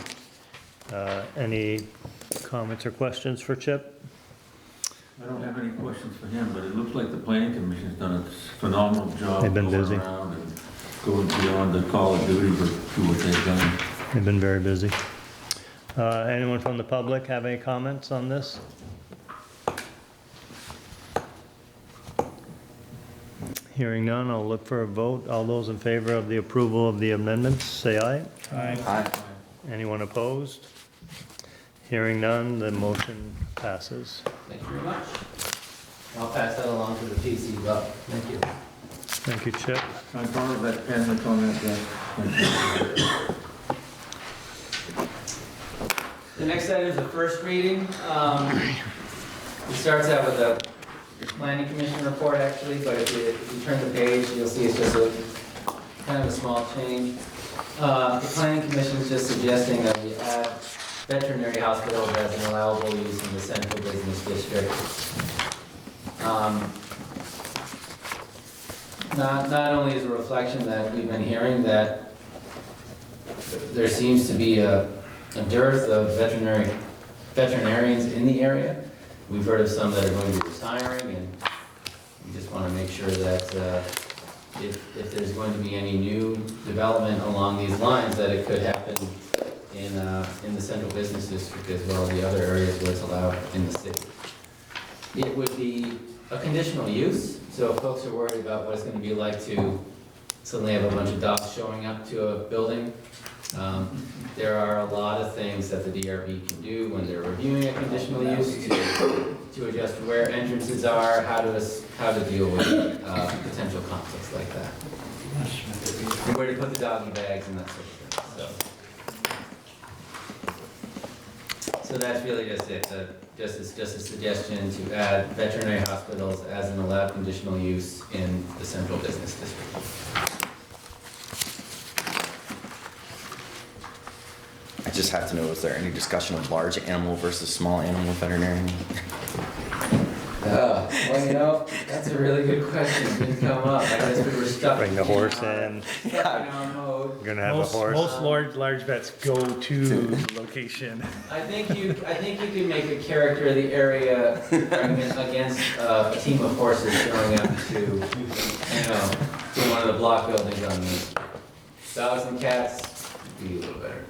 Any comments or questions for Chip? I don't have any questions for him, but it looks like the planning commission's done a phenomenal job. They've been going busy. around and going beyond the call of duty to do what they've done. They've been very busy. Anyone from the public have any comments on this? Hearing none, I'll look for a vote. All those in favor of the approval of the amendments, say aye. Aye. Anyone opposed? Hearing none, the motion passes. Thank you very much. I'll pass that along to the PC, Bob. Thank you. Thank you, Chip. Can I borrow that pen that's on that desk? Thank you. The next item is the first reading. It starts out with a planning commission report actually, but if you turn the page, you'll see it's just a kind of a small change. The planning commission is just suggesting that we add veterinary hospitals as an allowable use in the central business district. Not only is a reflection that we've been hearing that there seems to be a dearth of veterinarians in the area. We've heard of some that are going to be retiring, and we just want to make sure that if there's going to be any new development along these lines, that it could happen in the central business district as well as the other areas where it's allowed in the city. It would be a conditional use, so if folks are worried about what it's going to be like to suddenly have a bunch of dogs showing up to a building, there are a lot of things that the DRB can do when they're reviewing a conditional use to adjust where entrances are, how to deal with potential conflicts like that. And where to put the doggy bags and that sort of thing. So that's really just it. Just a suggestion to add veterinary hospitals as an allowed conditional use in the central business district. I just have to know, is there any discussion of large animal versus small animal veterinarian? Well, that's a really good question. It didn't come up. I guess we were stuck. Bring the horse in. Stuck in our mode. We're gonna have a horse. Most large vets go to the location. I think you can make a character of the area against a team of horses showing up to one of the block buildings on the dogs and cats. Would be a little better.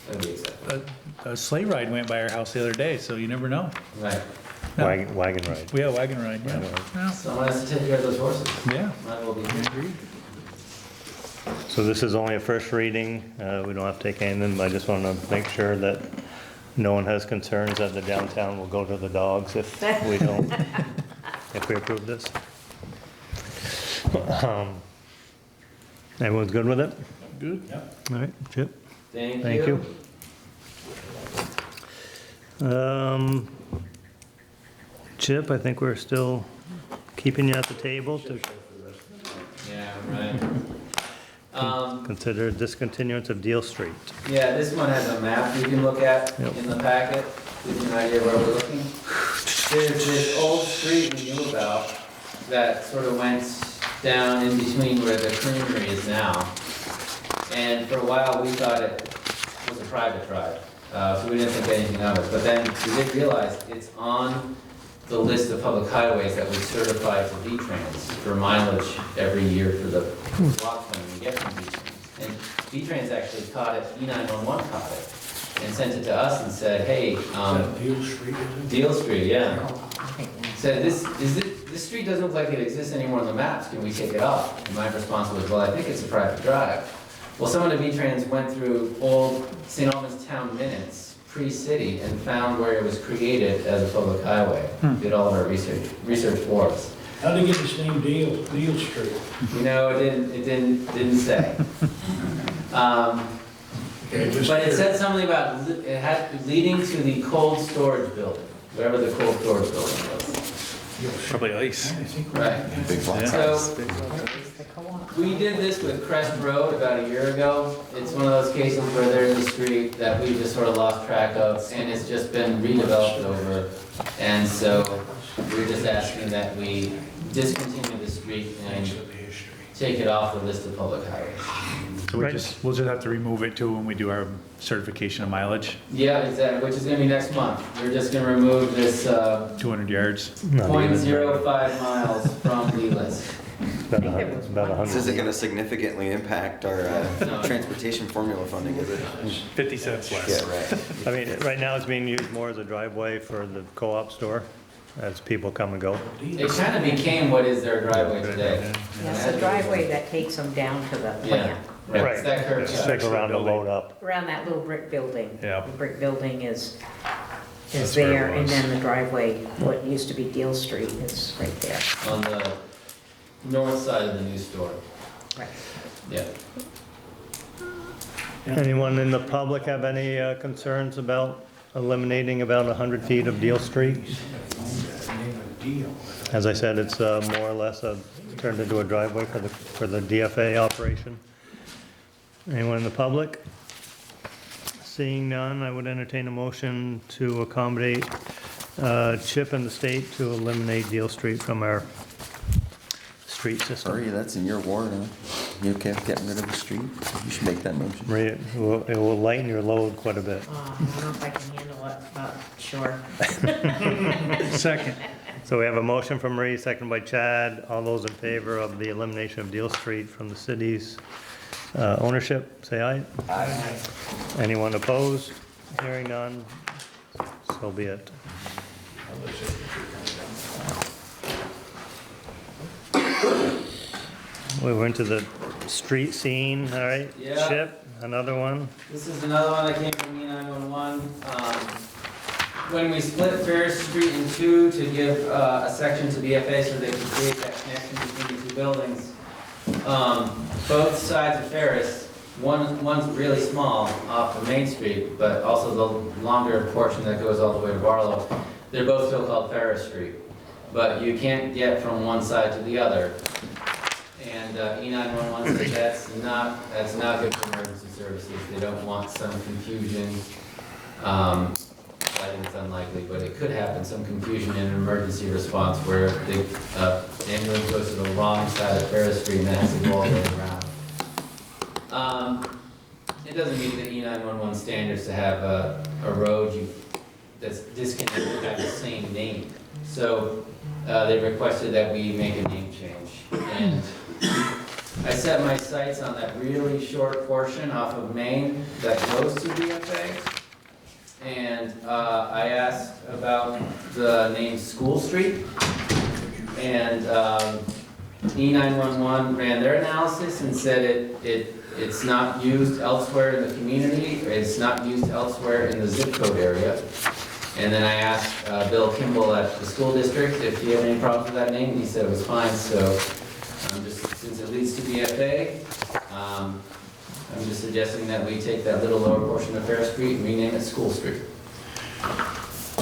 That'd be acceptable. A sleigh ride went by our house the other day, so you never know. Right. No. Wagon ride. Yeah, wagon ride, yeah. Yeah. Someone has to take care of those horses. Yeah. Might as well be. Agreed. So this is only a first reading. We don't have to take anything. I just want to make sure that no one has concerns that the downtown will go to the dogs if we don't, if we approve this. Everyone's good with it? Good. All right, Chip? Thank you. Chip, I think we're still keeping you at the table to Yeah, right. consider discontinuance of Deal Street. Yeah, this one has a map you can look at Yep. in the packet, gives you an idea where we're looking. There's this old street we knew about that sort of went down in between where the creamery is now. And for a while, we thought it was a private drive, so we didn't think anything of it. But then we did realize it's on the list of public highways that we certify to V-Trans for mileage every year for the block plan we get from V-Trans. And V-Trans actually caught it, E911 caught it, and sent it to us and said, hey, Deal Street, is it? Deal Street, yeah. Said, this street doesn't look like it exists anymore on the maps, can we take it off? And my response was, well, I think it's a private drive. Well, someone at V-Trans went through old St. Albans town minutes, pre-city, and found where it was created as a public highway. Did all of our research for us. How did they get this name Deal Street? You know, it didn't say. But it said something about, it had leading to the cold storage building, whatever the cold storage building was. Probably ice. Right. Big flat So, The co-op. we did this with Crest Road about a year ago. It's one of those cases where there's a street that we just sort of lost track of, and it's just been redeveloped over. And so, we're just asking that we discontinue the street and take it off the list of public highways. So we'll just have to remove it too when we do our certification of mileage, Yeah, exactly, which is gonna be next month. We're just gonna remove this, 200 yards. Not even. 0.05 miles from the list. About about a This isn't hundred. gonna significantly impact our No. transportation formula funding, is it? 50 cents less. Yeah, right. I mean, right now it's being used more as a driveway for the co-op store as people come and go. It kind of became what is their driveway today. Yeah, it's a driveway that takes them down to the Yeah, plant. right, it's that curve It's cut. take around to load up. Around that little brick building. Yeah. The brick building is That's where it there, and was. then the driveway, what used to be Deal Street, is right there. On the north side of the new store, Right. yeah. Anyone in the public have any concerns about eliminating about 100 feet of Deal Street? As I said, it's more or less turned into a driveway for the DFA operation. Anyone in the public? Seeing none, I would entertain a motion to accommodate Chip and the state to eliminate Deal Street from our street system. Sorry, that's in your ward, huh? You okay with getting rid of the street? You should make that motion. Maria, it will lighten your load quite a bit. I don't know if I can handle it, but sure. Second. So we have a motion from Marie, second by Chad. All those in favor of the elimination of Deal Street from the city's ownership, say aye. Aye. Anyone opposed? Hearing none, so be it. We went to the street scene, all right? Yeah. Chip, another one. This is another one that came from E911. When we split Ferris Street in two to give a section to BFA so they could create that connection between the two buildings, both sides of Ferris, one's really small off of Main Street, but also the longer portion that goes all the way to Barlow, they're both still called Ferris Street. But you can't get from one side to the other. And E911 says that's not good for emergency services. They don't want some confusion. I think it's unlikely, but it could happen, some confusion in an emergency response where the ambulance goes to the wrong side of Ferris Street and then has to go all the way around. It doesn't meet the E911 standards to have a road that's disconnected have the same name. So they requested that we make a name change. And I set my sights on that really short portion off of Main that goes to BFA. And I asked about the name School Street. And E911 ran their analysis and said it's not used elsewhere in the community, it's not used elsewhere in the zip code area. And then I asked Bill Kimball at the school district if he had any problems with that name, and he said it was fine. So since it leads to BFA, I'm just suggesting that we take that little lower portion of Fair Street and rename it School Street.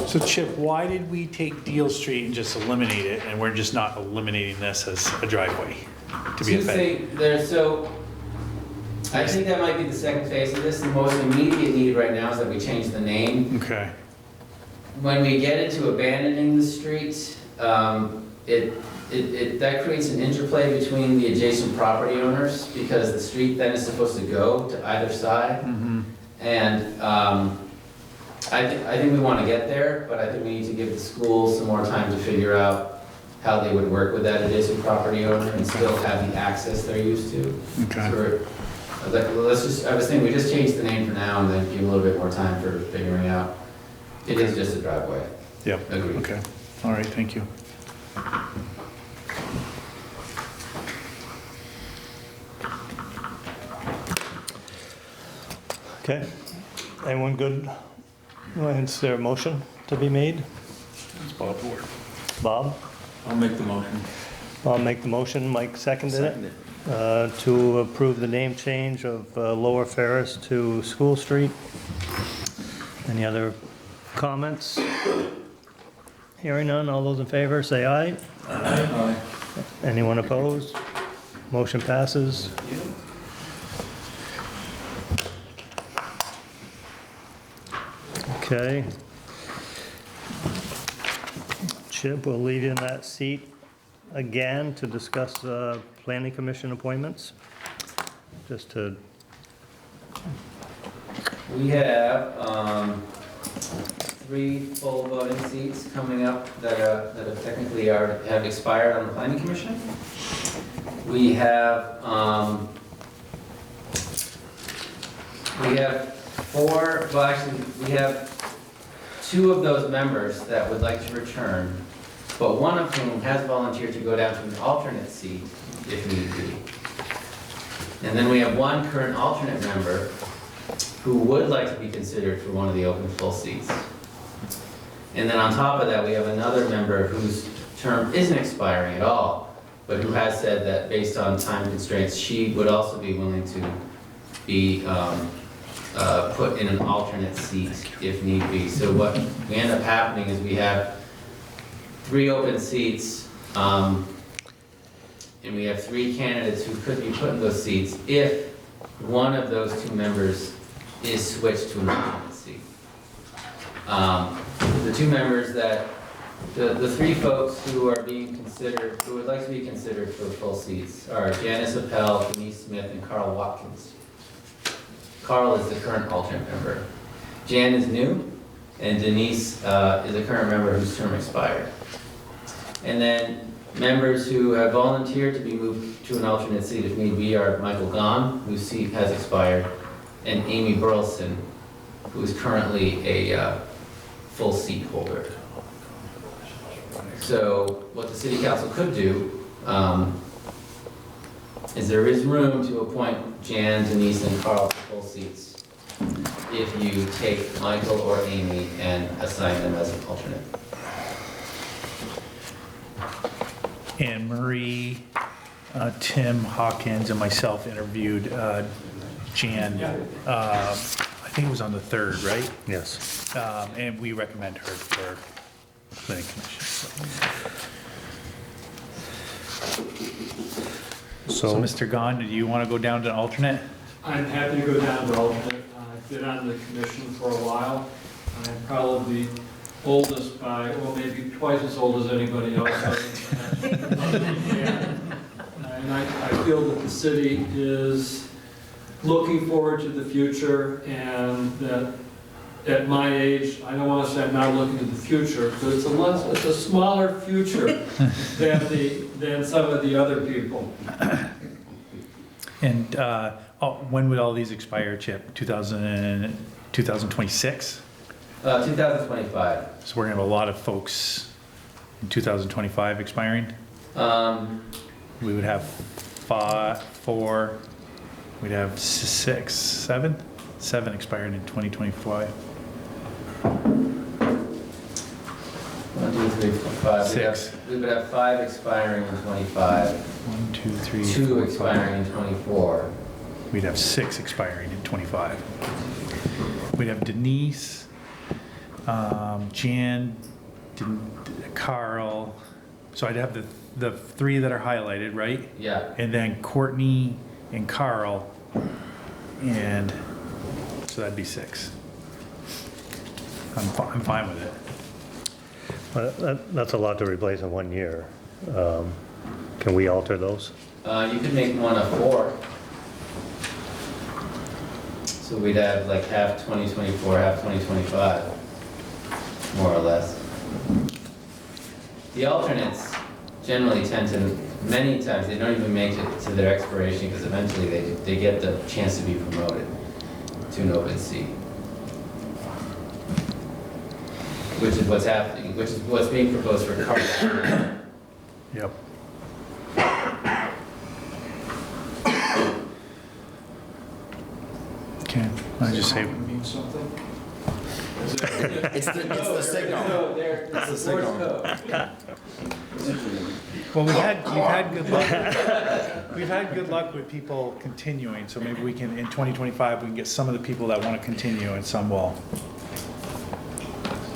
So Chip, why did we take Deal Street and just eliminate it, and we're just not eliminating this as a driveway to be a So I think that might be the second phase of this. The most immediate need right now is that we change the name. Okay. When we get into abandoning the street, that creates an interplay between the adjacent property owners, because the street then is supposed to go to either side. And I think we want to get there, but I think we need to give the school some more time to figure out how they would work with that adjacent property owner and still have the access they're used to. Okay. So I was thinking we just change the name for now and then give a little bit more time for figuring out. It is just a driveway. Yep. Agreed. Okay. All right, thank you. Okay, anyone good? Is there a motion to be made? It's Bob Ward. Bob? I'll make the motion. I'll make the motion, Mike seconded it, to approve the name change of Lower Ferris to School Street. Any other comments? Hearing none, all those in favor, say aye. Aye. Anyone opposed? Motion passes. Okay. Chip, we'll leave you in that seat again to discuss planning commission appointments. Just to, We have 3 full voting seats coming up that have technically have expired on the planning commission. We have 4, well actually, we have 2 of those members that would like to return, but one of whom has volunteered to go down to an alternate seat if need be. And then we have 1 current alternate member who would like to be considered for one of the open full seats. And then on top of that, we have another member whose term isn't expiring at all, but who has said that based on time constraints, she would also be willing to be put in an alternate seat if need be. So what we end up happening is we have 3 open seats, and we have 3 candidates who could be put in those seats if one of those 2 members is switched to an alternate seat. The 2 members that, the 3 folks who are being considered, who would like to be considered for full seats are Janice Appel, Denise Smith, and Carl Watkins. Carl is the current alternate member. Jan is new, and Denise is a current member whose term expired. And then members who have volunteered to be moved to an alternate seat if need be are Michael Gahn, whose seat has expired, and Amy Burleson, who is currently a full seat holder. So what the city council could do is there is room to appoint Jan, Denise, and Carl to full seats if you take Michael or Amy and assign them as an alternate. Anne Marie, Tim Hawkins, and myself interviewed Jan, I think it was on the 3rd, right? yes. And we recommend her for planning commission. So Mr. Gahn, do you want to go down to alternate? I'm happy to go down to alternate. I've been on the commission for a while. I'm probably the oldest by, well, maybe twice as old as anybody else. And I feel that the city is looking forward to the future, and that at my age, I don't want to say I'm not looking to the future, but it's a smaller future than some of the other people. And when would all these expire, Chip? 2026? 2025. So we're gonna have a lot of folks in 2025 expiring? We would have 4, we'd have 6, 7 expiring in 2025. 1, 2, 3, 4, 5. 6. We would have 5 expiring in 25, 1, 2, 3, 2 4, expiring in 24. We'd have 6 expiring in 25. We'd have Denise, Jan, Carl. So I'd have the 3 that are highlighted, right? Yeah. And then Courtney and Carl, and so that'd be 6. I'm fine with it. That's a lot to replace in 1 year. Can we alter those? You could make one a 4. So we'd have like half 2024, half 2025, more or less. The alternates generally tend to, many times, they don't even make it to their expiration because eventually they get the chance to be promoted to an open seat. Which is what's happening, which is what's being proposed for Carl. Yep. Okay, I just say, Mean something? It's the signal. It's the signal. well, we've had good luck. We've had good luck with people continuing, so maybe we can, in 2025, we can get some of the people that want to continue and some will.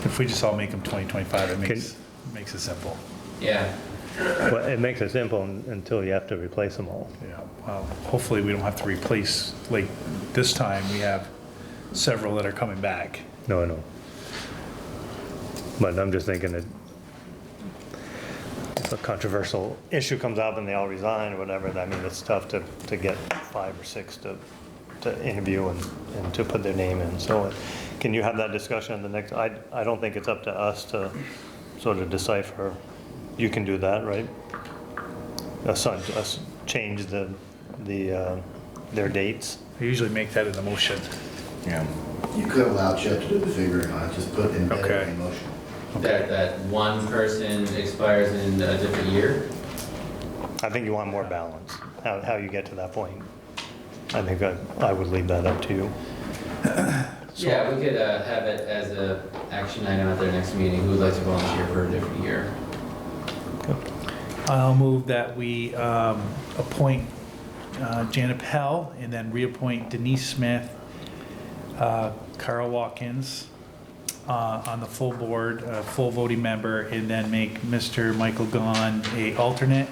If we just all make them 2025, it makes Makes it simple. Yeah, Well, it makes it simple until you have to replace them all. Yeah, well, hopefully we don't have to replace, like, this time, we have several that are coming back. No, I know. But I'm just thinking that if a controversial issue comes up and they all resign or whatever, I mean, it's tough to get 5 or 6 to interview and to put their name in. So can you have that discussion in the next, I don't think it's up to us to sort of decipher. You can do that, right? Change their dates. I usually make that in the motion. Yeah. You could allow Chet to do the figuring on it, just put in Okay. motion. that one person expires in a different year. I think you want more balance, how you get to that point. I think I would leave that up to you. Yeah, we could have it as a action item at their next meeting, who would like to volunteer for a different year. I'll move that we appoint Janet Pell and then reappoint Denise Smith, Carl Watkins on the full board, full voting member, and then make Mr. Michael Gahn a alternate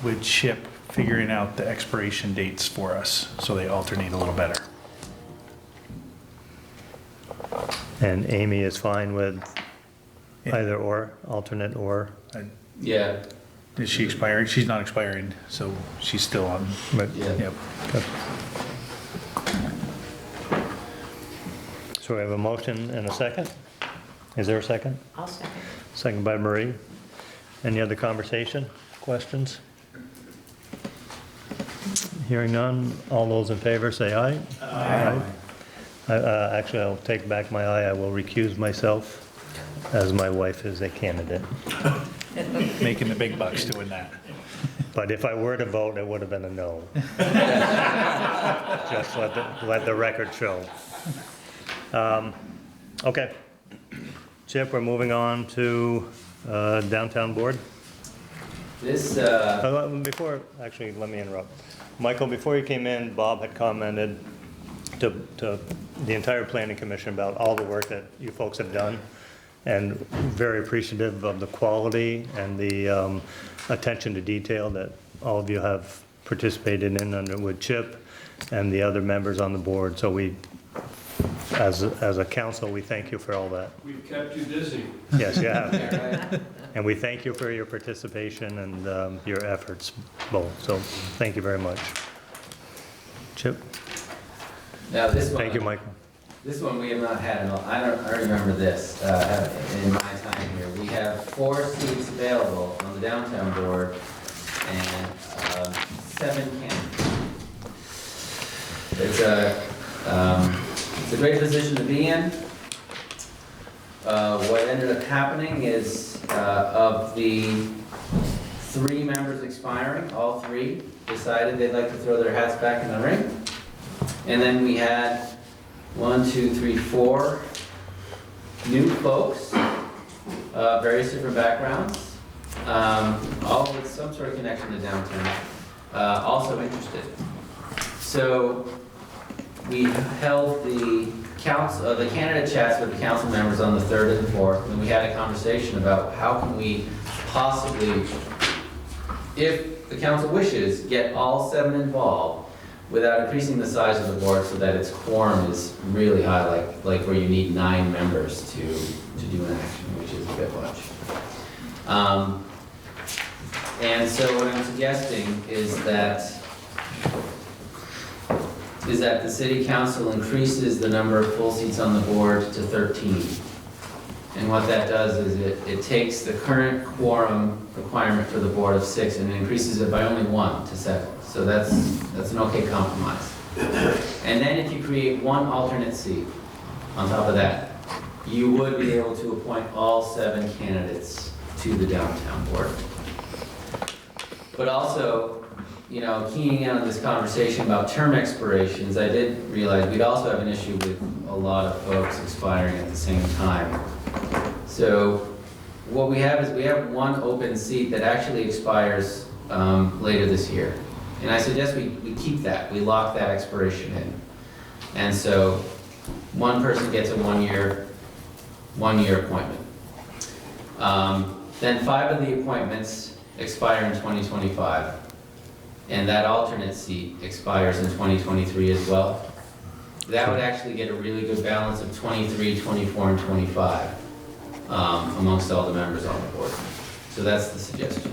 with Chip figuring out the expiration dates for us, so they alternate a little better. And Amy is fine with either or, alternate or, Yeah, Is she expiring? She's not expiring, so she's still on. but, yeah. yep. Okay. So we have a motion and a second? Is there a second? I'll second. Second by Marie. Any other conversation, questions? Hearing none, all those in favor say aye. Aye. Actually, I'll take back my aye, I will recuse myself, as my wife is a candidate. Making the big bucks doing that. But if I were to vote, it would have been a no. Just let the record show. Okay. Chip, we're moving on to downtown board. This, Before, actually, let me interrupt. Michael, before you came in, Bob had commented to the entire planning commission about all the work that you folks have done, and very appreciative of the quality and the attention to detail that all of you have participated in under with Chip and the other members on the board. So we, as a council, we thank you for all that. We've kept you busy. Yes, you have. yeah, right. And we thank you for your participation and your efforts both. So thank you very much. Chip? Now, this one. Thank you, Michael. This one we have not had, I remember this in my time here. We have 4 seats available on the downtown board and 7 candidates. It's a great position to be in. What ended up happening is of the 3 members expiring, all 3 decided they'd like to throw their hats back in the ring. And then we had 1, 2, 3, 4 new folks, various different backgrounds, all with some sort of connection to downtown, also interested. So we held the candidate chats with the council members on the 3rd and 4th, and we had a conversation about how can we possibly, if the council wishes, get all 7 involved without increasing the size of the board so that its quorum is really high, like where you need 9 members to do an action, which is a bit much. And so what I'm suggesting is that the city council increases the number of full seats on the board to 13. And what that does is it takes the current quorum requirement for the board of 6 and increases it by only 1 to 7. So that's an okay compromise. And then if you create 1 alternate seat on top of that, you would be able to appoint all 7 candidates to the downtown board. But also, you know, keying in on this conversation about term expirations, I did realize we'd also have an issue with a lot of folks expiring at the same time. So what we have is we have 1 open seat that actually expires later this year. And I suggest we keep that, we lock that expiration in. And so 1 person gets a 1-year appointment. Then 5 of the appointments expire in 2025. And that alternate seat expires in 2023 as well. That would actually get a really good balance of 23, 24, and 25 amongst all the members on the board. So that's the suggestion.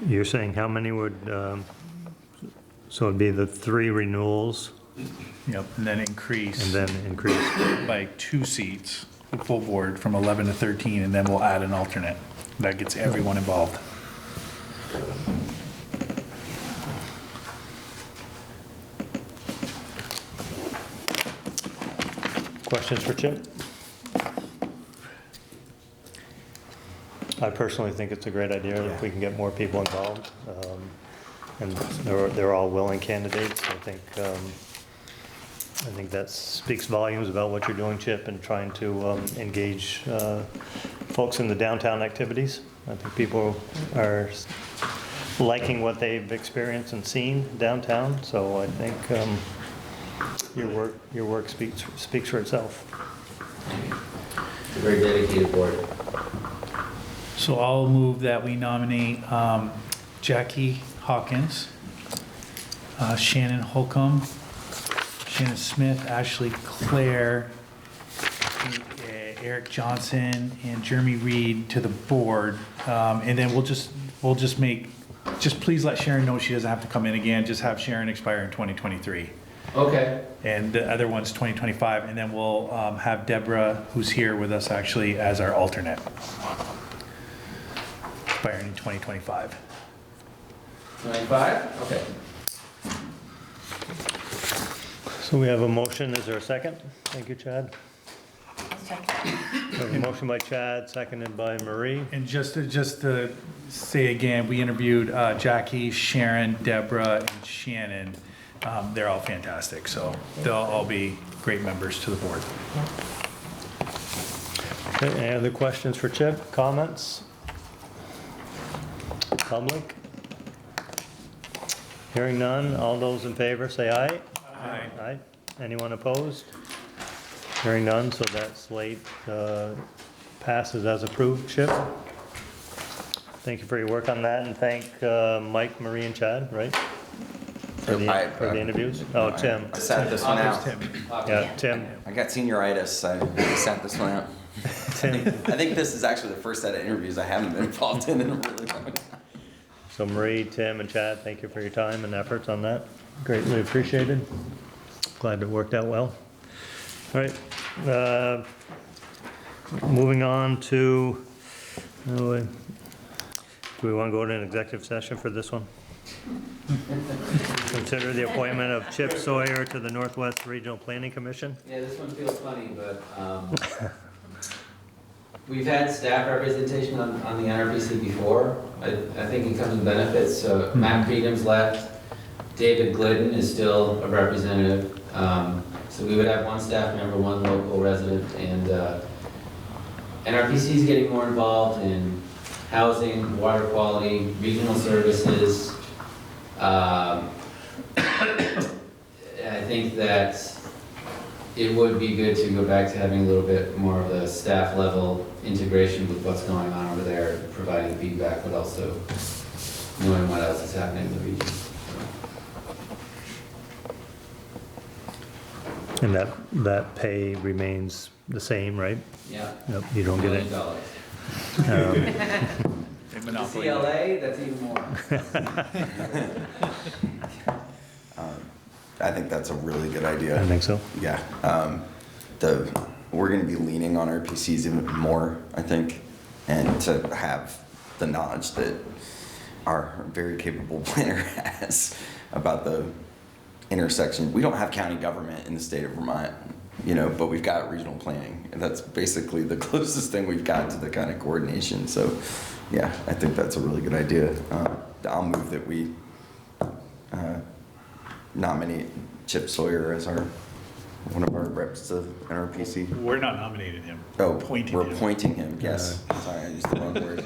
You're saying how many would, so it'd be the 3 renewals Yep, and then increase. and then increase. By 2 seats, the full board from 11 to 13, and then we'll add an alternate. That gets everyone involved. Questions for Chip? I personally think it's a great idea if we can get more people involved. And they're all willing candidates. I think that speaks volumes about what you're doing, Chip, and trying to engage folks in the downtown activities. I think people are liking what they've experienced and seen downtown, so I think your work speaks for itself. It's a very dedicated board. So I'll move that we nominate Jackie Hawkins, Shannon Holcomb, Shannon Smith, Ashley Clare, Eric Johnson, and Jeremy Reed to the board. And then we'll just please let Sharon know she doesn't have to come in again. Just have Sharon expire in 2023. Okay. And the other one's 2025. And then we'll have Deborah, who's here with us actually, as our alternate. Expiring in 2025. 25? Okay. So we have a motion. Is there a second? Thank you, Chad. We have a motion by Chad, seconded by Marie. And just to say again, we interviewed Jackie, Sharon, Deborah, and Shannon. They're all fantastic, so they'll all be great members to the board. Okay, any other questions for Chip? Comments? Public? Hearing none. All those in favor say aye. Aye. Aye. Anyone opposed? Hearing none, so that slate passes as approved. Chip? Thank you for your work on that, and thank Mike, Marie, and Chad, right? For the interviews? Oh, Tim. I sat this one out. Yeah, Tim. I got senioritis. I sat this one out. Tim. I think this is actually the first set of interviews I haven't been involved in a really long time. So Marie, Tim, and Chad, thank you for your time and efforts on that. Greatly appreciated. Glad it worked out well. All right. Moving on to, do we want to go to an executive session for this one? Consider the appointment of Chip Sawyer to the Northwest Regional Planning Commission. Yeah, this one feels funny, but we've had staff representation on the NRPC before. I think it comes with benefits. So Matt Creedham's left. David Glidden is still a representative. So we would have one staff member, one local resident, and NRPC is getting more involved in housing, water quality, regional services. I think that it would be good to go back to having a little bit more of a staff level integration with what's going on over there, providing feedback, but also knowing what else is happening in the region. And that pay remains the same, right? Yeah. Yep, you don't get it. CLA, that's even more. I think that's a really good idea. I think so. Yeah. We're going to be leaning on our PCs even more, I think, and to have the knowledge that our very capable planner has about the intersection. We don't have county government in the state of Vermont, but we've got regional planning, and that's basically the closest thing we've got to the kind of coordination. So, yeah, I think that's a really good idea. I'll move that we nominate Chip Sawyer as one of our reps to NRPC. We're not nominating him. Oh, appointing we're him. appointing him. Yes. Sorry, I used the wrong word.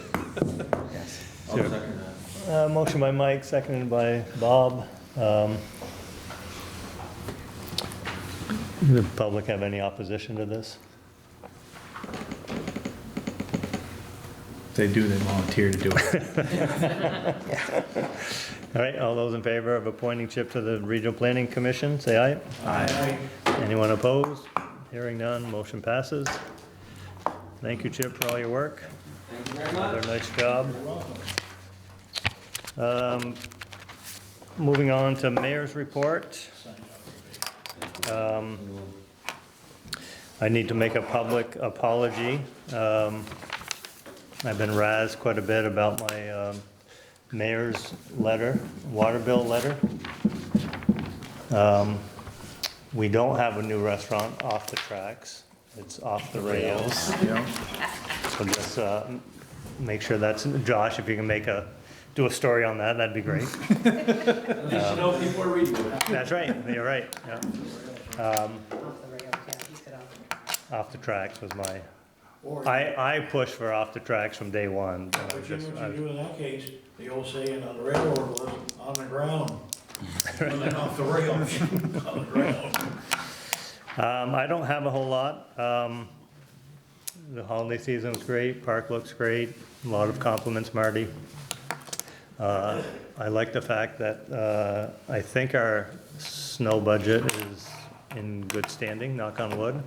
Yes. I'll second that. Motion by Mike, seconded by Bob. The public have any opposition to this? If they do, they volunteer to do it. All right, all those in favor of appointing Chip to the Regional Planning Commission, say aye. Aye. Anyone opposed? Hearing none, motion passes. Thank you, Chip, for all your work. Thank you very Another much. nice job. Moving on to mayor's report. I need to make a public apology. I've been razzed quite a bit about my mayor's letter, water bill letter. We don't have a new restaurant off the tracks. It's off the rails. So just make sure that's, Josh, if you can do a story on that, that'd be great. At least you know people are reading it. That's right, you're right, yeah. Off the rails, yeah, he said off the Off the tracks was my, Or, I pushed for off the tracks from day one. and I what was you just- I what was- you do in that case, the old saying on the railroad was on the ground. And then off the rails, on the ground. I don't have a whole lot. The holiday season was great, park looks great, a lot of compliments, Marty. I like the fact that I think our snow budget is in good standing, knock on wood.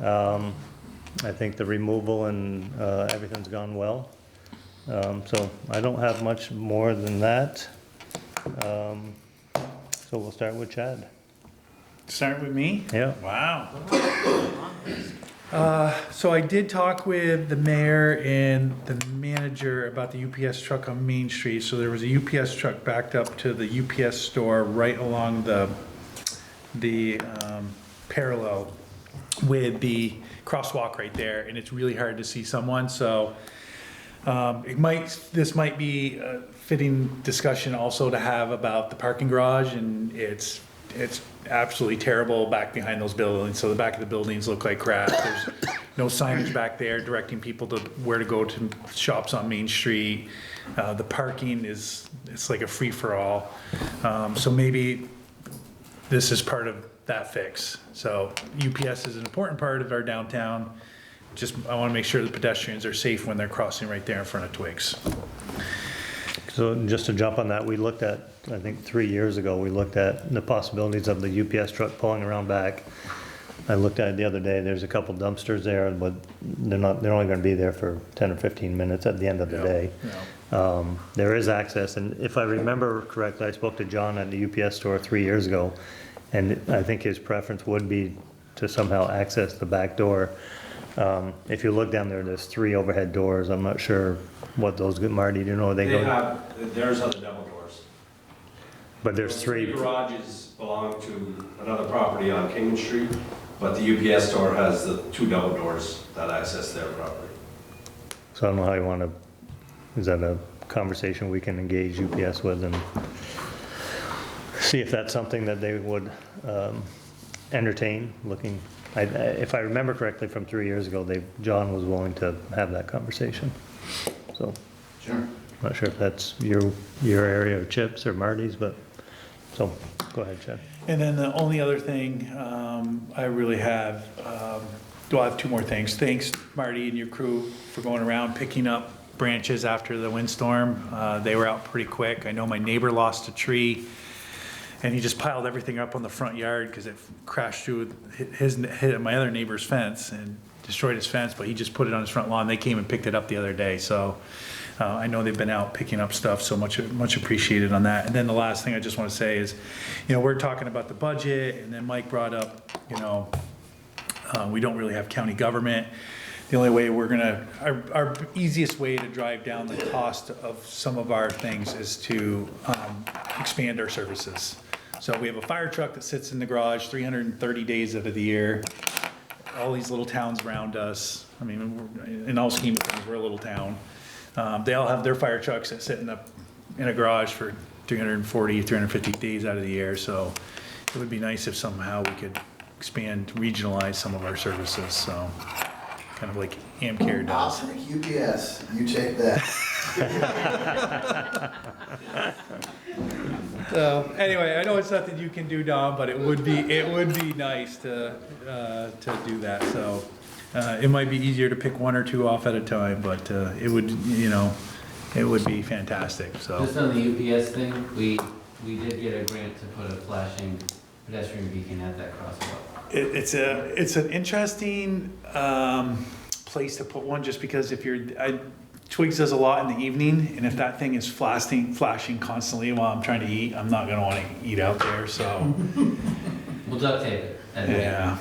I think the removal and everything's gone well. So I don't have much more than that. So we'll start with Chad. Start with me? Yeah. Wow. So I did talk with the mayor and the manager about the UPS truck on Main Street. So there was a UPS truck backed up to the UPS store right along the parallel with the crosswalk right there, and it's really hard to see someone. So this might be a fitting discussion also to have about the parking garage, and it's absolutely terrible back behind those buildings. So the back of the buildings look like crap. There's no signage back there directing people to where to go to shops on Main Street. The parking it's like a free-for-all. So maybe this is part of that fix. So UPS is an important part of our downtown. I want to make sure the pedestrians are safe when they're crossing right there in front of Twiggs. So just to jump on that, we looked at, I think 3 years ago, we looked at the possibilities of the UPS truck pulling around back. I looked at it the other day, there's a couple dumpsters there, but they're only gonna be there for 10 or 15 minutes at the end of the day. There is access, and if I remember correctly, I spoke to John at the UPS store 3 years ago, and I think his preference would be to somehow access the back door. If you look down there, there's 3 overhead doors. I'm not sure what those, Marty, do you know where they go? There's other double doors. But there's Those 3. garages belong to another property on Kingman Street, but the UPS store has the 2 double doors that access their property. So I don't know how you want to, is that a conversation we can engage UPS with and see if that's something that they would entertain, looking, if I remember correctly from 3 years ago, John was willing to have that conversation. So, Sure. not sure if that's your area of Chip's or Marty's, but, so, go ahead, Chad. And then the only other thing I really have, I have 2 more things. Thanks, Marty and your crew, for going around picking up branches after the windstorm. They were out pretty quick. I know my neighbor lost a tree, and he just piled everything up on the front yard because it crashed through hit my other neighbor's fence and destroyed his fence, but he just put it on his front lawn. They came and picked it up the other day. So I know they've been out picking up stuff, so much appreciated on that. And then the last thing I just want to say is, we're talking about the budget, and then Mike brought up, we don't really have county government. The only way our easiest way to drive down the cost of some of our things is to expand our services. So we have a fire truck that sits in the garage 330 days of the year. All these little towns around us, I mean, in all scheme of things, we're a little town. They all have their fire trucks that sit in a garage for 340, 350 days out of the year. So it would be nice if somehow we could regionalize some of our services. So kind of like AmCare I'll does. take UPS, you take that. So anyway, I know it's nothing you can do, Don, but it would be nice to do that. So It might be easier to pick one or two off at a time, but it would, it would be fantastic, so. Just on the UPS thing, we did get a grant to put a flashing pedestrian beacon at that crosswalk. It's an interesting place to put one, just because if Twigs does a lot in the evening, and if that thing is flashing constantly while I'm trying to eat, I'm not gonna wanna eat out there, so. We'll duct tape it. at night. Yeah,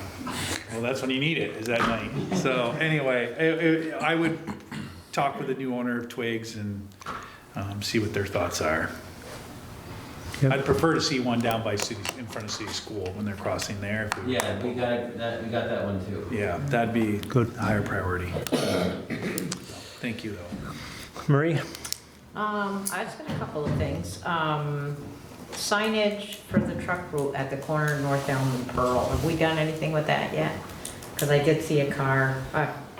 well, that's when you need it, is at night. So anyway, I would talk with the new owner of Twigs and see what their thoughts are. Yep. I'd prefer to see one down by city, in front of city school when they're crossing there. If we- Yeah, we got that one too. Yeah, that'd be Good. higher priority. Thank you, though. Marie? I just got a couple of things. Signage for the truck route at the corner of North Elm and Pearl. Have we done anything with that yet? Because I did see a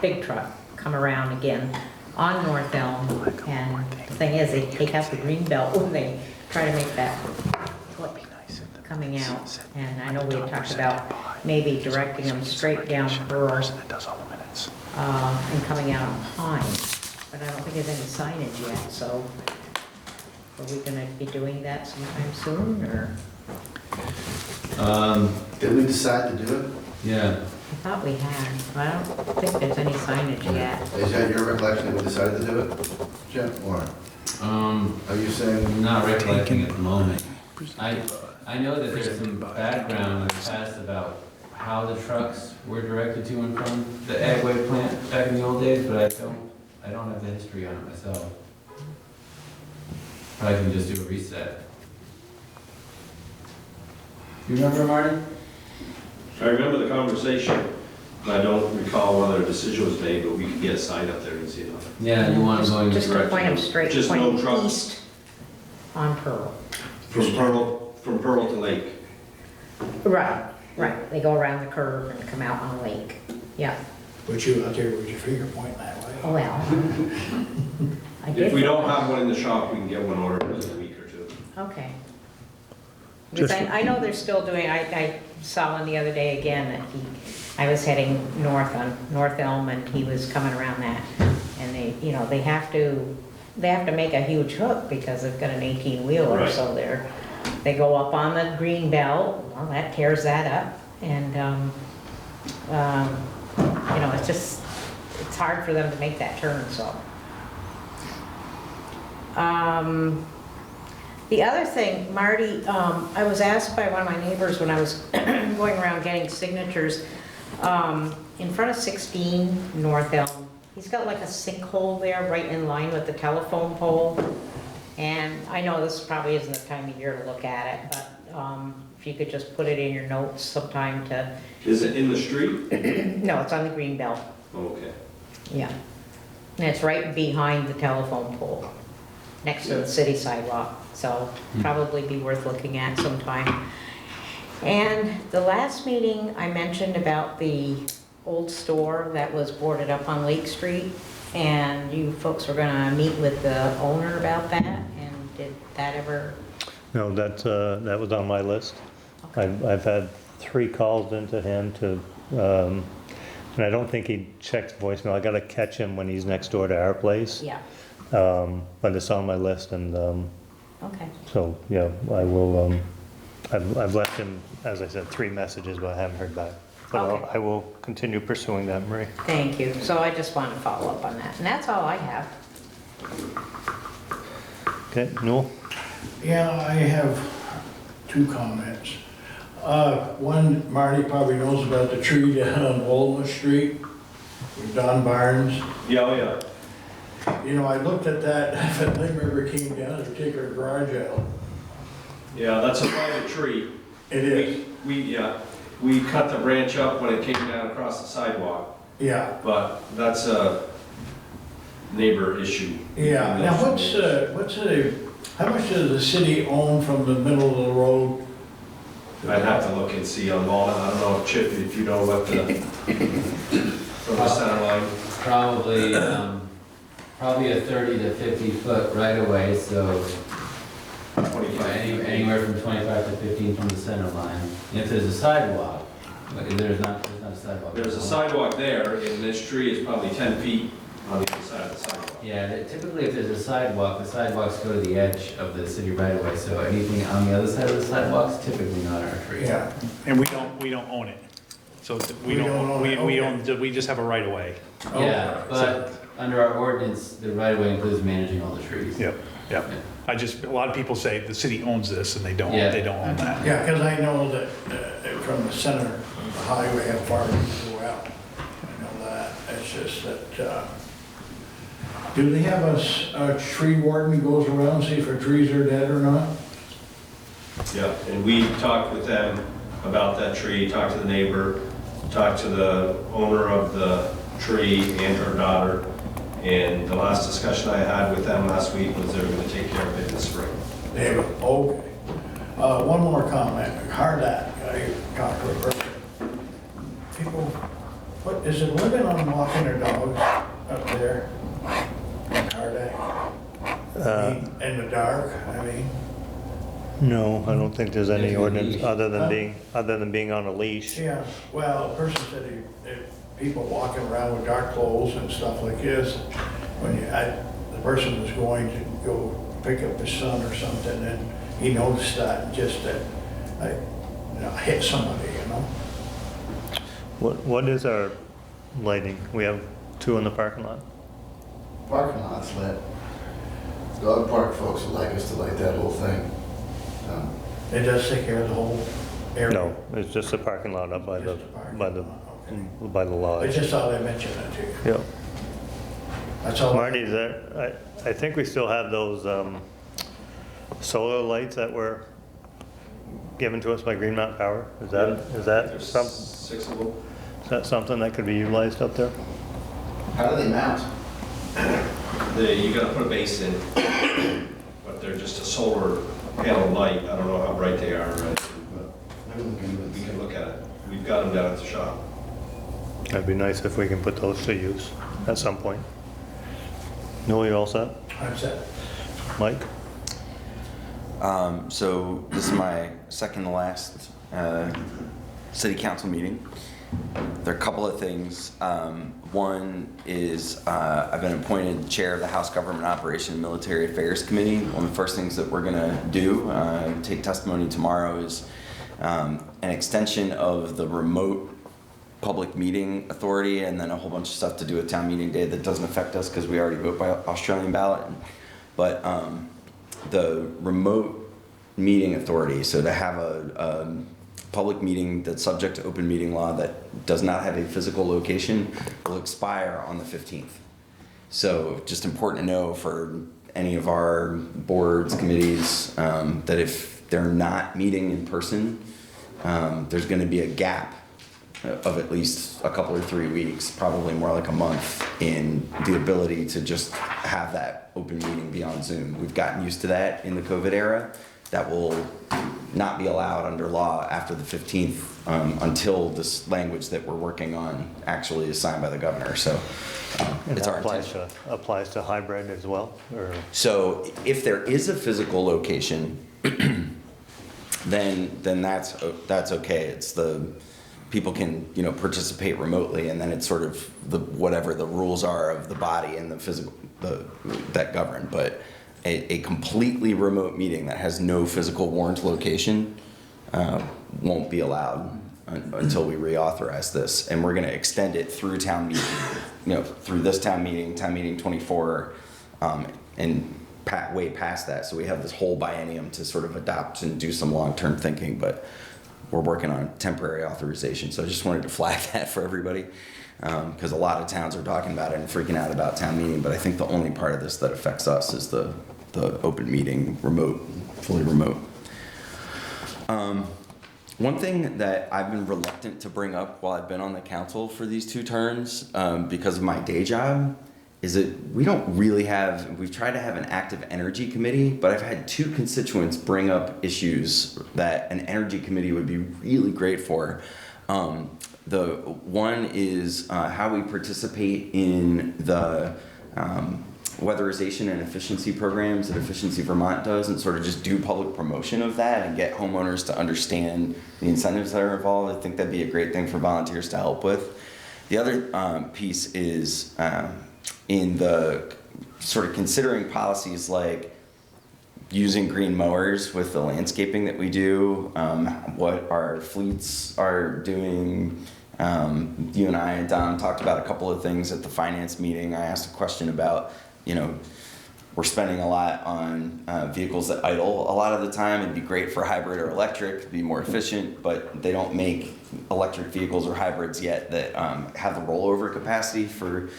big truck come around again on North Elm. And the thing is, they take out the green belt when they try to make that flip coming out. And I know we had talked about maybe directing them straight down Pearl and coming out on Pine. But I don't think there's any signage yet, so are we gonna be doing that sometime soon, or? Did we decide to do it? Yeah. I thought we had, but I don't think there's any signage yet. Is that your recollection that we decided to do it, Jeff, or are you saying? I'm not recollecting at the moment. I know that there's some background in the past about how the trucks were directed to and from the Agway plant back in the old days, but I don't have the history on it myself. Probably can just do a reset. You remember, Martin? I remember the conversation, and I don't recall whether a decision was made, but we could get a sign up there easy enough. Yeah, you want to go in this Just to direction? point them straight, Just no pointing trucks. east on Pearl. From Pearl to Lake. Right, they go around the curve and come out on Lake, yeah. But you out there with your finger pointing that way. Oh, well. I If did. we don't have one in the shop, we can get one ordered within a week or two. Okay. Because I know they're still doing, I saw one the other day again, that I was heading north on North Elm, and he was coming around that. And they have to make a huge hook because they've got an 18-wheeler, Right. so they go up on the green belt, well, that tears that up. And, it's hard for them to make that turn, so. The other thing, Marty, I was asked by one of my neighbors when I was going around getting signatures, in front of 16 North Elm, he's got like a sinkhole there right in line with the telephone pole. And I know this probably isn't the time of year to look at it, but if you could just put it in your notes sometime to. Is it in the street? No, it's on the green belt, Okay. yeah. And it's right behind the telephone pole, next to the city sidewalk, so probably be worth looking at sometime. And the last meeting, I mentioned about the old store that was boarded up on Lake Street, and you folks were gonna meet with the owner about that, and did that ever? No, that was on my list. Okay. I've had 3 calls into him and I don't think he checks voicemail. I gotta catch him when he's next door to our place. Yeah, But it's on my list, and okay. so, yeah, I will, I've left him, as I said, 3 messages, but I haven't heard back. But Okay. I will continue pursuing that, Marie. Thank you. So I just wanted to follow up on that, and that's all I have. Okay, Newell? Yeah, I have 2 comments. One, Marty probably knows about the tree down on Walnut Street with Don Barnes. Yeah, oh yeah. I looked at that, if that thing ever came down, it'd take our garage out. Yeah, that's a private tree. It is, We cut the branch up when it came down across the sidewalk, yeah. but that's a neighbor issue. Yeah, now how much does the city own from the middle of the road? I'd have to look and see on Walnut. I don't know, Chip, if you know what from the center line. Probably a 30 to 50 foot right away, so 25. anywhere from 25 to 15 from the center line. If there's a sidewalk, There's not a sidewalk. There's a sidewalk there, and this tree is probably 10 feet on the other side of the sidewalk. Yeah, typically if there's a sidewalk, the sidewalks go to the edge of the city right away, so anything on the other side of the sidewalk's typically not our tree. Yeah. And we don't own it. So we We don't don't, own it, we okay. own, we just have a right of way. Yeah, but under our ordinance, the right of way includes managing all the trees. Yep, yep. A lot of people say the city owns this and they don't own that. Yeah, because I know that from the center of the highway, how far you can go out. I know that. It's just that, do they have a tree warden who goes around, see if our trees are dead or not? Yeah, and we talked with them about that tree, talked to the neighbor, talked to the owner of the tree and her daughter. And the last discussion I had with them last week was they were gonna take care of it in the spring. They have, okay. One more comment, Hardat, I talked to her. People, what, is it limit on walking their dogs up there? Hardat? In the dark, I mean? No, I don't think there's any There's a ordinance leash. other than being on a leash. Yeah, well, a person said if people walking around with dark clothes and stuff like this, when the person was going to go pick up his son or something, and he noticed that, and just that, hit somebody, you know? What is our lighting? We have 2 in the parking lot. Parking lot's lit. Dog park folks would like us to light that whole thing. It does take care of the whole area. No, it's just the parking lot up by the, Just the parking by the, lot, okay. by the I lodge. just thought I'd mention that to you. Yeah. That's all. Marty, is there, I think we still have those solar lights that were given to us by Green Mountain Power. Is that There's some, 6 of them. is that something that could be utilized up there? How do they mount? You gotta put a base in, but they're just a solar panel light. I don't know how bright they are, but we can look at it. We've got them down at the shop. That'd be nice if we can put those to use at some point. Noel, you all set? I'm set. Mike? So this is my second to last city council meeting. There are a couple of things. One is I've been appointed chair of the House Government Operation and Military Affairs Committee. One of the first things that we're going to do, take testimony tomorrow, is an extension of the remote public meeting authority, and then a whole bunch of stuff to do with town meeting day that doesn't affect us because we already vote by Australian ballot. But the remote meeting authority, so to have a public meeting that's subject to open meeting law that does not have a physical location, will expire on the 15th. So just important to know for any of our boards, committees, that if they're not meeting in person, there's going to be a gap of at least a couple or 3 weeks, probably more like a month, in the ability to just have that open meeting be on Zoom. We've gotten used to that in the COVID era. That will not be allowed under law after the 15th until this language that we're working on actually is signed by the governor. So And it's that our intention. applies to hybrid as well, or? So if there is a physical location, then that's okay. It's people can participate remotely, and then it's sort of whatever the rules are of the body and the physical that govern. But a completely remote meeting that has no physical warrant location won't be allowed until we reauthorize this, and we're going to extend it through town meeting, through this town meeting 24, and way past that. So we have this whole biennium to sort of adopt and do some long-term thinking, but we're working on temporary authorization. So I just wanted to flag that for everybody, because a lot of towns are talking about it and freaking out about town meeting, but I think the only part of this that affects us is the open meeting, fully remote. One thing that I've been reluctant to bring up while I've been on the council for these 2 terms, because of my day job, is that we don't really we've tried to have an active energy committee, but I've had 2 constituents bring up issues that an energy committee would be really great for. The one is how we participate in the weatherization and efficiency programs that Efficiency Vermont does, and sort of just do public promotion of that and get homeowners to understand the incentives that are involved. I think that'd be a great thing for volunteers to help with. The other piece is in the sort of considering policies like using green mowers with the landscaping that we do, what our fleets are doing. You and I and Don talked about a couple of things at the finance meeting. I asked a question about, we're spending a lot on vehicles that idle a lot of the time. It'd be great for hybrid or electric, it'd be more efficient, but they don't make electric vehicles or hybrids yet that have the rollover capacity for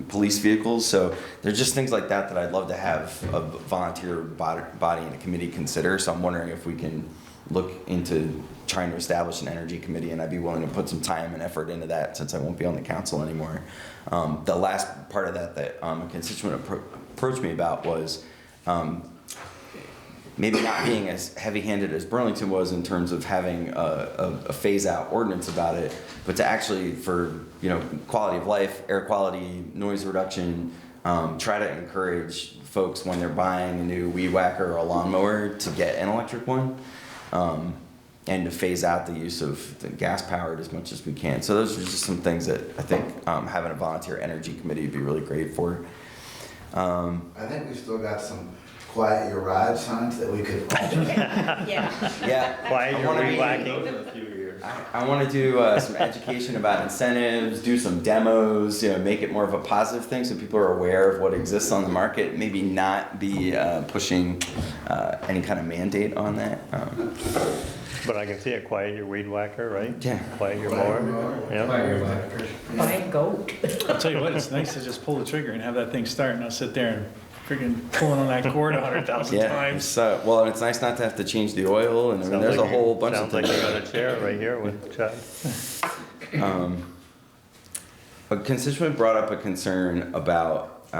police vehicles. So there's just things like that that I'd love to have a volunteer body and a committee consider. So I'm wondering if we can look into trying to establish an energy committee, and I'd be willing to put some time and effort into that since I won't be on the council anymore. The last part of that a constituent approached me about was maybe not being as heavy-handed as Burlington was in terms of having a phase-out ordinance about it, but to actually, for quality of life, air quality, noise reduction, try to encourage folks when they're buying a new weed whacker or a lawnmower to get an electric one. And to phase out the use of the gas-powered as much as we can. So those are just some things that I think having a volunteer energy committee would be really great for. I think we still got some quiet your ride signs that we could alter. Yeah. Quiet your weed whacking. I want to do some education about incentives, do some demos, make it more of a positive thing so people are aware of what exists on the market. Maybe not be pushing any kind of mandate on that. But I can see it, quiet your weed whacker, right? Yeah. Quiet your mower. Yeah. Quiet goat. I'll tell you what, it's nice to just pull the trigger and have that thing start and not sit there and freaking pulling on that cord 100,000 times. So, well, and it's nice not to have to change the oil, and I mean, there's a whole bunch of things. Sounds like you got a chair right here with Chad. A constituent brought up a concern about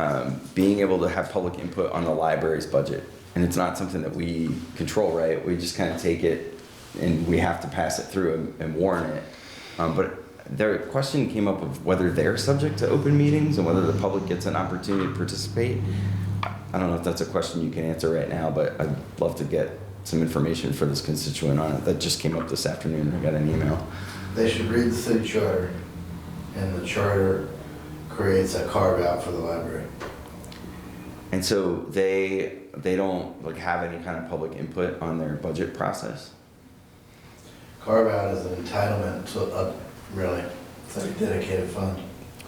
being able to have public input on the library's budget. And it's not something that we control, right? We just kind of take it and we have to pass it through and warn it. But their question came up of whether they're subject to open meetings and whether the public gets an opportunity to participate. I don't know if that's a question you can answer right now, but I'd love to get some information for this constituent on it. That just came up this afternoon. I got an email. They should read the city charter, and the charter creates a carve out for the library. And so they don't have any kind of public input on their budget process? Carve out is an entitlement to really, it's like a dedicated fund.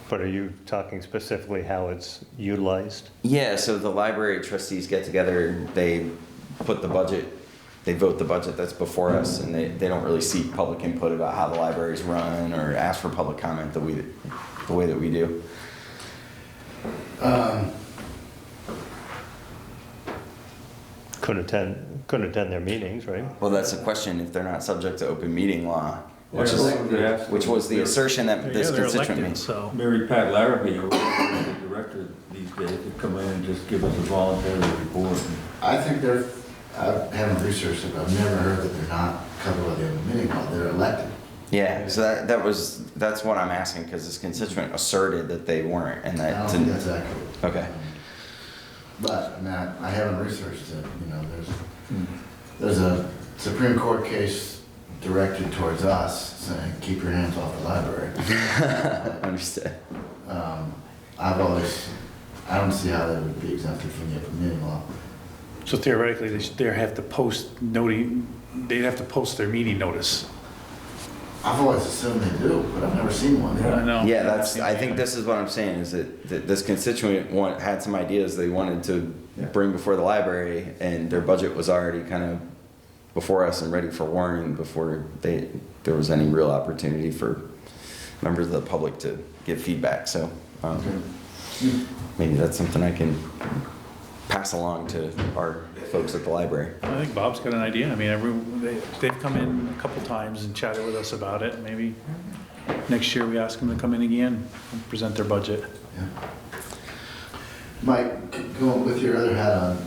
But are you talking specifically how it's utilized? Yeah, so the library trustees get together, they put the budget, they vote the budget that's before us, and they don't really seek public input about how the libraries run or ask for public comment the way that we do. Couldn't attend their meetings, right? Well, that's the question, if they're not subject to open meeting law, which Yeah. was the assertion that this they're constituent elected, made. so. Mary Pat Larrabee, who's the director these days, would come in and just give us a voluntary report. I think I haven't researched it, but I've never heard that they're not covered by the open meeting law. They're elected. Yeah, so that's what I'm asking, because this constituent asserted that they weren't, and I that don't think didn't. that's accurate. Okay. But, I mean, I haven't researched it, there's a Supreme Court case directed towards us saying, keep your hands off the library. Understood. I don't see how they would be exempted from the open meeting law. So theoretically, they'd have to post their meeting notice. I've always assumed they do, but I've never seen one. I know. Yeah, I think this is what I'm saying, is that this constituent had some ideas they wanted to bring before the library, and their budget was already kind of before us and ready for warning before there was any real opportunity for members of the public to give feedback. So maybe that's something I can pass along to our folks at the library. I think Bob's got an idea. I mean, they've come in a couple times and chatted with us about it. Maybe next year we ask them to come in again and present their budget. Yeah. Mike, go with your other hat on.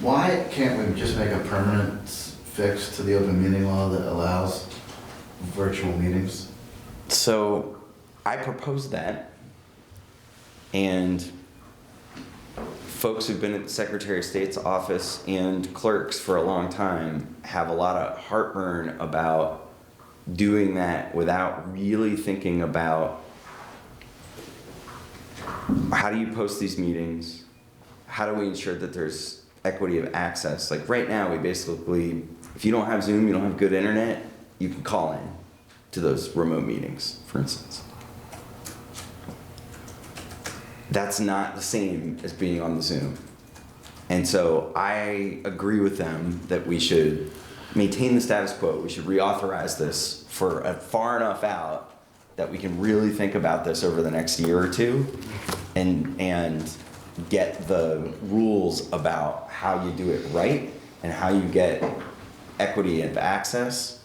Why can't we just make a permanent fix to the open meeting law that allows virtual meetings? So I proposed that, And folks who've been at the Secretary of State's office and clerks for a long time have a lot of heartburn about doing that without really thinking about how do you post these meetings? How do we ensure that there's equity of access? Like right now, we basically, if you don't have Zoom, you don't have good internet, you can call in to those remote meetings, for instance. That's not the same as being on the Zoom. And so I agree with them that we should maintain the status quo. We should reauthorize this for far enough out that we can really think about this over the next year or two and get the rules about how you do it right and how you get equity of access.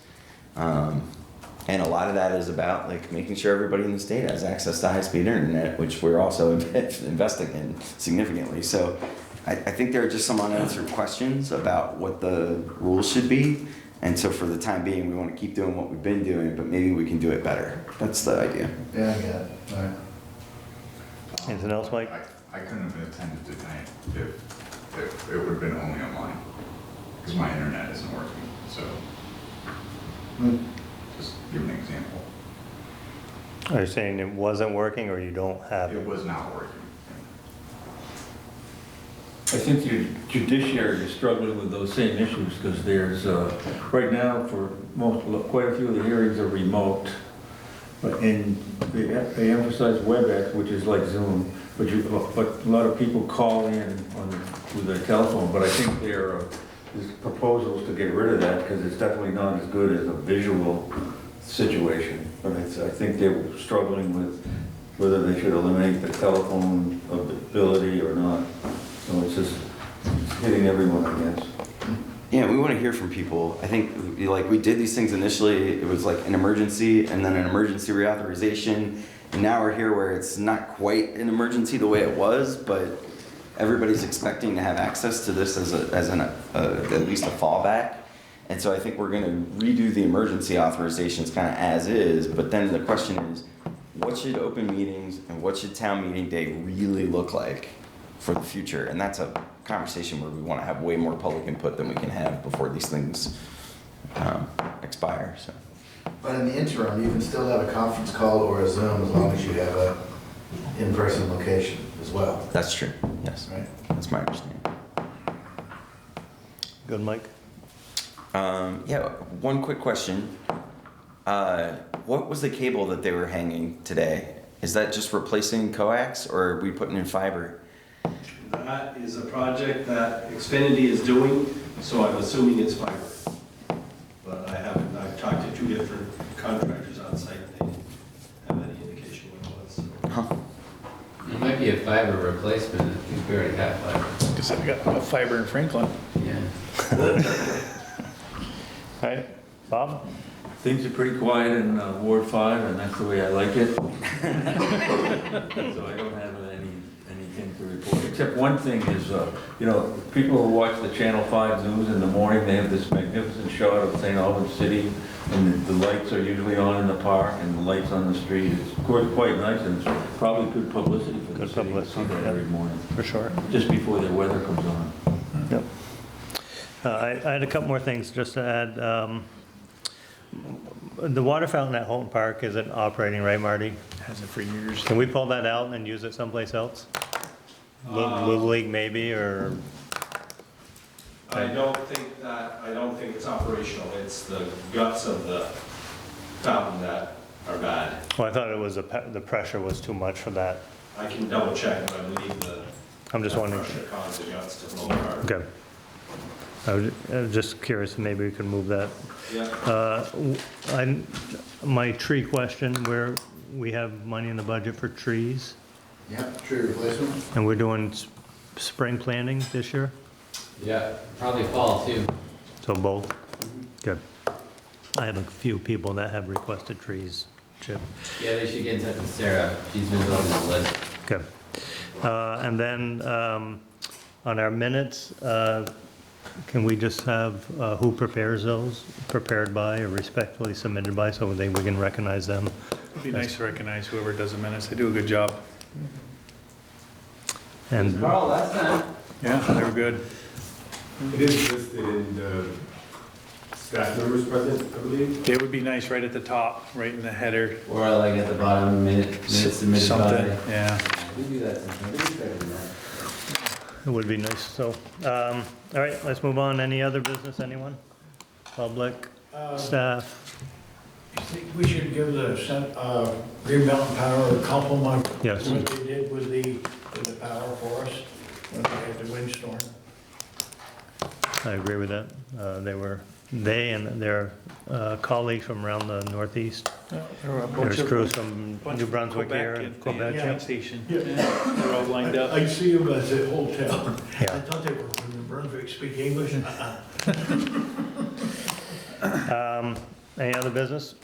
And a lot of that is about like making sure everybody in the state has access to high-speed internet, which we're also investing in significantly. So I think there are just some unanswered questions about what the rules should be. And so for the time being, we want to keep doing what we've been doing, but maybe we can do it better. That's the idea. Yeah, I get it. All right. Anything else, Mike? I couldn't have attended tonight if it would have been only online, because my internet isn't working, so. Just give an example. Are you saying it wasn't working or you don't have It it? was not working. I think the judiciary is struggling with those same issues because there's, right now, for quite a few of the hearings are remote. And they emphasize WebEx, which is like Zoom, but a lot of people call in through their telephone. But I think there's proposals to get rid of that because it's definitely not as good as a visual situation. But I think they're struggling with whether they should eliminate the telephone ability or not. So it's just hitting everyone, I guess. Yeah, we want to hear from people. I think like we did these things initially, it was like an emergency and then an emergency reauthorization. And now we're here where it's not quite an emergency the way it was, but everybody's expecting to have access to this as at least a fallback. And so I think we're going to redo the emergency authorizations kind of as is, but then the question is, what should open meetings and what should town meeting day really look like for the future? And that's a conversation where we want to have way more public input than we can have before these things expire. So. But in the interim, you can still have a conference call or a Zoom as long as you have a in-person location as well. That's true, yes. Right? That's my understanding. Good, Mike? Yeah, one quick question. What was the cable that they were hanging today? Is that just replacing coax or are we putting in fiber? That is a project that Xfinity is doing, so I'm assuming it's fiber. But I've talked to two different contractors on site, and they haven't have any indication what it was. Huh. It might be a fiber replacement, I think we already have fiber. Because I've got fiber in Franklin. Yeah. All right, Bob? Things are pretty quiet in Ward 5, and that's the way I like it. So I don't have anything to report, except one thing is, people who watch the Channel 5 news in the morning, they have this magnificent shot of St. Albans City, and the lights are usually on in the park, and the lights on the street. It's quite nice, and it's probably good publicity for the Good city to see publicity, that yeah. every morning, For sure. just before the weather comes on. Yep. I had a couple more things just to add. The water fountain at Holton Park isn't operating, right, Marty? Has it for years. Can we pull that out and use it someplace else? Little League maybe, or? I don't think it's operational. It's the guts of the fountain that are bad. Well, I thought it was, the pressure was too much for that. I can double check, but I believe I'm just wondering. pressure caused the guts to blow apart. Okay. I was just curious, if maybe we could move that. Yeah. My tree question, where we have money in the budget for trees, Yeah, tree replacement. and we're doing spring planting this year, Yeah, probably fall too. so both? Good. I have a few people that have requested trees, Chip. Yeah, they should get in touch with Sarah. She's been building the list. Good. And then on our minutes, can we just have who prepares those, prepared by or respectfully submitted by, so we can recognize them? It'd be nice to recognize whoever does the minutes. They do a good job. And Carl, last time. Yeah, they were good. It is listed in the staff members present, I believe. It would be nice right at the top, right in the header. Or like at the bottom, minutes submitted Something, by. yeah. We do that sometimes. We do better than that. it would be nice, so, all right, let's move on. Any other business, anyone? Public, staff? You think we should give the Green Mountain Power a compliment? Yes. What they did with the power for us when we had the windstorm. I agree with that. They and their colleagues from around the northeast. There were a bunch There's of- crews from bunch New of Brunswick here and at the Quebec. train station. Yeah, they're all lined up. I see them as a hotel. Yeah. I thought they were from New Brunswick, speak English. Any other business?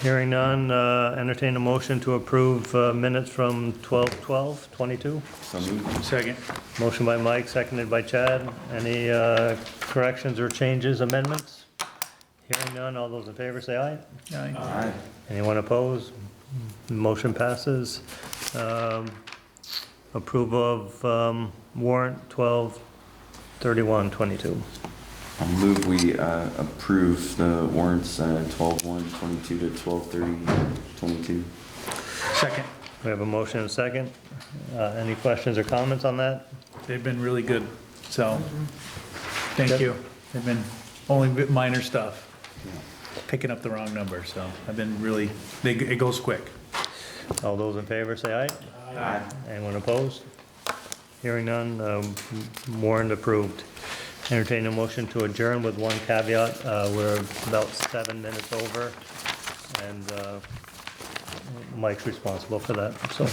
Hearing none, entertain a motion to approve minutes from 12/12/22. So moved. Second. Motion by Mike, seconded by Chad. Any corrections or changes, amendments? Hearing none, all those in favor say aye. Aye. Aye. Anyone opposed? Motion passes. Approval of warrant 12/31/22. I'll move we approve the warrants 12/1/22 to 12/30/22. Second. We have a motion and a second. Any questions or comments on that? They've been really good, so, thank you. They've been only bit minor stuff. Picking up the wrong number, so I've been really, it goes quick. All those in favor say aye. Aye. Anyone opposed? Hearing none, warrant approved. Entertain a motion to adjourn with one caveat. We're about 7 minutes over, and Mike's responsible for that, so.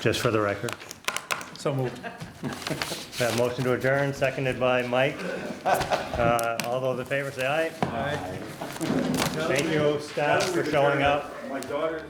Just for the record. So moved. We have motion to adjourn, seconded by Mike. All those in favor say aye. Aye. Thank you, staff, for showing up. My daughter's